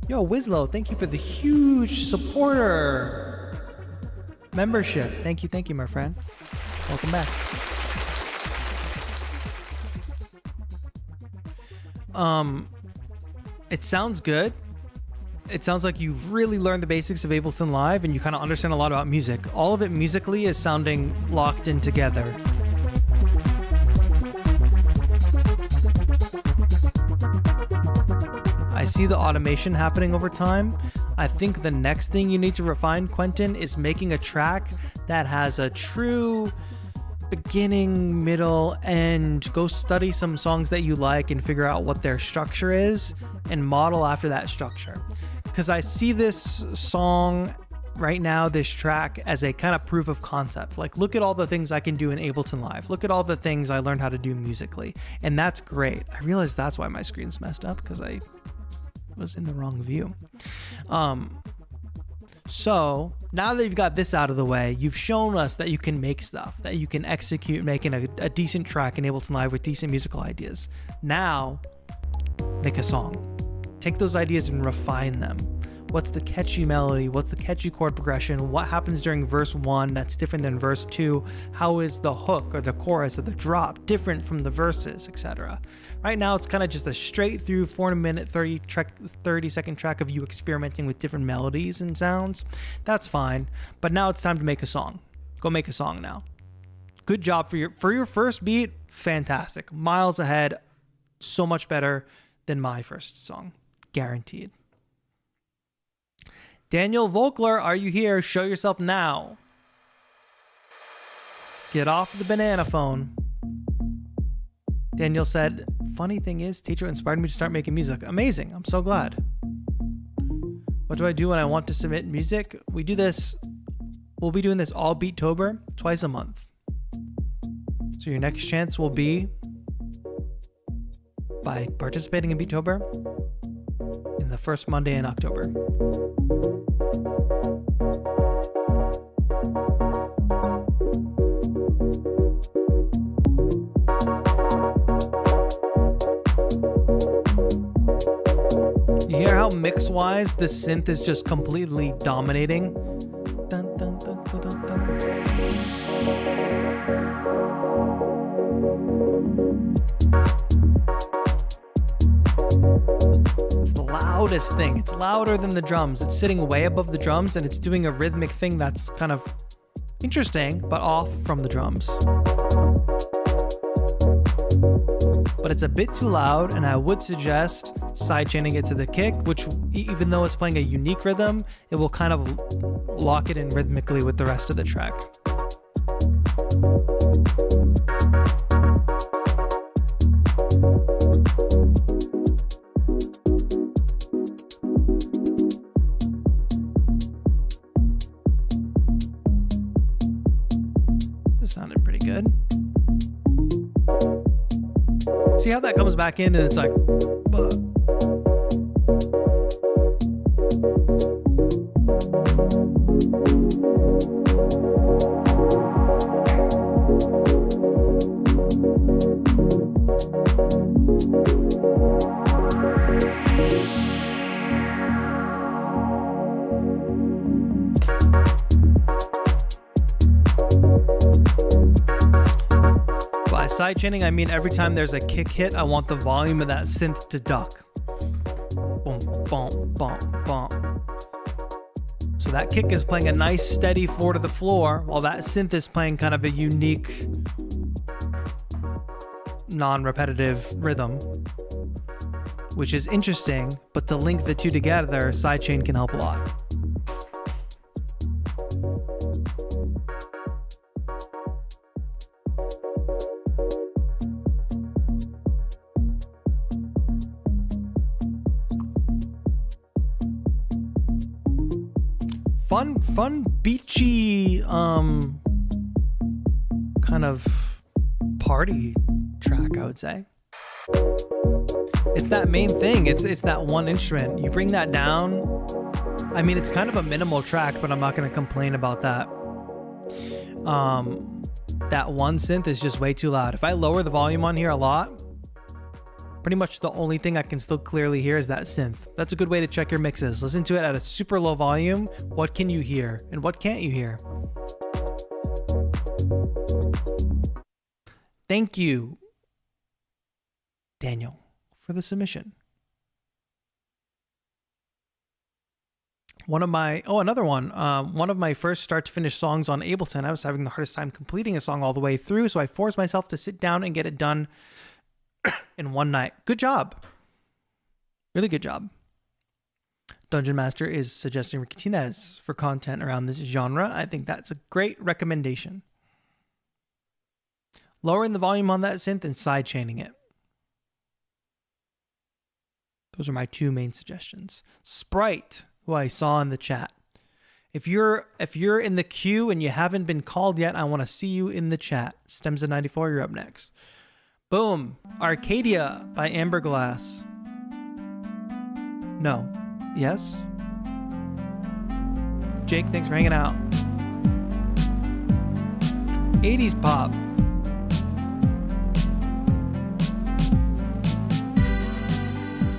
yo, Wizlo, thank you for the huge supporter membership. Thank you, my friend. Welcome back. It sounds good. It sounds like you really learned the basics of Ableton Live and you kind of understand a lot about music. All of it musically is sounding locked in together. I see the automation happening over time. I think the next thing you need to refine, Quentin, is making a track that has a true beginning, middle, end. Go study some songs that you like and figure out what their structure is and model after that structure. Because I see this song right now this track as a kind of proof of concept. Like, look at all the things I can do in Ableton Live. Look at all the things I learned how to do musically. And that's great. I realized that's why my screen's messed up, because I was in the wrong view. So now that you've got this out of the way, you've shown us that you can make stuff, that you can execute making a decent track in Ableton Live with decent musical ideas. Now, make a song. Take those ideas and refine them. What's the catchy melody? What's the catchy chord progression? What happens during verse 1 that's different than verse 2? How is the hook or the chorus or the drop different from the verses, etc.? Right now, it's kind of just a straight through 4-minute, 30-second track of you experimenting with different melodies and sounds. That's fine. But now it's time to make a song. Go make a song now. Good job for your first beat. Fantastic. Miles ahead. So much better than my first song. Guaranteed. Daniel Volkler, are you here? Show yourself now. Get off the banana phone. Daniel said, funny thing is, TAETRO inspired me to start making music. Amazing. I'm so glad. What do I do when I want to submit music? We'll be doing this all Beattober, twice a month. So your next chance will be by participating in Beattober in the first Monday in October. You hear how mix-wise the synth is just completely dominating? Dun, dun, dun, dun, dun, dun. It's the loudest thing. It's louder than the drums. It's sitting way above the drums, and it's doing a rhythmic thing that's kind of interesting, but off from the drums. But it's a bit too loud, and I would suggest sidechaining it to the kick, which, even though it's playing a unique rhythm, it will kind of lock it in rhythmically with the rest of the track. This sounded pretty good. See how that comes back in and it's like, by sidechaining, I mean every time there's a kick hit, I want the volume of that synth to duck. Boom, boom, boom, boom. So that kick is playing a nice steady 4 to the floor, while that synth is playing kind of a unique, non-repetitive rhythm, which is interesting, but to link the two together, sidechain can help a lot. Fun beachy kind of party track, I would say. It's that main thing. It's that one instrument. You bring that down. I mean, it's kind of a minimal track, but I'm not going to complain about that. That one synth is just way too loud. If I lower the volume on here a lot, pretty much the only thing I can still clearly hear is that synth. That's a good way to check your mixes. Listen to it at a super low volume. What can you hear and what can't you hear? Thank you, Daniel, for the submission. Another one. One of my first start to finish songs on Ableton, I was having the hardest time completing a song all the way through, so I forced myself to sit down and get it done in one night. Good job. Really good job. Dungeon Master is suggesting Ricky Tinez for content around this genre. I think that's a great recommendation. Lowering the volume on that synth and sidechaining it. Those are my two main suggestions. Sprite, who I saw in the chat, If you're in the queue and you haven't been called yet, I want to see you in the chat. Stems of 94, you're up next. Boom. Arcadia by Amber Glass. No. Yes? Jake, thanks for hanging out. 80s pop.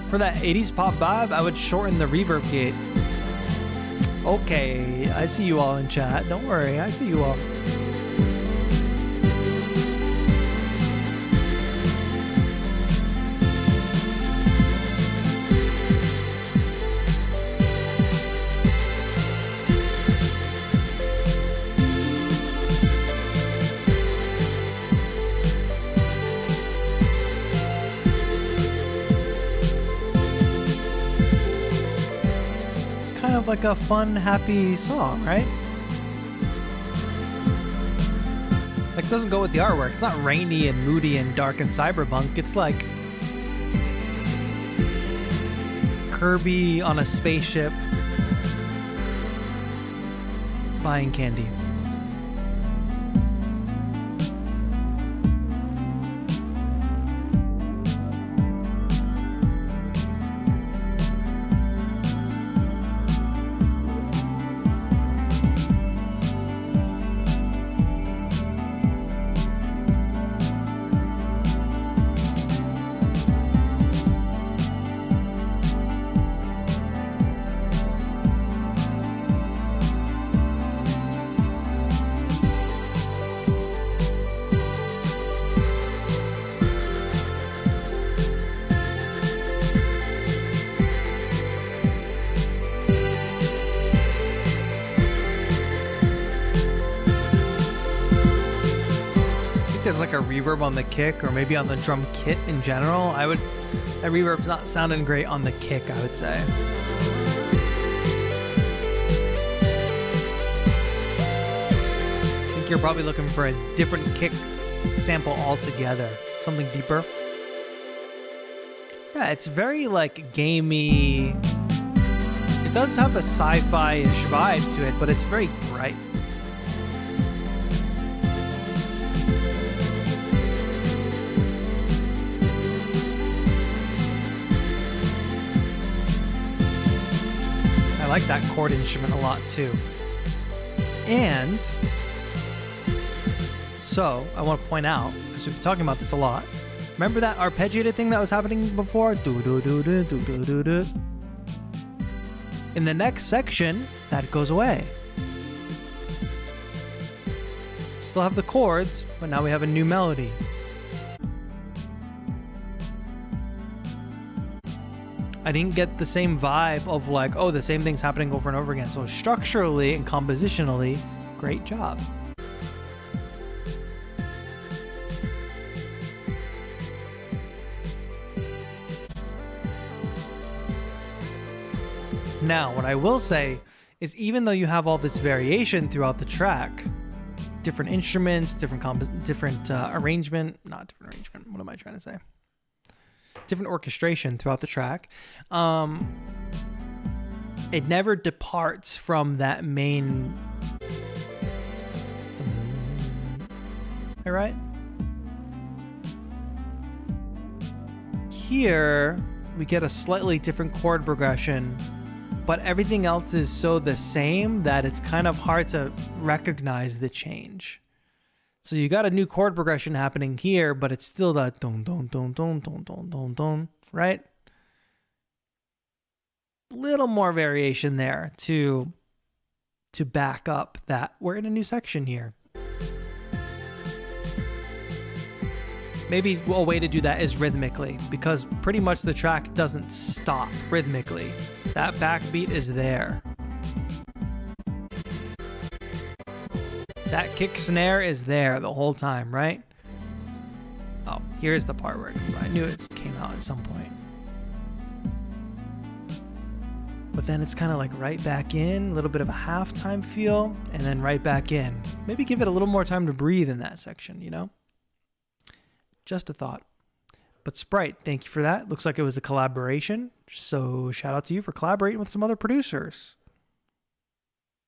For that 80s pop vibe, I would shorten the reverb gate. Okay, I see you all in chat. Don't worry, I see you all. Like a fun, happy song, right? Like, it doesn't go with the artwork. It's not rainy and moody and dark and cyberpunk. It's like Kirby on a spaceship buying candy. Reverb on the kick, or maybe on the drum kit in general. That reverb's not sounding great on the kick, I would say. I think you're probably looking for a different kick sample altogether, something deeper. Yeah, it's very like gamey. It does have a sci-fi-ish vibe to it, but it's very bright. I like that chord instrument a lot too. And so I want to point out, because we've been talking about this a lot, remember that arpeggiated thing that was happening before? Do do do do do do do do. In the next section, that goes away. Still have the chords, but now we have a new melody. I didn't get the same vibe of like, oh, the same thing's happening over and over again. So structurally and compositionally, great job. Now, what I will say is, even though you have all this variation throughout the track, different instruments, different arrangement, not different arrangement, what am I trying to say? Different orchestration throughout the track. It never departs from that main. All right. Here we get a slightly different chord progression, but everything else is so the same that it's kind of hard to recognize the change. So you got a new chord progression happening here, but it's still that dun dun dun dun dun dun dun dun, right? Little more variation there to back up that we're in a new section here. Maybe a way to do that is rhythmically, because pretty much the track doesn't stop rhythmically. That backbeat is there. That kick snare is there the whole time, right? Oh, here's the part where it comes out. I knew it came out at some point. But then it's kind of like right back in, a little bit of a halftime feel, and then right back in. Maybe give it a little more time to breathe in that section, you know? Just a thought. But Sprite, thank you for that. Looks like it was a collaboration. So shout out to you for collaborating with some other producers.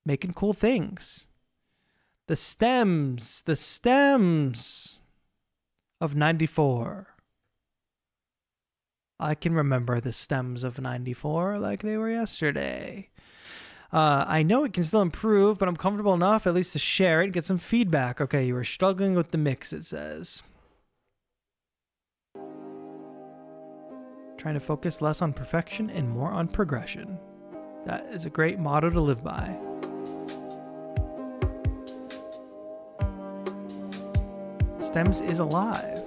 making cool things. The stems of 94. I can remember the stems of 94 like they were yesterday. I know it can still improve, but I'm comfortable enough at least to share it, get some feedback. Okay, you were struggling with the mix, it says. Trying to focus less on perfection and more on progression. That is a great motto to live by. Stems is alive.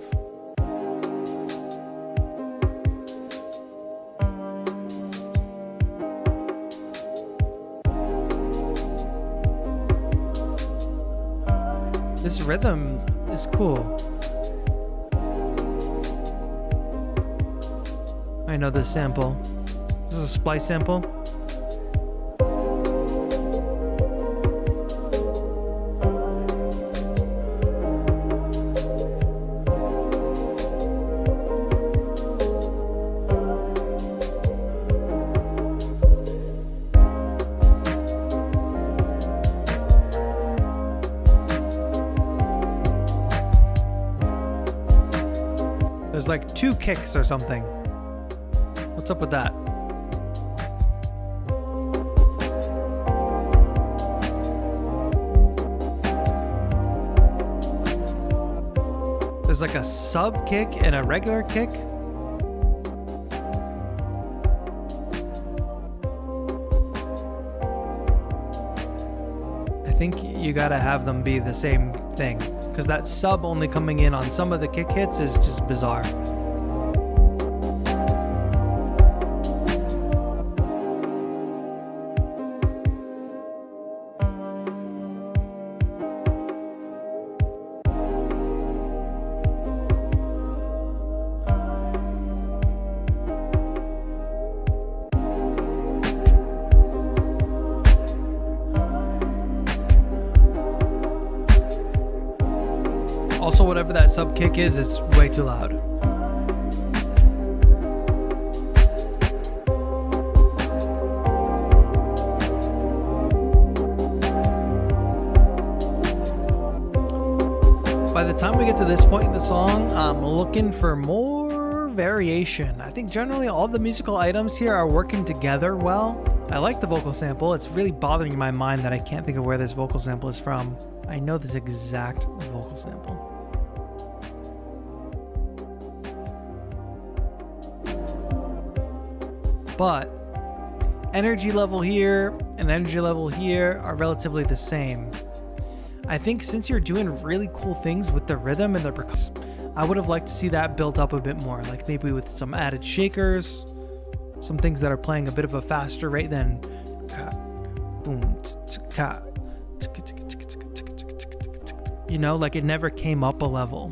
This rhythm is cool. I know this sample. This is a splice sample. There's like 2 kicks or something. What's up with that? There's like a sub kick and a regular kick. I think you gotta have them be the same thing, because that sub only coming in on some of the kick hits is just bizarre. Also, whatever that sub kick is way too loud. By the time we get to this point in the song, I'm looking for more variation. I think generally all the musical items here are working together well. I like the vocal sample. It's really bothering my mind that I can't think of where this vocal sample is from. I know this exact vocal sample. But energy level here and energy level here are relatively the same. I think since you're doing really cool things with the rhythm and the percussion, I would have liked to see that built up a bit more, like maybe with some added shakers, some things that are playing a bit of a faster rate than boom, you know, like it never came up a level.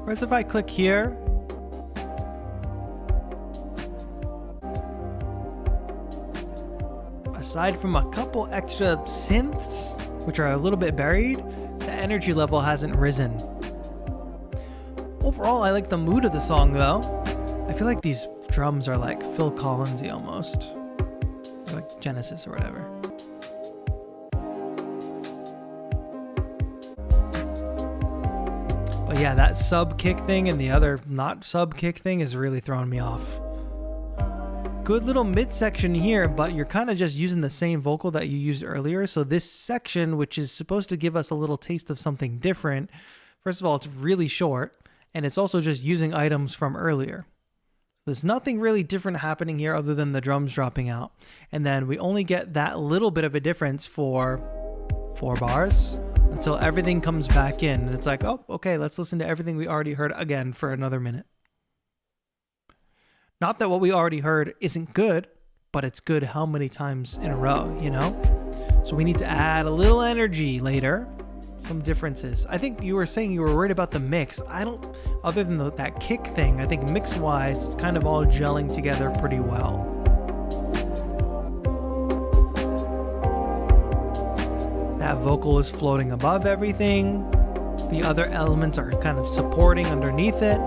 Whereas if I click here, aside from a couple extra synths, which are a little bit buried, the energy level hasn't risen. Overall, I like the mood of the song though. I feel like these drums are like Phil Collinsy almost. Or like Genesis or whatever. But yeah, that sub kick thing and the other not sub kick thing is really throwing me off. Good little midsection here, but you're kind of just using the same vocal that you used earlier. So this section, which is supposed to give us a little taste of something different, first of all, it's really short, and it's also just using items from earlier. There's nothing really different happening here other than the drums dropping out. And then we only get that little bit of a difference for 4 bars until everything comes back in. And it's like, oh, okay, let's listen to everything we already heard again for another minute. Not that what we already heard isn't good, but it's good how many times in a row, you know? So we need to add a little energy later, some differences. I think you were saying you were worried about the mix. I don't, other than that kick thing, I think mix-wise, it's kind of all gelling together pretty well. That vocal is floating above everything. The other elements are kind of supporting underneath it.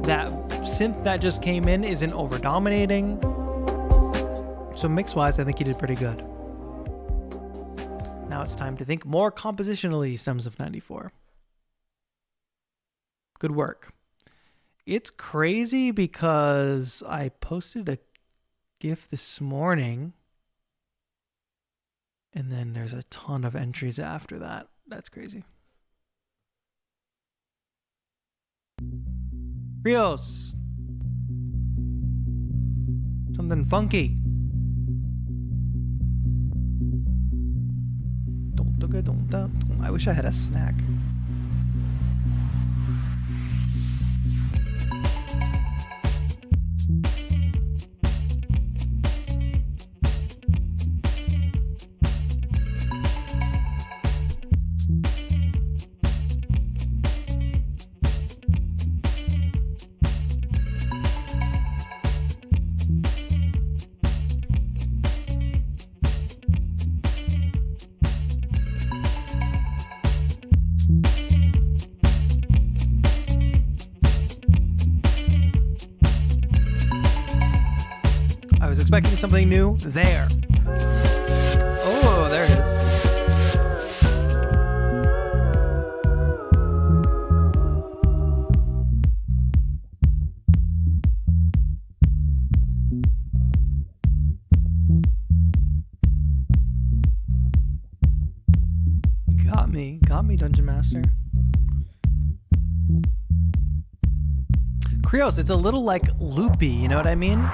That synth that just came in isn't over dominating. So mix-wise, I think he did pretty good. Now it's time to think more compositionally, Stems of 94. Good work. It's crazy because I posted a GIF this morning and then there's a ton of entries after that. That's crazy. Rios. Something funky. I wish I had a snack. I was expecting something new there. Oh, there it is. Got me, Dungeon Master. Krios, it's a little like loopy, you know what I mean?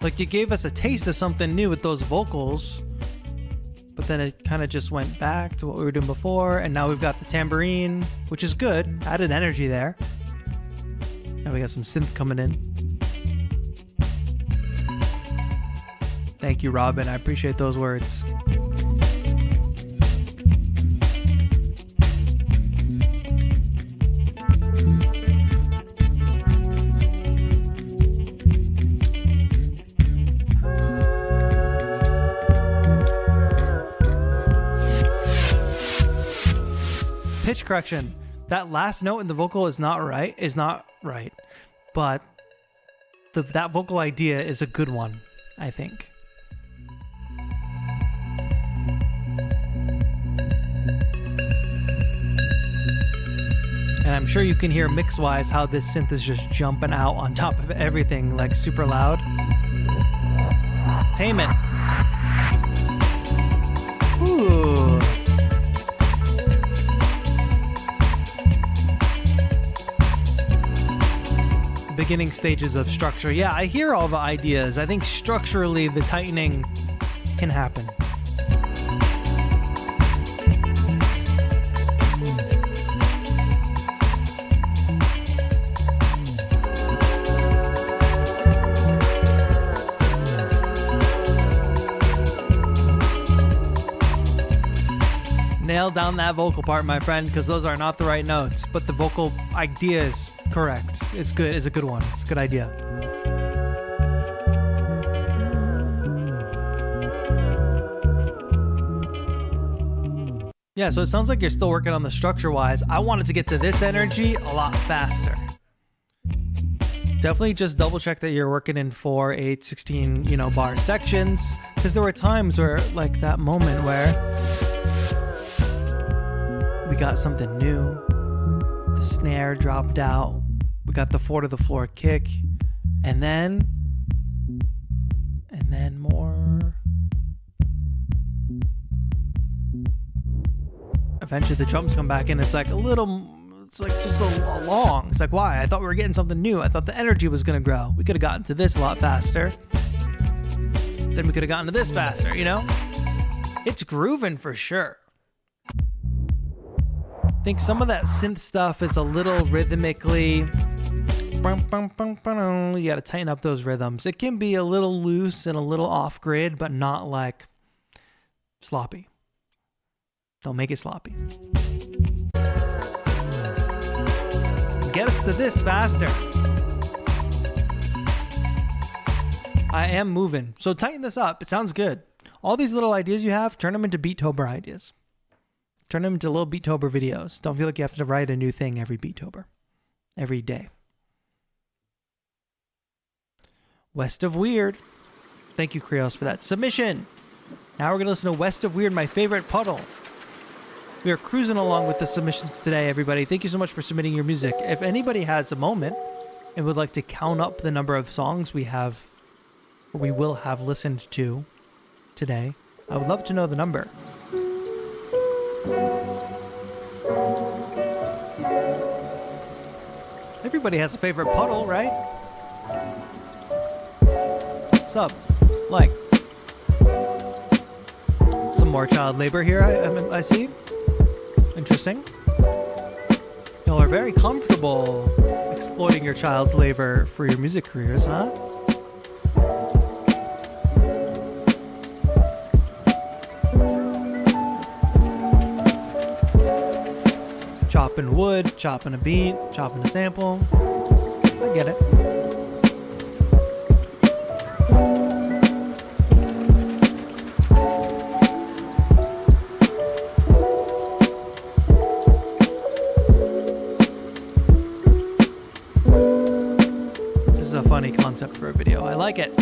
Like you gave us a taste of something new with those vocals, but then it kind of just went back to what we were doing before, and now we've got the tambourine, which is good, added energy there. Now we got some synth coming in. Thank you, Robin, I appreciate those words. Pitch correction. That last note in the vocal is not right, but that vocal idea is a good one, I think. And I'm sure you can hear mix-wise how this synth is just jumping out on top of everything, like super loud. Tame it. Ooh. Beginning stages of structure. Yeah, I hear all the ideas. I think structurally the tightening can happen. Nail down that vocal part, my friend, because those are not the right notes, but the vocal idea is correct. It's good. It's a good one. It's a good idea. Yeah, so it sounds like you're still working on the structure-wise. I wanted to get to this energy a lot faster. Definitely just double check that you're working in 4, 8, 16, bar sections, because there were times where, like that moment where we got something new. The snare dropped out. We got the 4 to the floor kick. And then more. Eventually the drums come back in. It's like just a long. It's like, why? I thought we were getting something new. I thought the energy was going to grow. We could have gotten to this a lot faster. Then we could have gotten to this faster, It's grooving for sure. I think some of that synth stuff is a little rhythmically. You got to tighten up those rhythms. It can be a little loose and a little off grid, but not like sloppy. Don't make it sloppy. Get us to this faster. I am moving. So tighten this up. It sounds good. All these little ideas you have, turn them into Beattober ideas. Turn them into little Beattober videos. Don't feel like you have to write a new thing every Beattober. Every day. West of Weird. Thank you, Krios, for that submission. Now we're going to listen to West of Weird, my favorite puddle. We are cruising along with the submissions today, everybody. Thank you so much for submitting your music. If anybody has a moment and would like to count up the number of songs we will have listened to today, I would love to know the number. Everybody has a favorite puddle, right? Sub, like. Some more child labor here, I see. Interesting. Y'all are very comfortable exploiting your child's labor for your music careers, huh? Chopping wood, chopping a beat, chopping a sample. I get it. This is a funny concept for a video. I like it.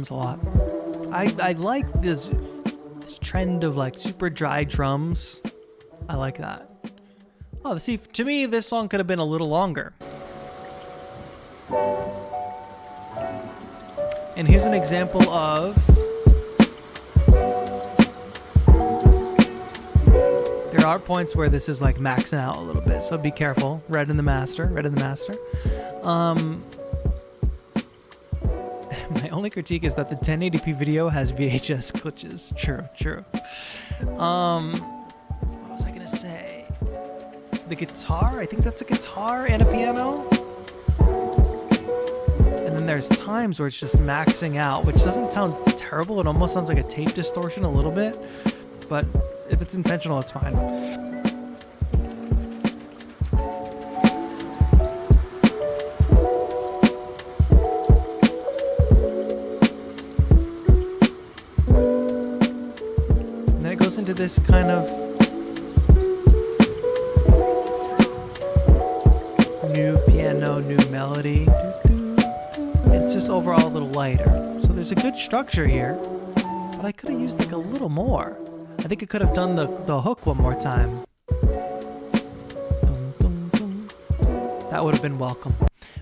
A lot. I like this trend of like super dry drums. I like that. Oh, see, to me, this song could have been a little longer. And here's an example of there are points where this is like maxing out a little bit, so be careful. Red in the master. My only critique is that the 1080p video has VHS glitches. True. What was I gonna say? The guitar? I think that's a guitar and a piano. And then there's times where it's just maxing out, which doesn't sound terrible. It almost sounds like a tape distortion a little bit. But if it's intentional, it's fine. Into this kind of new piano, new melody. It's just overall a little lighter. So there's a good structure here, but I could have used like a little more. I think I could have done the hook one more time. That would have been welcome.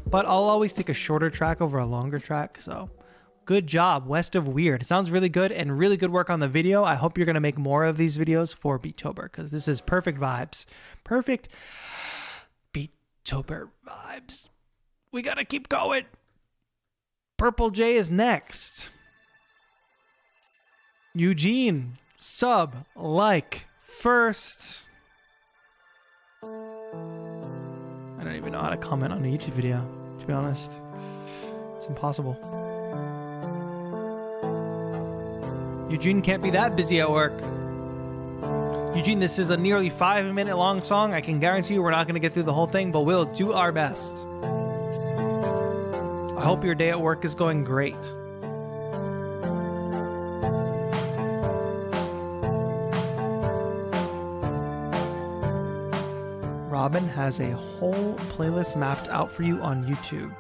But I'll always take a shorter track over a longer track, so good job, West of Weird. It sounds really good and really good work on the video. I hope you're going to make more of these videos for Beattober because this is perfect vibes. Perfect Beattober vibes. We got to keep going. Purple J is next. Eugene, sub, like, first. I don't even know how to comment on a YouTube video, to be honest. It's impossible. Eugene can't be that busy at work. Eugene, this is a nearly 5-minute long song. I can guarantee you we're not going to get through the whole thing, but we'll do our best. I hope your day at work is going great. Robin has a whole playlist mapped out for you on YouTube.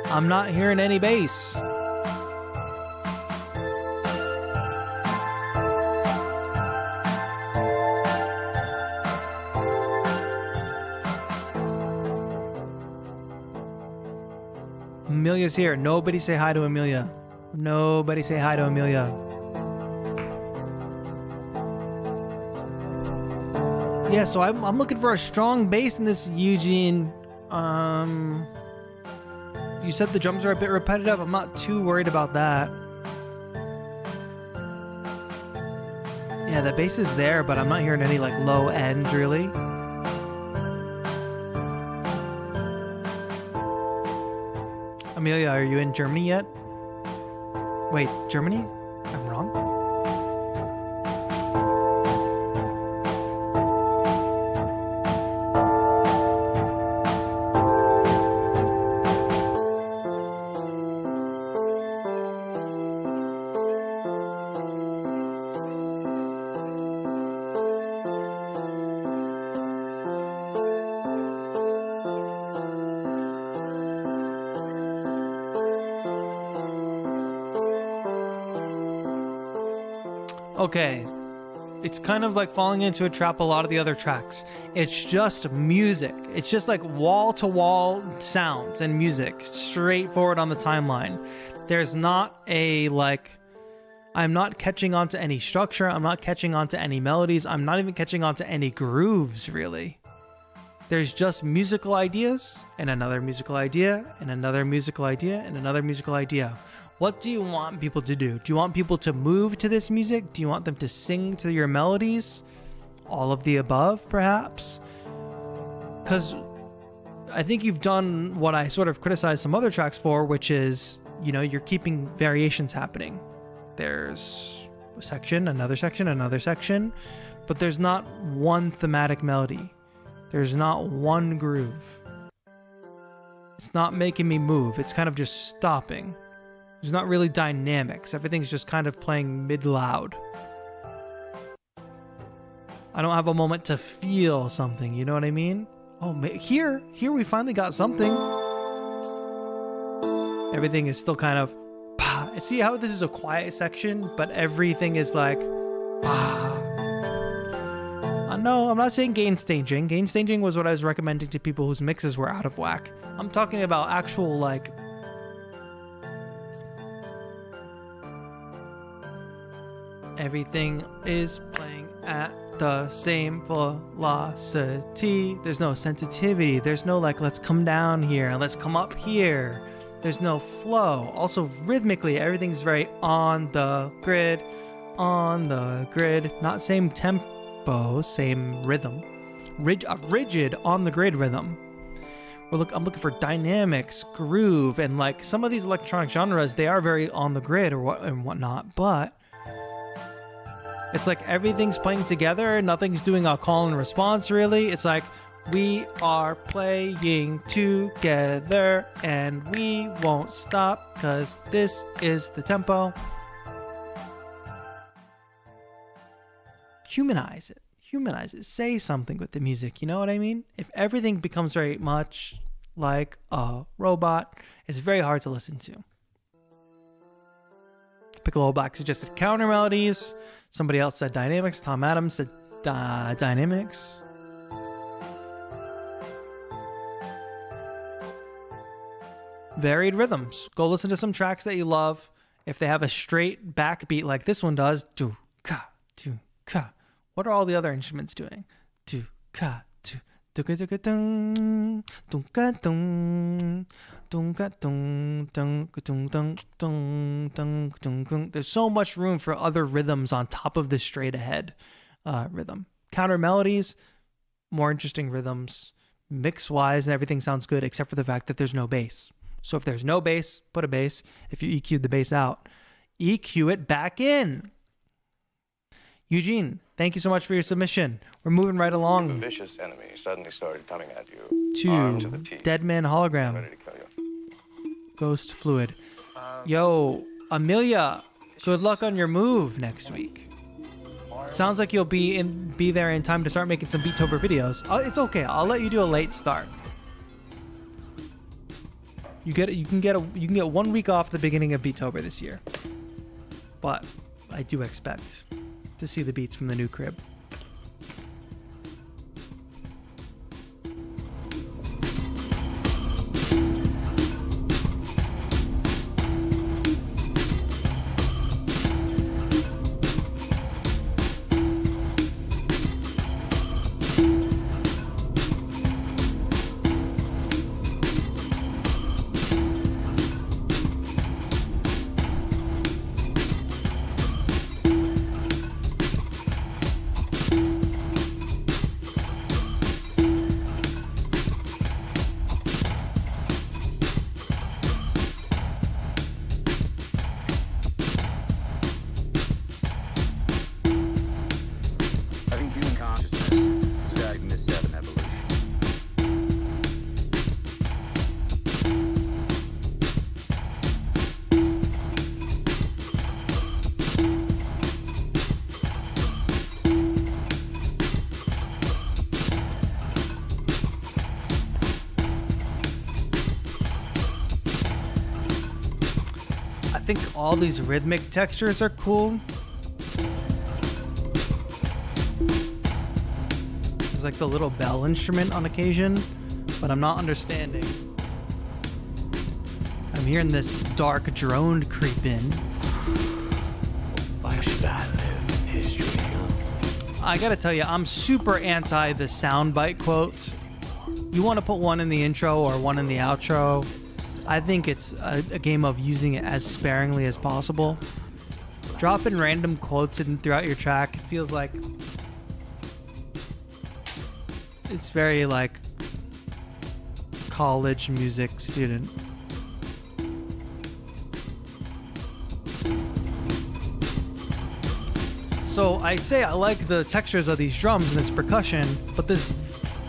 I'm not hearing any bass. Amelia's here. Nobody say hi to Amelia. Nobody say hi to Amelia. Yeah, so I'm looking for a strong bass in this Eugene. You said the drums are a bit repetitive. I'm not too worried about that. Yeah, the bass is there, but I'm not hearing any like low end really. Amelia, are you in Germany yet? Wait, Germany? I'm wrong? Okay, it's kind of like falling into a trap a lot of the other tracks. It's just music. It's just like wall-to-wall sounds and music, straightforward on the timeline. There's not a like, I'm not catching on to any structure. I'm not catching on to any melodies. I'm not even catching on to any grooves, really. There's just musical ideas and another musical idea and another musical idea and another musical idea. What do you want people to do? Do you want people to move to this music? Do you want them to sing to your melodies? All of the above, perhaps? Because I think you've done what I sort of criticized some other tracks for, which is, you know, you're keeping variations happening. There's a section, another section, another section, but there's not one thematic melody. There's not one groove. It's not making me move. It's kind of just stopping. There's not really dynamics. Everything's just kind of playing mid-loud. I don't have a moment to feel something, you know what I mean? Oh, here we finally got something. Everything is still kind of... See how this is a quiet section, but everything is like... No, I'm not saying gain staging. Gain staging was what I was recommending to people whose mixes were out of whack. I'm talking about actual, like... Everything is playing at the same velocity. There's no sensitivity. There's no like, let's come down here and let's come up here. There's no flow. Also, rhythmically, everything's very on the grid. Not same tempo, same rhythm. Rigid on the grid rhythm. I'm looking for dynamics, groove, and like some of these electronic genres, they are very on the grid and whatnot, but it's like everything's playing together. Nothing's doing a call and response, really. It's like we are playing together and we won't stop because this is the tempo. Humanize it. Say something with the music. You know what I mean? If everything becomes very much like a robot, it's very hard to listen to. Piccolo Black suggested counter melodies. Somebody else said dynamics. Tom Adams said dynamics. Varied rhythms. Go listen to some tracks that you love. If they have a straight backbeat like this one does, do ka, do ka. What are all the other instruments doing? Do ka, do. There's so much room for other rhythms on top of this straight ahead rhythm. Counter melodies, more interesting rhythms. Mix wise and everything sounds good except for the fact that there's no bass. So if there's no bass, put a bass. If you EQ'd the bass out, EQ it back in. Eugene, thank you so much for your submission. We're moving right along. A vicious enemy suddenly started coming at you. To Dead Man Hologram. Ready to kill you. Ghost Fluid. Yo, Amelia, good luck on your move next week. Sounds like you'll be there in time to start making some Beattober videos. It's okay. I'll let you do a late start. You can get 1 week off the beginning of Beattober this year. But I do expect to see the beats from the new crib. think all these rhythmic textures are cool. There's like the little bell instrument on occasion, but I'm not understanding. I'm hearing this dark drone creep in. Why should I live history? I gotta tell you, I'm super anti the soundbite quotes. You want to put one in the intro or one in the outro. I think it's a game of using it as sparingly as possible. Dropping random quotes in throughout your track, it feels like it's very like college music student. So I say I like the textures of these drums and this percussion, but this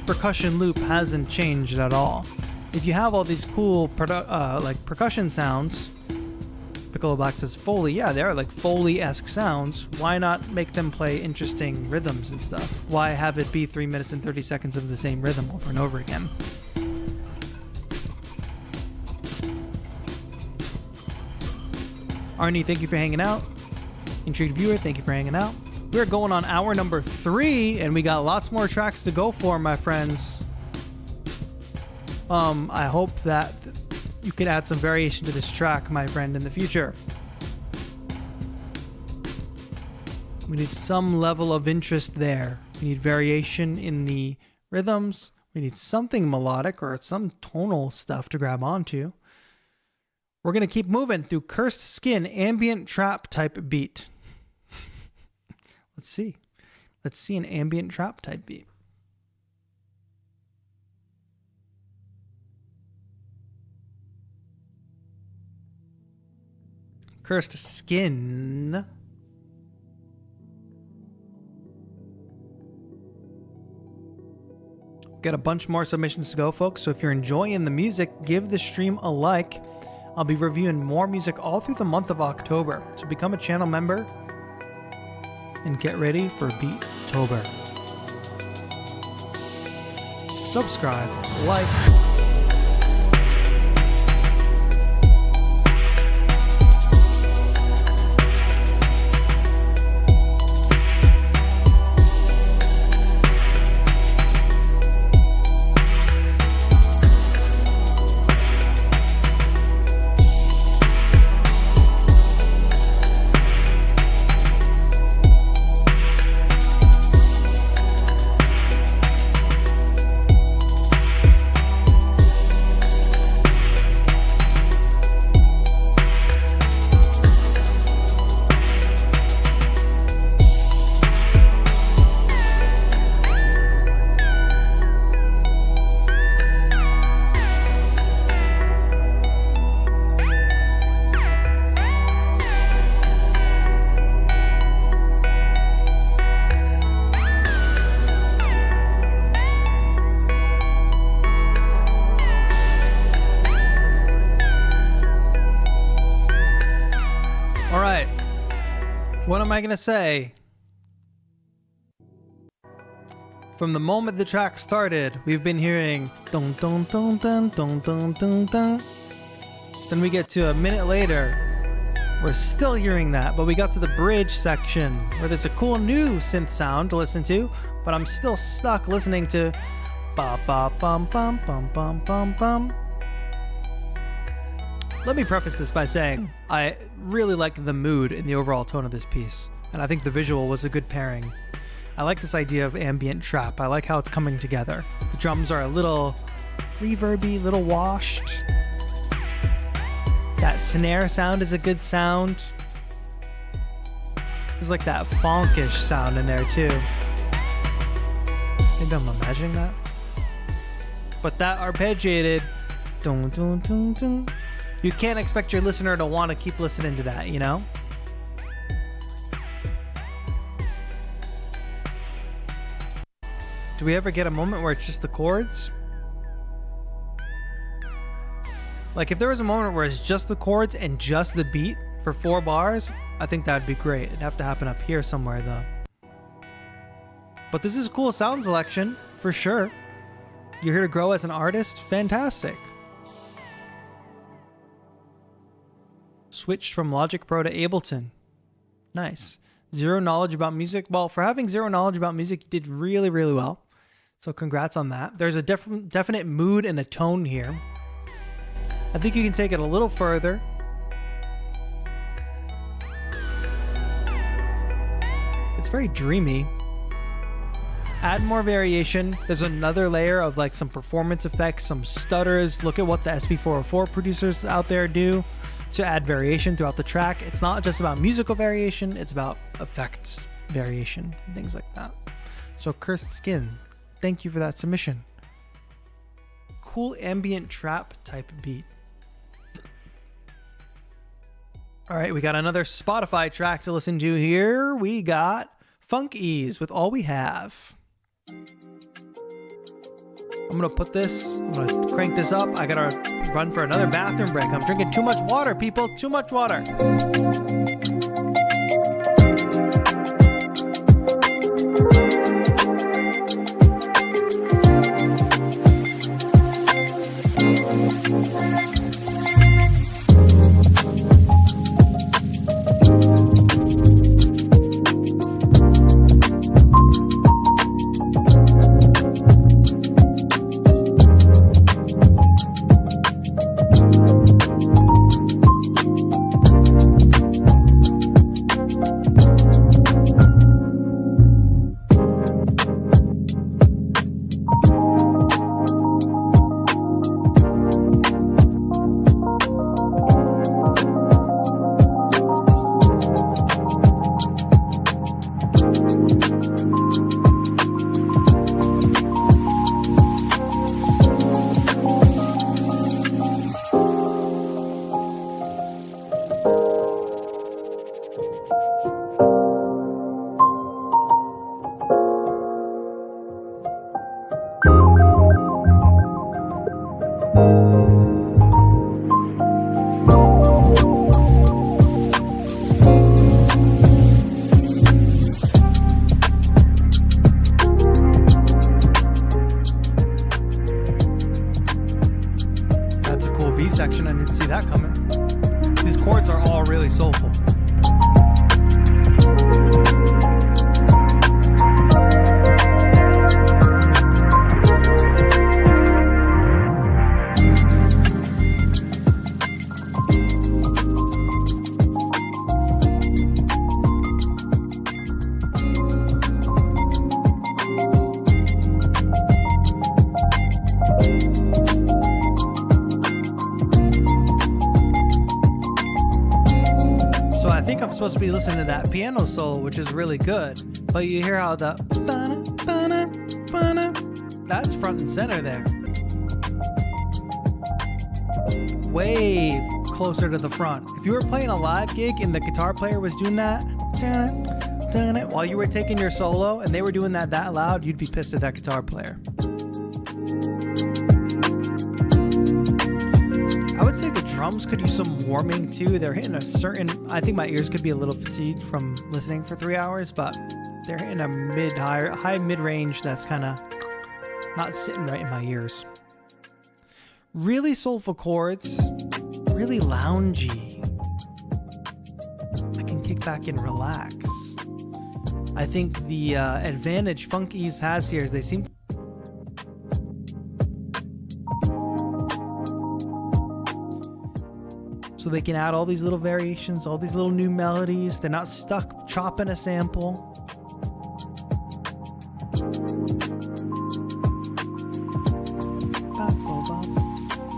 percussion loop hasn't changed at all. If you have all these cool like percussion sounds, Piccolo Black says Foley, yeah, they are like Foley-esque sounds. Why not make them play interesting rhythms and stuff? Why have it be 3 minutes and 30 seconds of the same rhythm over and over again? Arnie, thank you for hanging out. Intrigued viewer, thank you for hanging out. We're going on hour number 3, and we got lots more tracks to go for, my friends. I hope that you can add some variation to this track, my friend, in the future. We need some level of interest there. We need variation in the rhythms. We need something melodic or some tonal stuff to grab onto. We're going to keep moving through Cursed Skin ambient trap type beat. Let's see. Let's see an ambient trap type beat. Cursed Skin. Got a bunch more submissions to go, folks. So if you're enjoying the music, give the stream a like. I'll be reviewing more music all through the month of October. So become a channel member and get ready for Beattober. Subscribe, like. What am I going to say? From the moment the track started, we've been hearing dun dun dun dun dun dun dun dun. Then we get to a minute later, we're still hearing that, but we got to the bridge section where there's a cool new synth sound to listen to, but I'm still stuck listening to ba ba bum bum bum bum bum bum. Let me preface this by saying I really like the mood and the overall tone of this piece, and I think the visual was a good pairing. I like this idea of ambient trap. I like how it's coming together. The drums are a little reverby, little washed. That snare sound is a good sound. There's like that fonkish sound in there too. Maybe I'm imagining that. But that arpeggiated dun dun dun dun. You can't expect your listener to want to keep listening to that, you know? Do we ever get a moment where it's just the chords? Like if there was a moment where it's just the chords and just the beat for 4 bars, I think that'd be great. It'd have to happen up here somewhere though. But this is a cool sound selection, for sure. You're here to grow as an artist? Fantastic. switched from Logic Pro to Ableton. Nice. Zero knowledge about music. Well, for having zero knowledge about music, you did really, really well. So congrats on that. There's a definite mood and a tone here. I think you can take it a little further. It's very dreamy. Add more variation. There's another layer of like some performance effects, some stutters. Look at what the SP404 producers out there do to add variation throughout the track. It's not just about musical variation, it's about effects variation, things like that. So Cursed Skin, thank you for that submission. Cool ambient trap type beat. All right, we got another Spotify track to listen to here. We got Funk Ease with All We Have. I'm gonna crank this up. I gotta run for another bathroom break. I'm drinking too much water, people. Too much water. Section. I didn't see that coming. These chords are all really soulful. Supposed to be listening to that piano solo, which is really good, but you hear how the that's front and center there, way closer to the front. If you were playing a live gig and the guitar player was doing that while you were taking your solo and they were doing that loud, you'd be pissed at that guitar player. I would say the drums could use some warming too. They're hitting a certain, I think my ears could be a little fatigued from listening for 3 hours, but they're hitting a high mid-range that's kind of not sitting right in my ears. Really soulful chords, really loungy. I can kick back and relax. I think the advantage Funk Ease has here is they seem so they can add all these little variations, all these little new melodies. They're not stuck chopping a sample.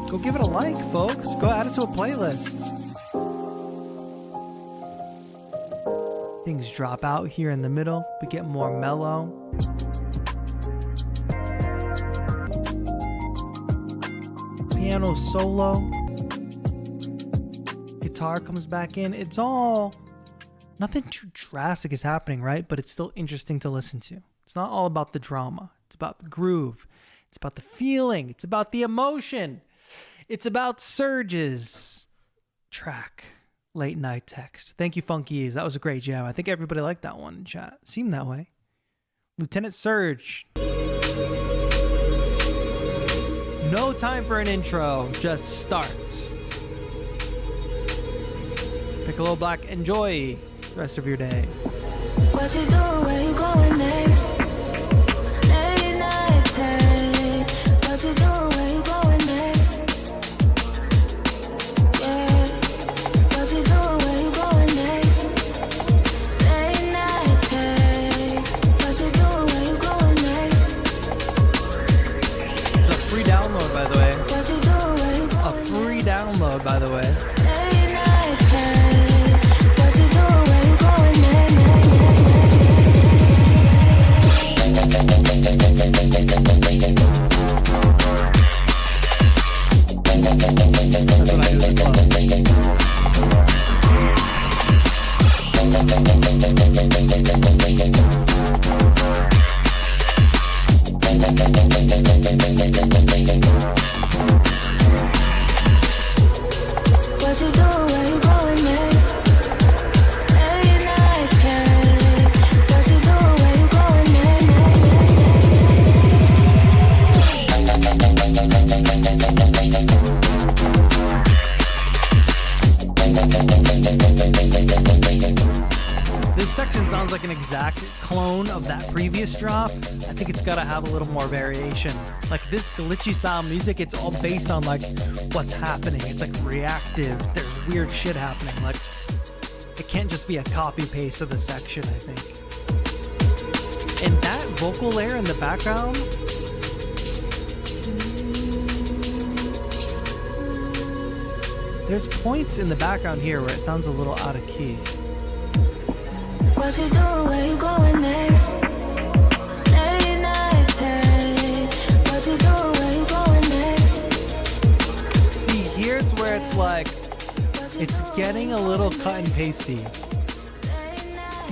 Go give it a like, folks. Go add it to a playlist. Things drop out here in the middle. We get more mellow. Piano solo. Guitar comes back in. It's all, nothing too drastic is happening, right? But it's still interesting to listen to. It's not all about the drama. It's about the groove. It's about the feeling. It's about the emotion. It's about Surge's track, Late Night Text. Thank you, Funkies. That was a great jam. I think everybody liked that one in chat. Seemed that way. Lieutenant Surge. No time for an intro. Just start. Piccolo Black. Enjoy the rest of your day. What you do, where you going next? Late night take. What you do, where you going next? Yeah. What you do, where you going next? Late night take. What you do, where you going next? It's a free download, by the way. What you do, where you A going free download, by the way. Late night take. What you do, where you going next? That's what I do at the What you do, where you going next? Late night take. What you do, where you going This section sounds like an exact clone of that previous drop. I think it's gotta have a little more variation. Like this glitchy style music, it's all based on like what's happening. It's like reactive. There's weird shit happening. Like it can't just be a copy paste of the section, I think. And that vocal layer in the background, there's points in the background here where it sounds a little out of key. What you do, where you going next? Late night take. What you do, where you going next? See, here's where it's like, it's getting a little cut and pasty.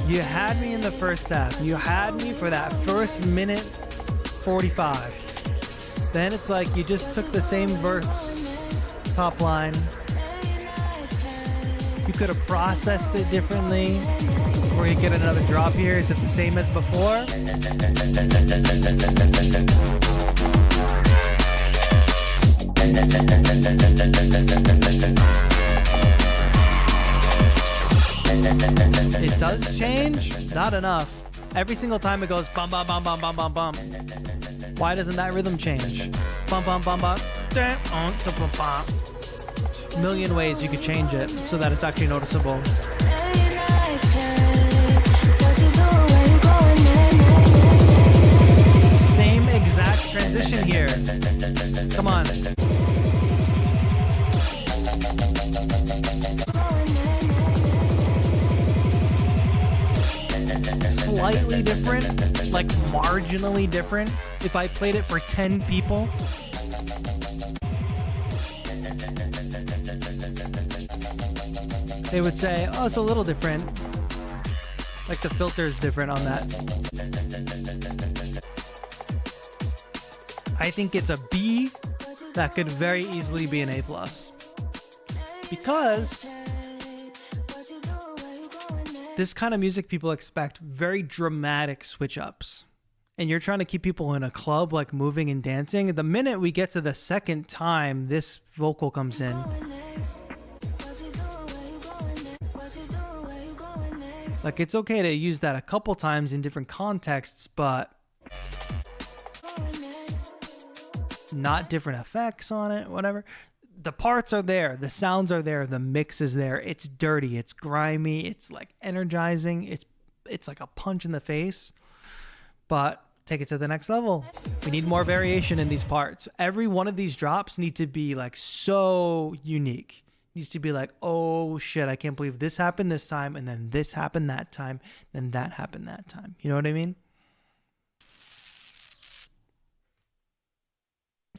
You had me in the first half. You had me for that first minute 45. Then it's like you just took the same verse, top line. You could have processed it differently. Or you get another drop here. Is it the same as before? It does change, not enough. Every single time it goes bum bum bum bum bum bum bum. Why doesn't that rhythm change? Bum bum bum bum. A million ways you could change it so that it's actually noticeable. Late night take. What you do, where you going next? Same exact transition here. Come on. Slightly different, like marginally different. If I played it for 10 people, they would say, oh, it's a little different. Like the filter is different on that. I think it's a B that could very easily be an A+. Because this kind of music people expect very dramatic switch ups. And you're trying to keep people in a club like moving and dancing. The minute we get to the second time this vocal comes in, like it's okay to use that a couple times in different contexts, but not different effects on it, whatever. The parts are there, the sounds are there, the mix is there. It's dirty, it's grimy, it's like energizing, it's like a punch in the face. But take it to the next level. We need more variation in these parts. Every one of these drops need to be like so unique. Needs to be like, oh shit, I can't believe this happened this time, and then this happened that time, then that happened that time. You know what I mean?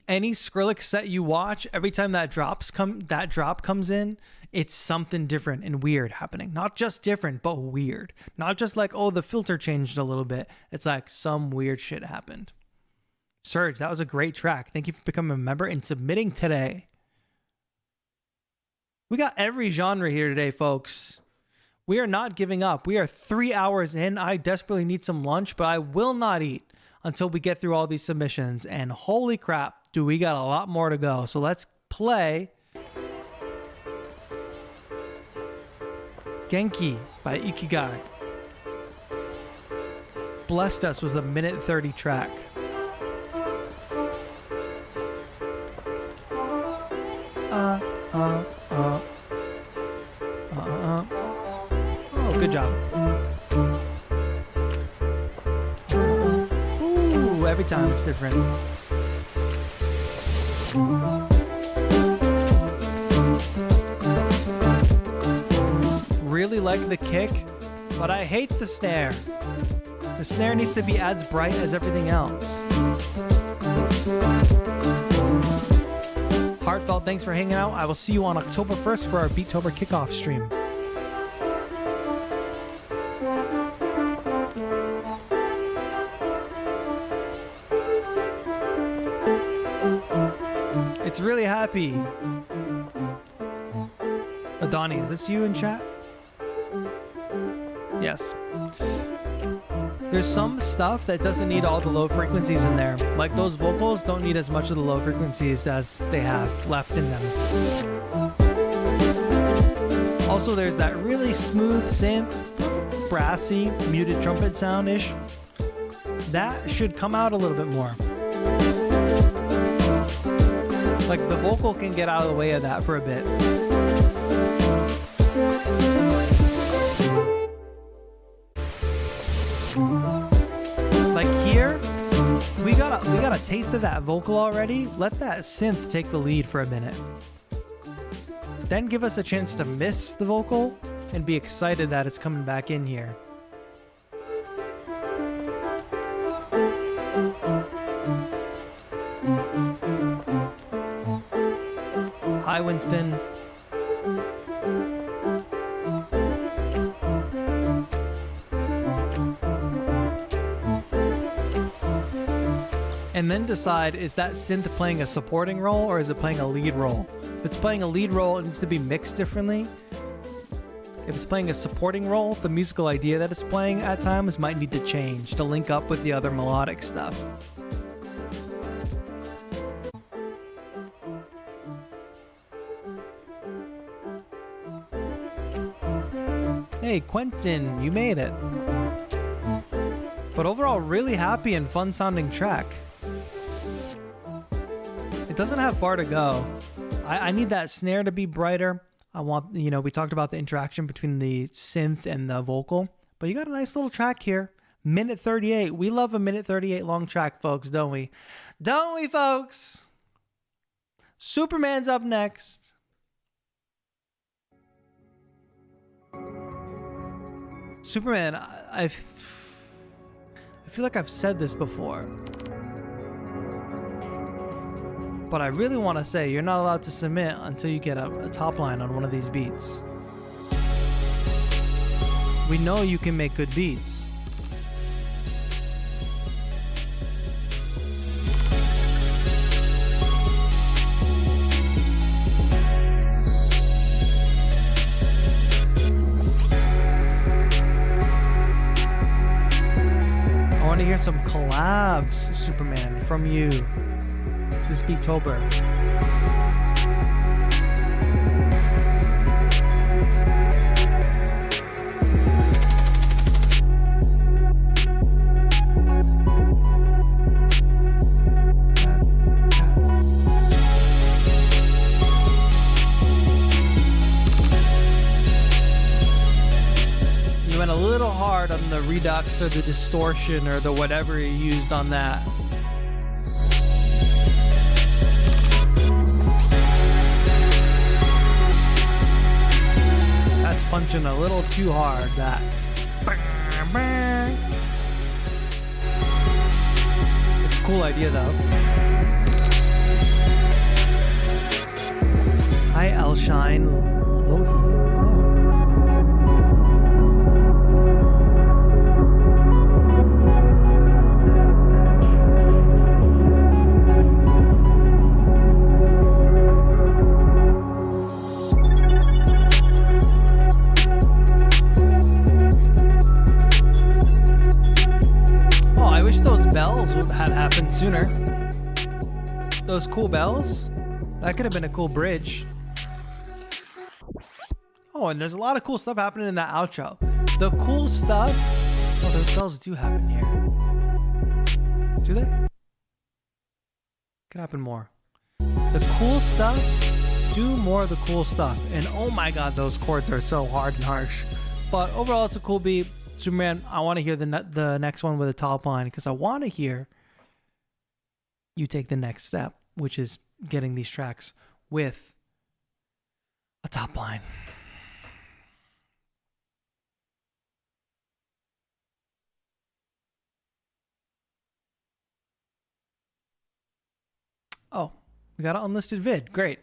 Any Skrillex set you watch, every time that drop comes in, it's something different and weird happening. Not just different, but weird. Not just like, oh, the filter changed a little bit. It's like some weird shit happened. Serge, that was a great track. Thank you for becoming a member and submitting today. We got every genre here today, folks. We are not giving up. We are 3 hours in. I desperately need some lunch, but I will not eat until we get through all these submissions. And holy crap, do we got a lot more to go. So let's play Genki by Ikigai. Blessed Us was the minute 30 track. Oh, good job. Ooh, every time it's different. Really like the kick, but I hate the snare. The snare needs to be as bright as everything else. Heartfelt, thanks for hanging out. I will see you on October 1st for our Beattober kickoff stream. It's really happy. Adani, is this you in chat? Yes. There's some stuff that doesn't need all the low frequencies in there. Like those vocals don't need as much of the low frequencies as they have left in them. Also, there's that really smooth synth, brassy, muted trumpet sound-ish. That should come out a little bit more. Like the vocal can get out of the way of that for a bit. Like here, we got a taste of that vocal already. Let that synth take the lead for a minute. Then give us a chance to miss the vocal and be excited that it's coming back in here. Hi, Winston. And then decide, is that synth playing a supporting role or is it playing a lead role? If it's playing a lead role, it needs to be mixed differently. If it's playing a supporting role, the musical idea that it's playing at times might need to change to link up with the other melodic stuff. Hey, Quentin, you made it. But overall, really happy and fun sounding track. It doesn't have far to go. I need that snare to be brighter. I want, we talked about the interaction between the synth and the vocal, but you got a nice little track here. Minute 38. We love a minute 38 long track, folks, don't we? Don't we, folks? Superman's up next. Superman, I feel like I've said this before, but I really want to say you're not allowed to submit until you get a top line on one of these beats. We know you can make good beats. I want to hear some collabs, Superman, from you this Beattober. You went a little hard on the redux or the distortion or the whatever you used on that. That's punching a little too hard, that. It's a cool idea though. Hi, Elshine Lohi. Hello. Had happened sooner. Those cool bells, that could have been a cool bridge. Oh, and there's a lot of cool stuff happening in that outro. The cool stuff. Oh, those bells do happen here. Do they? Could happen more. The cool stuff. Do more of the cool stuff. And oh my god, those chords are so hard and harsh. But overall, it's a cool beat. Superman, I want to hear the next one with a top line because I want to hear you take the next step, which is getting these tracks with a top line. Oh, we got an unlisted vid. Great.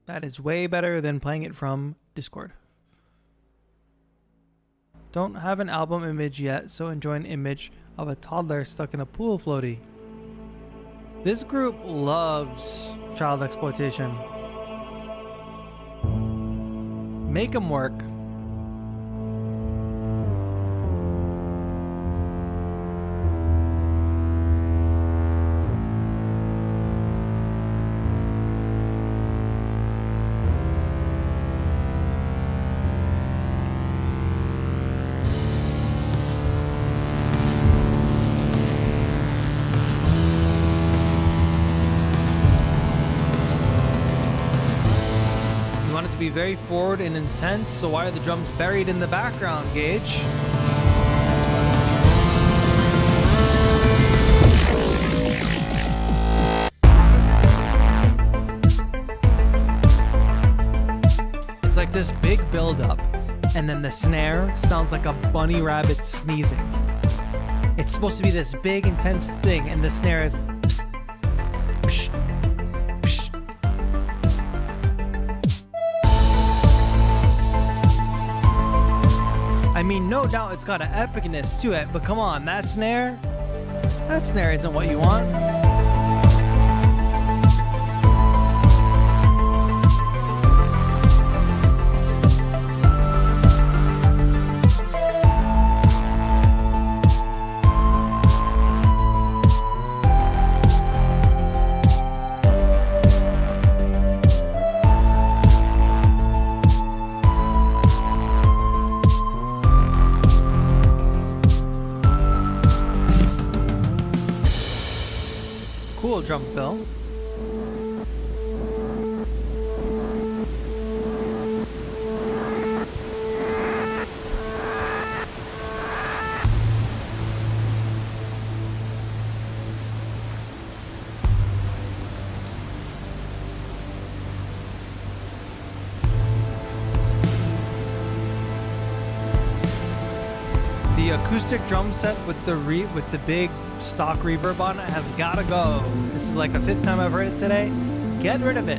That is way better than playing it from Discord. Don't have an album image yet, so enjoy an image of a toddler stuck in a pool floaty. This group loves child exploitation. Make them work. Be very forward and intense, so why are the drums buried in the background, Gage? It's like this big build-up, and then the snare sounds like a bunny rabbit sneezing. It's supposed to be this big, intense thing, and the snare is psst, psh, psh. I mean, no doubt it's got an epicness to it, but come on, that snare isn't what you want. Cool drum fill. The acoustic drum set with the big stock reverb on it has gotta go. This is like the 5th time I've heard it today. Get rid of it.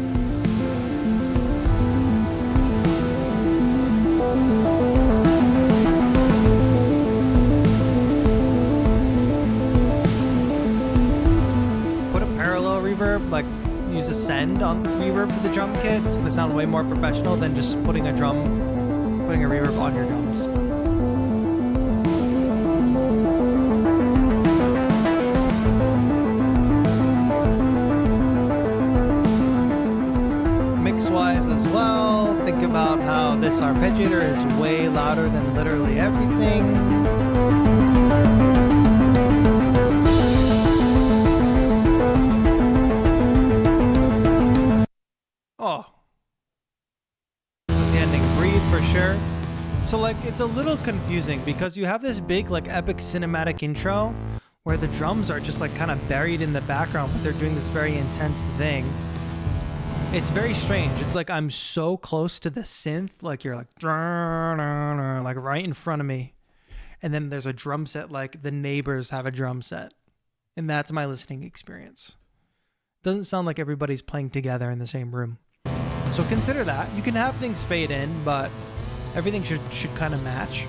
Put a parallel reverb, like use a send on the reverb for the drum kit. It's gonna sound way more professional than just putting a reverb on your drums. Wise as well. Think about how this arpeggiator is way louder than literally everything. Oh. The ending, breathe for sure. So like it's a little confusing because you have this big like epic cinematic intro where the drums are just like kind of buried in the background, but they're doing this very intense thing. It's very strange. It's like I'm so close to the synth, like you're like right in front of me. And then there's a drum set, like the neighbors have a drum set. And that's my listening experience. Doesn't sound like everybody's playing together in the same room. So consider that. You can have things fade in, but everything should kind of match.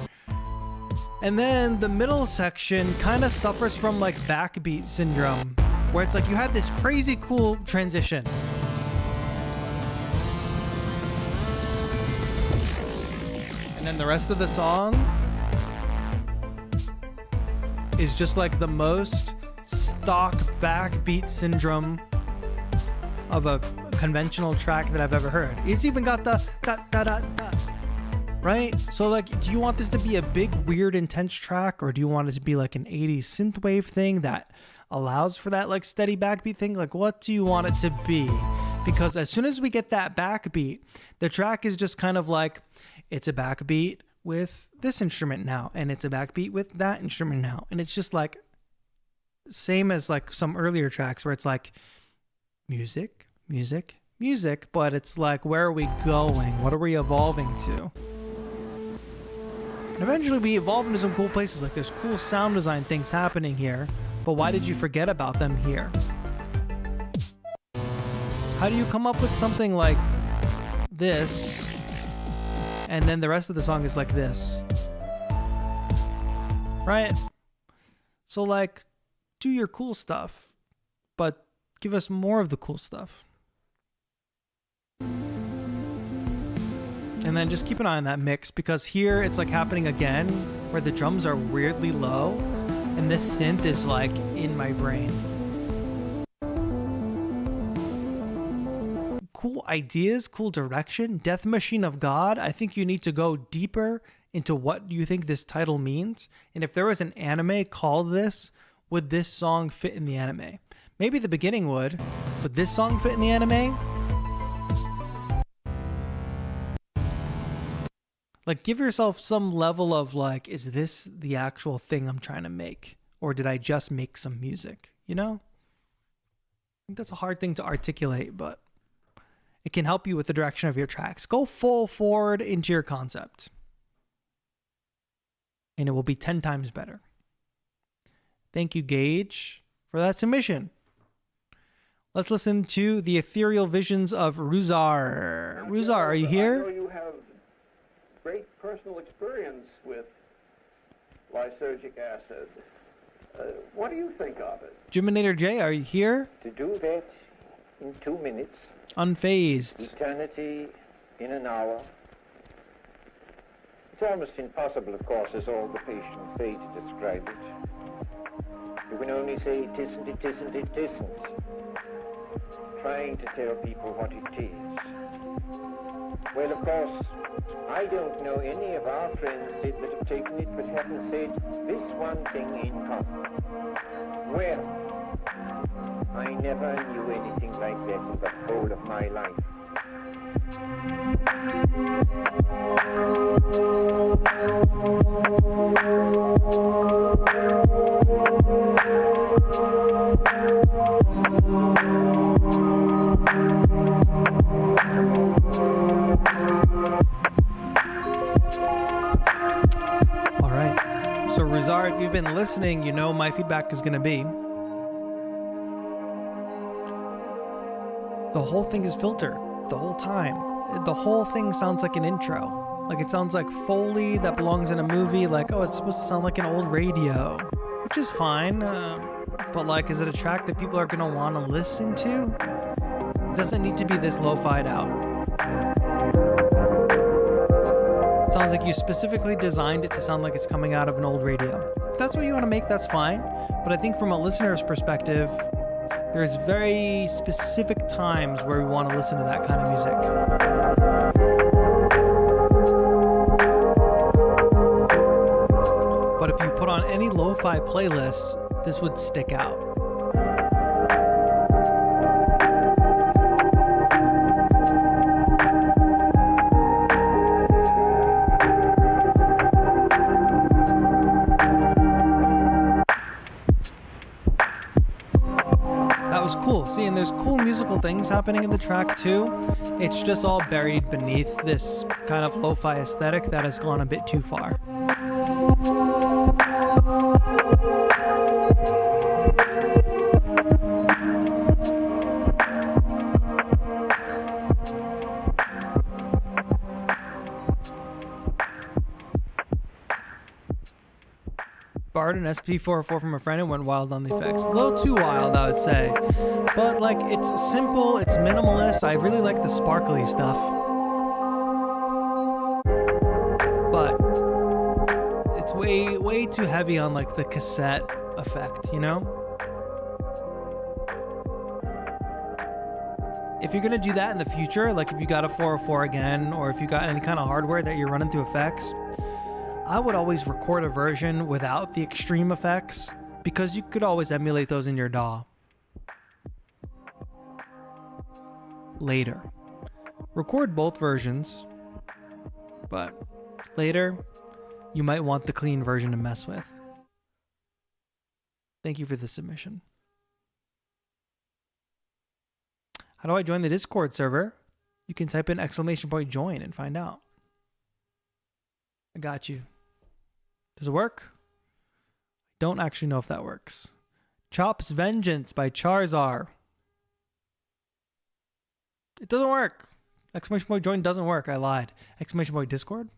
And then the middle section kind of suffers from like backbeat syndrome, where it's like you had this crazy cool transition. And then the rest of the song is just like the most stock backbeat syndrome of a conventional track that I've ever heard. It's even got the da da da da. Right? So like, do you want this to be a big, weird, intense track, or do you want it to be like an 80s synthwave thing that allows for that like steady backbeat thing? Like, what do you want it to be? Because as soon as we get that backbeat, the track is just kind of like, it's a backbeat with this instrument now, and it's a backbeat with that instrument now. And it's just like, same as like some earlier tracks where it's like music, music, music, but it's like, where are we going? What are we evolving to? And eventually we evolve into some cool places. Like there's cool sound design things happening here, but why did you forget about them here? How do you come up with something like this, and then the rest of the song is like this? Right? So like, do your cool stuff, but give us more of the cool stuff. And then just keep an eye on that mix, because here it's like happening again where the drums are weirdly low and this synth is like in my brain. Cool ideas, cool direction. Death Machine of God. I think you need to go deeper into what you think this title means. And if there was an anime called this, would this song fit in the anime? Maybe the beginning would this song fit in the anime? Like, give yourself some level of like, is this the actual thing I'm trying to make? Or did I just make some music? You know? I think that's a hard thing to articulate, but it can help you with the direction of your tracks. Go full forward into your concept, and it will be 10 times better. Thank you, Gage, for that submission. Let's listen to the ethereal visions of Ruzar. Ruzar, are you here? I know you have great personal experience with lysergic acid. What do you think of it? Jiminator J, are you here? To do that in 2 minutes, Unfazed. eternity in an hour. It's almost impossible, of course, as all the patients say, to describe it. You can only say it isn't, it isn't, it isn't. Trying to tell people what it is. Well, of course, I don't know any of our friends that have taken it but haven't said this one thing in common. Well, I never knew anything like that in the whole of my life. All right. So, Rizar, if you've been listening, you know my feedback is going to be the whole thing is filtered the whole time. The whole thing sounds like an intro. Like it sounds like Foley that belongs in a movie. Like, oh, it's supposed to sound like an old radio, which is fine. But like, is it a track that people are going to want to listen to? It doesn't need to be this lo-fi'd out. It sounds like you specifically designed it to sound like it's coming out of an old radio. If that's what you want to make, that's fine. But I think from a listener's perspective, there's very specific times where we want to listen to that kind of music. But if you put on any lo-fi playlist, this would stick out. Was cool. See, and there's cool musical things happening in the track too. It's just all buried beneath this kind of lo-fi aesthetic that has gone a bit too far. Borrowed an SP404 from a friend and went wild on the effects. A little too wild, I would say. But like, it's simple, it's minimalist. I really like the sparkly stuff. But it's way too heavy on like the cassette effect, you know? if you're gonna do that in the future, like if you got a 404 again, or if you got any kind of hardware that you're running through effects, I would always record a version without the extreme effects, because you could always emulate those in your DAW later. Record both versions, but later you might want the clean version to mess with. Thank you for the submission. How do I join the Discord server? You can type in !join and find out. I got you. Does it work? Don't actually know if that works. Chop's Vengeance by Charizar. It doesn't work. !join doesn't work. I lied. !Discord?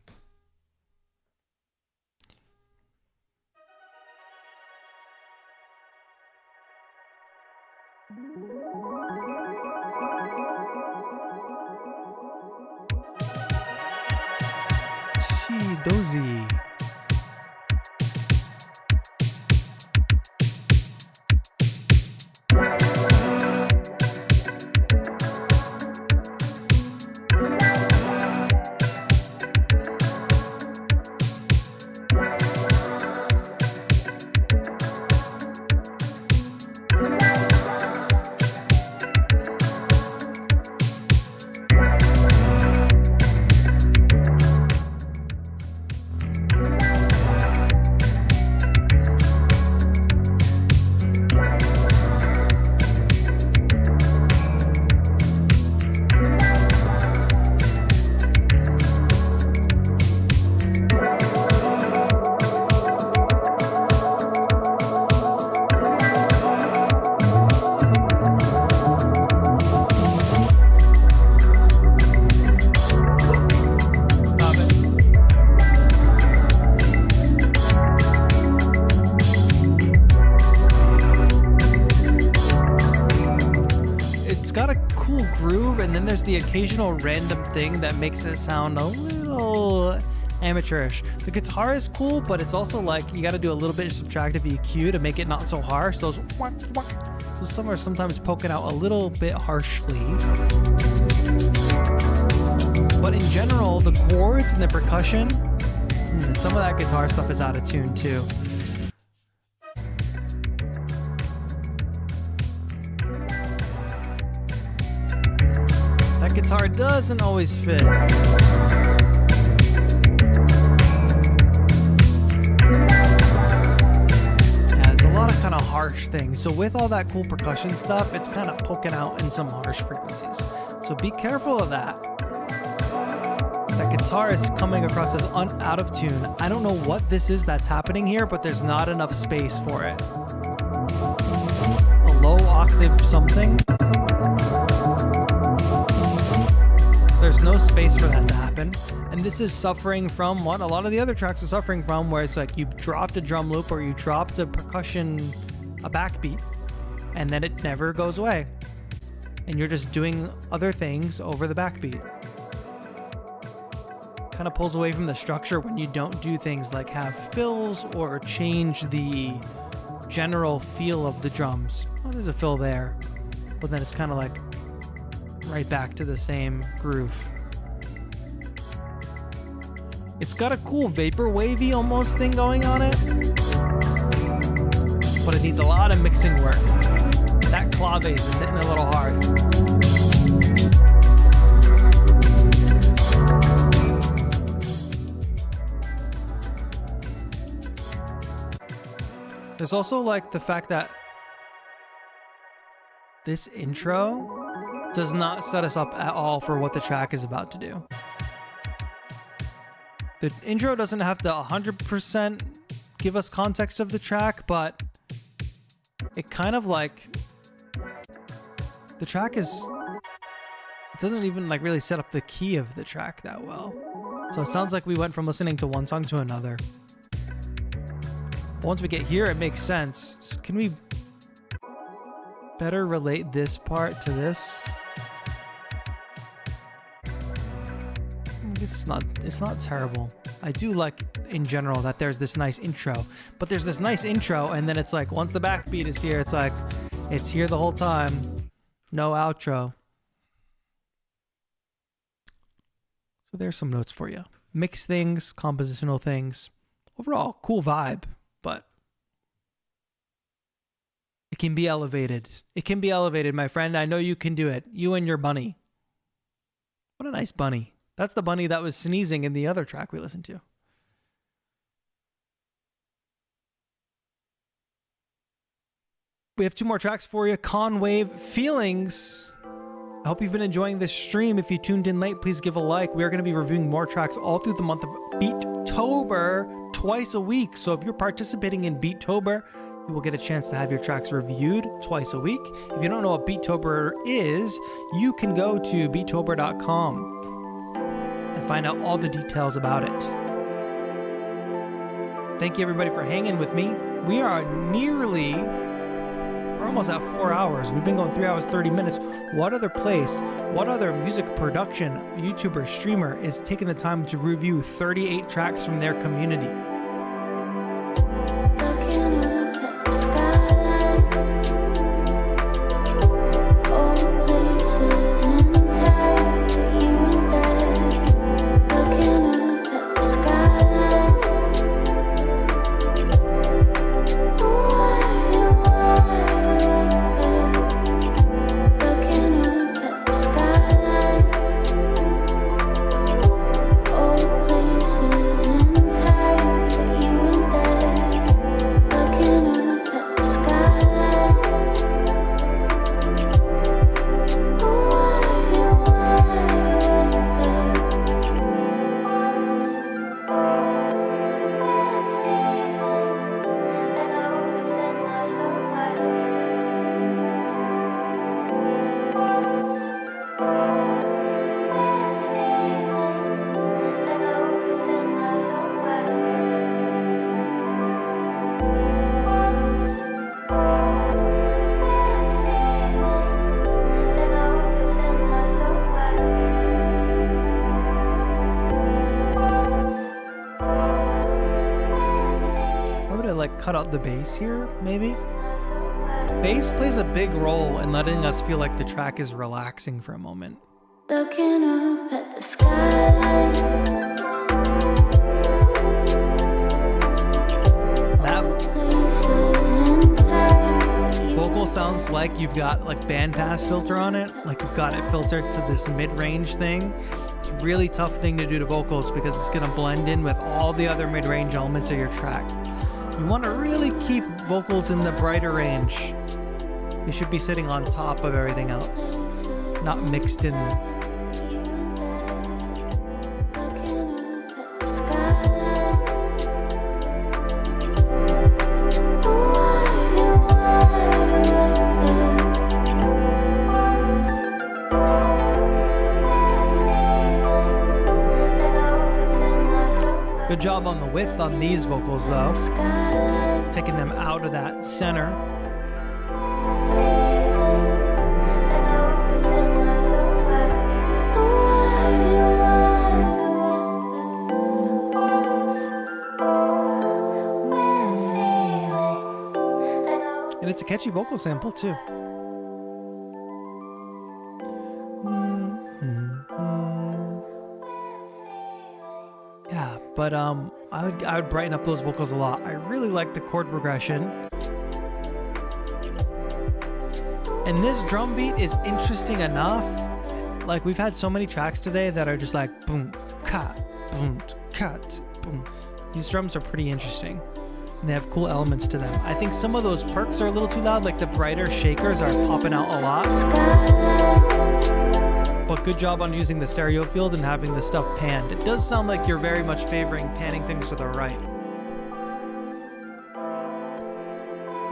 Dozy. The occasional random thing that makes it sound a little amateurish. The guitar is cool, but it's also like you got to do a little bit of subtractive EQ to make it not so harsh. Those some are sometimes poking out a little bit harshly. But in general, the chords and the percussion, some of that guitar stuff is out of tune too. Guitar doesn't always fit. Has a lot of kind of harsh things. So with all that cool percussion stuff, it's kind of poking out in some harsh frequencies. So be careful of that. That guitar is coming across as out of tune. I don't know what this is that's happening here, but there's not enough space for it. A low octave something. There's no space for that to happen. And this is suffering from what a lot of the other tracks are suffering from, where it's like you dropped a drum loop or you dropped a percussion, a backbeat, and then it never goes away. And you're just doing other things over the backbeat. Kind of pulls away from the structure when you don't do things like have fills or change the general feel of the drums. Oh, there's a fill there. But then it's kind of like right back to the same groove. It's got a cool vapor wavy almost thing going on it, but it needs a lot of mixing work. That clave is hitting a little hard. There's also like the fact that this intro does not set us up at all for what the track is about to do. The intro doesn't have to 100% give us context of the track, but it kind of like the track is, it doesn't even like really set up the key of the track that well. So it sounds like we went from listening to one song to another. But once we get here, it makes sense. So can we better relate this part to this? It's not terrible. I do like in general that there's this nice intro, but there's this nice intro and then it's like once the backbeat is here, it's like it's here the whole time. No outro. So there's some notes for you. Mixed things, compositional things. Overall, cool vibe, but it can be elevated. It can be elevated, my friend. I know you can do it. You and your bunny. What a nice bunny. That's the bunny that was sneezing in the other track we listened to. We have 2 more tracks for you. Conwave, Feelings. I hope you've been enjoying this stream. If you tuned in late, please give a like. We are going to be reviewing more tracks all through the month of Beattober, twice a week. So if you're participating in Beattober, you will get a chance to have your tracks reviewed twice a week. If you don't know what Beattober is, you can go to beattober.com and find out all the details about it. Thank you everybody for hanging with me. We are we're almost at 4 hours. We've been going 3 hours, 30 minutes. What other place, what other music production, YouTuber, streamer is taking the time to review 38 tracks from their community? Looking up at the skyline, all places and times that you were there. Looking up at the skyline, looking up at the skyline, all places and times that you were there. Looking up at the skyline, Cut out the bass here, maybe? Bass plays a big role in letting us feel like the track is relaxing for a moment. looking up at the skyline. That Places and times that you vocal sounds like you've got like bandpass filter on it, like you've got it filtered to this mid-range thing. It's a really tough thing to do to vocals because it's going to blend in with all the other mid-range elements of your track. You want to really keep vocals in the brighter range. They should be sitting on top of everything else, not mixed in. Good job on the width on these vocals though, taking them out of that center. And it's a catchy vocal sample too. Yeah, but I would brighten up those vocals a lot. I really like the chord progression. And this drum beat is interesting enough. Like we've had so many tracks today that are just like boom, cut, boom, cut, boom. These drums are pretty interesting. And they have cool elements to them. I think some of those perks are a little too loud, like the brighter shakers are popping out a lot. But good job on using the stereo field and having the stuff panned. It does sound like you're very much favoring panning things to the right.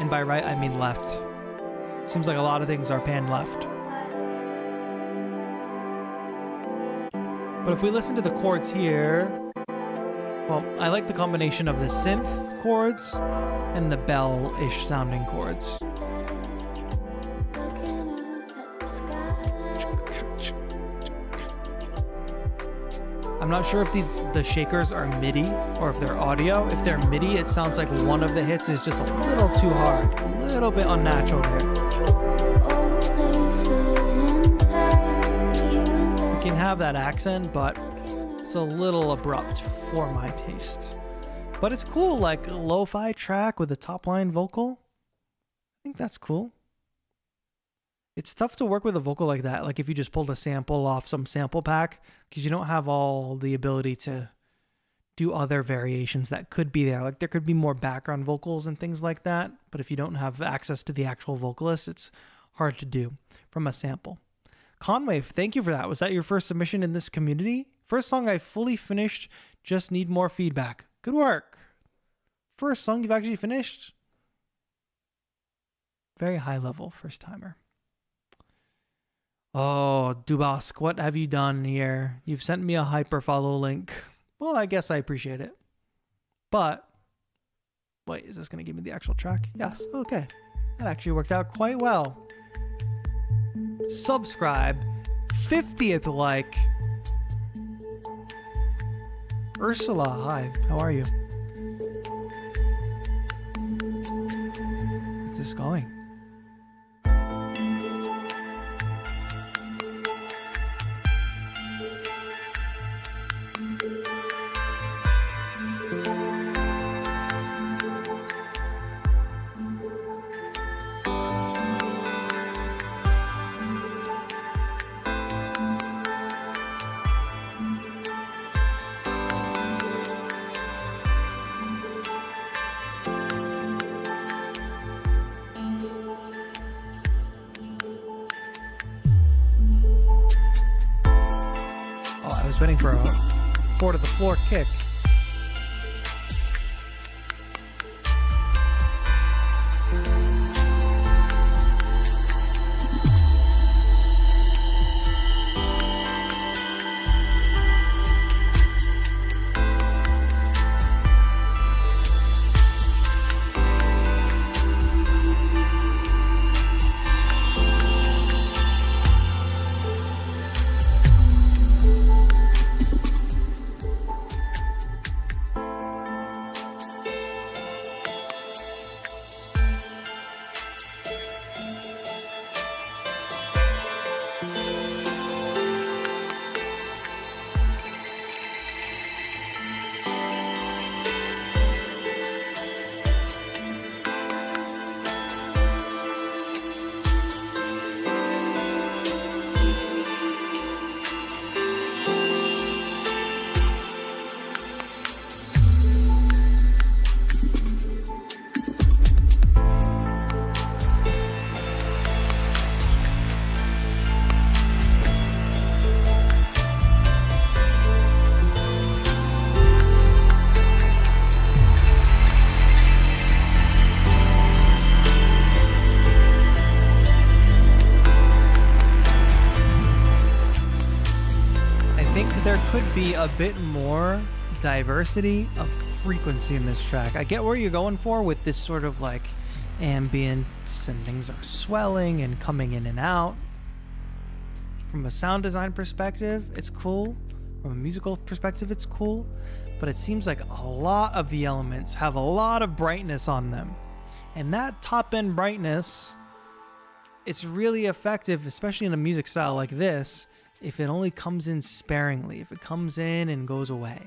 And by right, I mean left. Seems like a lot of things are panned left. But if we listen to the chords here, well, I like the combination of the synth chords and the bell-ish sounding chords. I'm not sure if the shakers are MIDI or if they're audio. If they're MIDI, it sounds like one of the hits is just a little too hard, a little bit unnatural there. You can have that accent, but It's a little abrupt for my taste. But it's cool, like a lo-fi track with a top line vocal. I think that's cool. It's tough to work with a vocal like that, like if you just pulled a sample off some sample pack, because you don't have all the ability to do other variations that could be there. Like there could be more background vocals and things like that, but if you don't have access to the actual vocalist, it's hard to do from a sample. Conway, thank you for that. Was that your first submission in this community? First song I fully finished, just need more feedback. Good work. First song you've actually finished? Very high level first timer. Oh, Dubask, what have you done here? You've sent me a hyperfollow link. Well, I guess I appreciate it. But, wait, is this going to give me the actual track? Yes, okay. That actually worked out quite well. Subscribe. 50th like. Ursula, hi. How are you? What's this going? Waiting for a 4 to the floor kick. Could be a bit more diversity of frequency in this track. I get where you're going for with this sort of like ambience and things are swelling and coming in and out. From a sound design perspective, it's cool. From a musical perspective, it's cool. But it seems like a lot of the elements have a lot of brightness on them. And that top end brightness, it's really effective, especially in a music style like this, if it only comes in sparingly, if it comes in and goes away.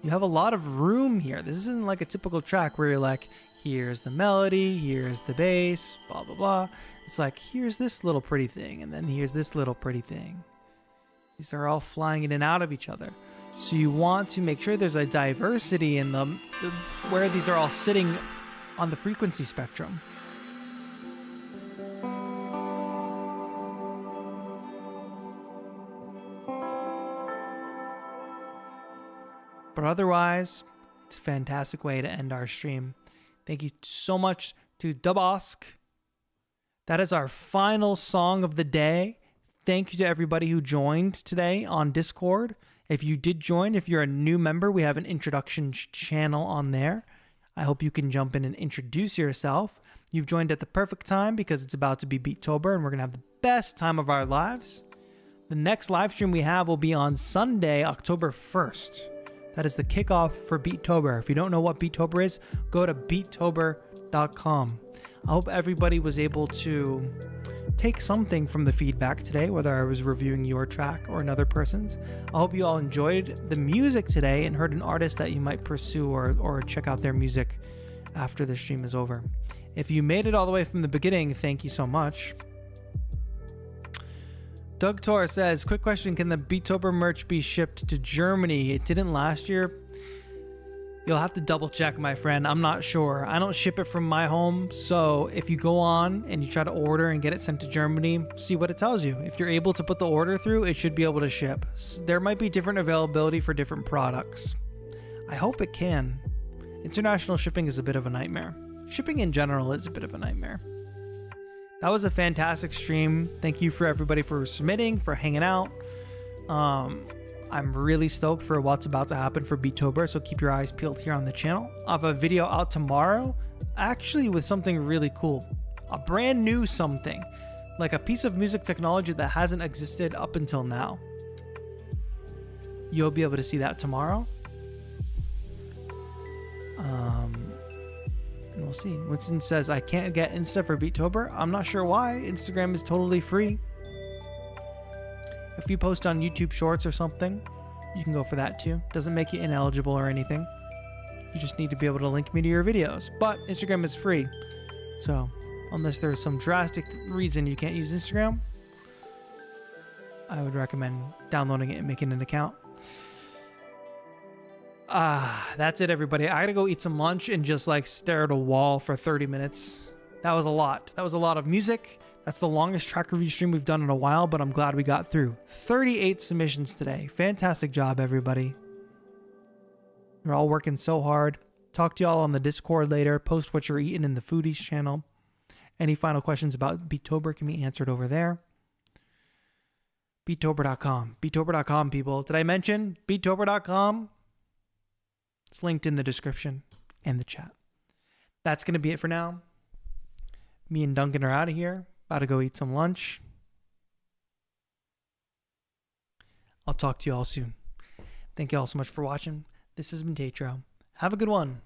You have a lot of room here. This isn't like a typical track where you're like, here's the melody, here's the bass, blah, blah, blah. It's like, here's this little pretty thing, and then here's this little pretty thing. These are all flying in and out of each other. So you want to make sure there's a diversity in them, where these are all sitting on the frequency spectrum. But otherwise, it's a fantastic way to end our stream. Thank you so much to Dubask. That is our final song of the day. Thank you to everybody who joined today on Discord. If you did join, if you're a new member, we have an introduction channel on there. I hope you can jump in and introduce yourself. You've joined at the perfect time because it's about to be Beattober and we're going to have the best time of our lives. The next live stream we have will be on Sunday, October 1st. That is the kickoff for Beattober. If you don't know what Beattober is, go to beattober.com. I hope everybody was able to take something from the feedback today, whether I was reviewing your track or another person's. I hope you all enjoyed the music today and heard an artist that you might pursue or check out their music after the stream is over. If you made it all the way from the beginning, thank you so much. Doug Tor says, quick question, can the Beatober merch be shipped to Germany? It didn't last year. You'll have to double check, my friend. I'm not sure. I don't ship it from my home. So if you go on and you try to order and get it sent to Germany, see what it tells you. If you're able to put the order through, it should be able to ship. There might be different availability for different products. I hope it can. International shipping is a bit of a nightmare. Shipping in general is a bit of a nightmare. That was a fantastic stream. Thank you for everybody for submitting, for hanging out. I'm really stoked for what's about to happen for Beatober, so keep your eyes peeled here on the channel. I have a video out tomorrow, actually with something really cool. A brand new something, like a piece of music technology that hasn't existed up until now. You'll be able to see that tomorrow. And we'll see. Winston says, I can't get Insta for Beatober. I'm not sure why. Instagram is totally free. If you post on YouTube Shorts or something, you can go for that too. Doesn't make you ineligible or anything. You just need to be able to link me to your videos. But Instagram is free. So, unless there's some drastic reason you can't use Instagram, I would recommend downloading it and making an account. That's it, everybody. I gotta go eat some lunch and just like stare at a wall for 30 minutes. That was a lot. That was a lot of music. That's the longest track review stream we've done in a while, but I'm glad we got through. 38 submissions today. Fantastic job, everybody. You're all working so hard. Talk to y'all on the Discord later. Post what you're eating in the Foodies channel. Any final questions about Beatober can be answered over there. Beatober.com. Beatober.com, people. Did I mention Beatober.com? It's linked in the description and the chat. That's going to be it for now. Me and Duncan are out of here. About to go eat some lunch. I'll talk to you all soon. Thank you all so much for watching. This has been TAETRO. Have a good one.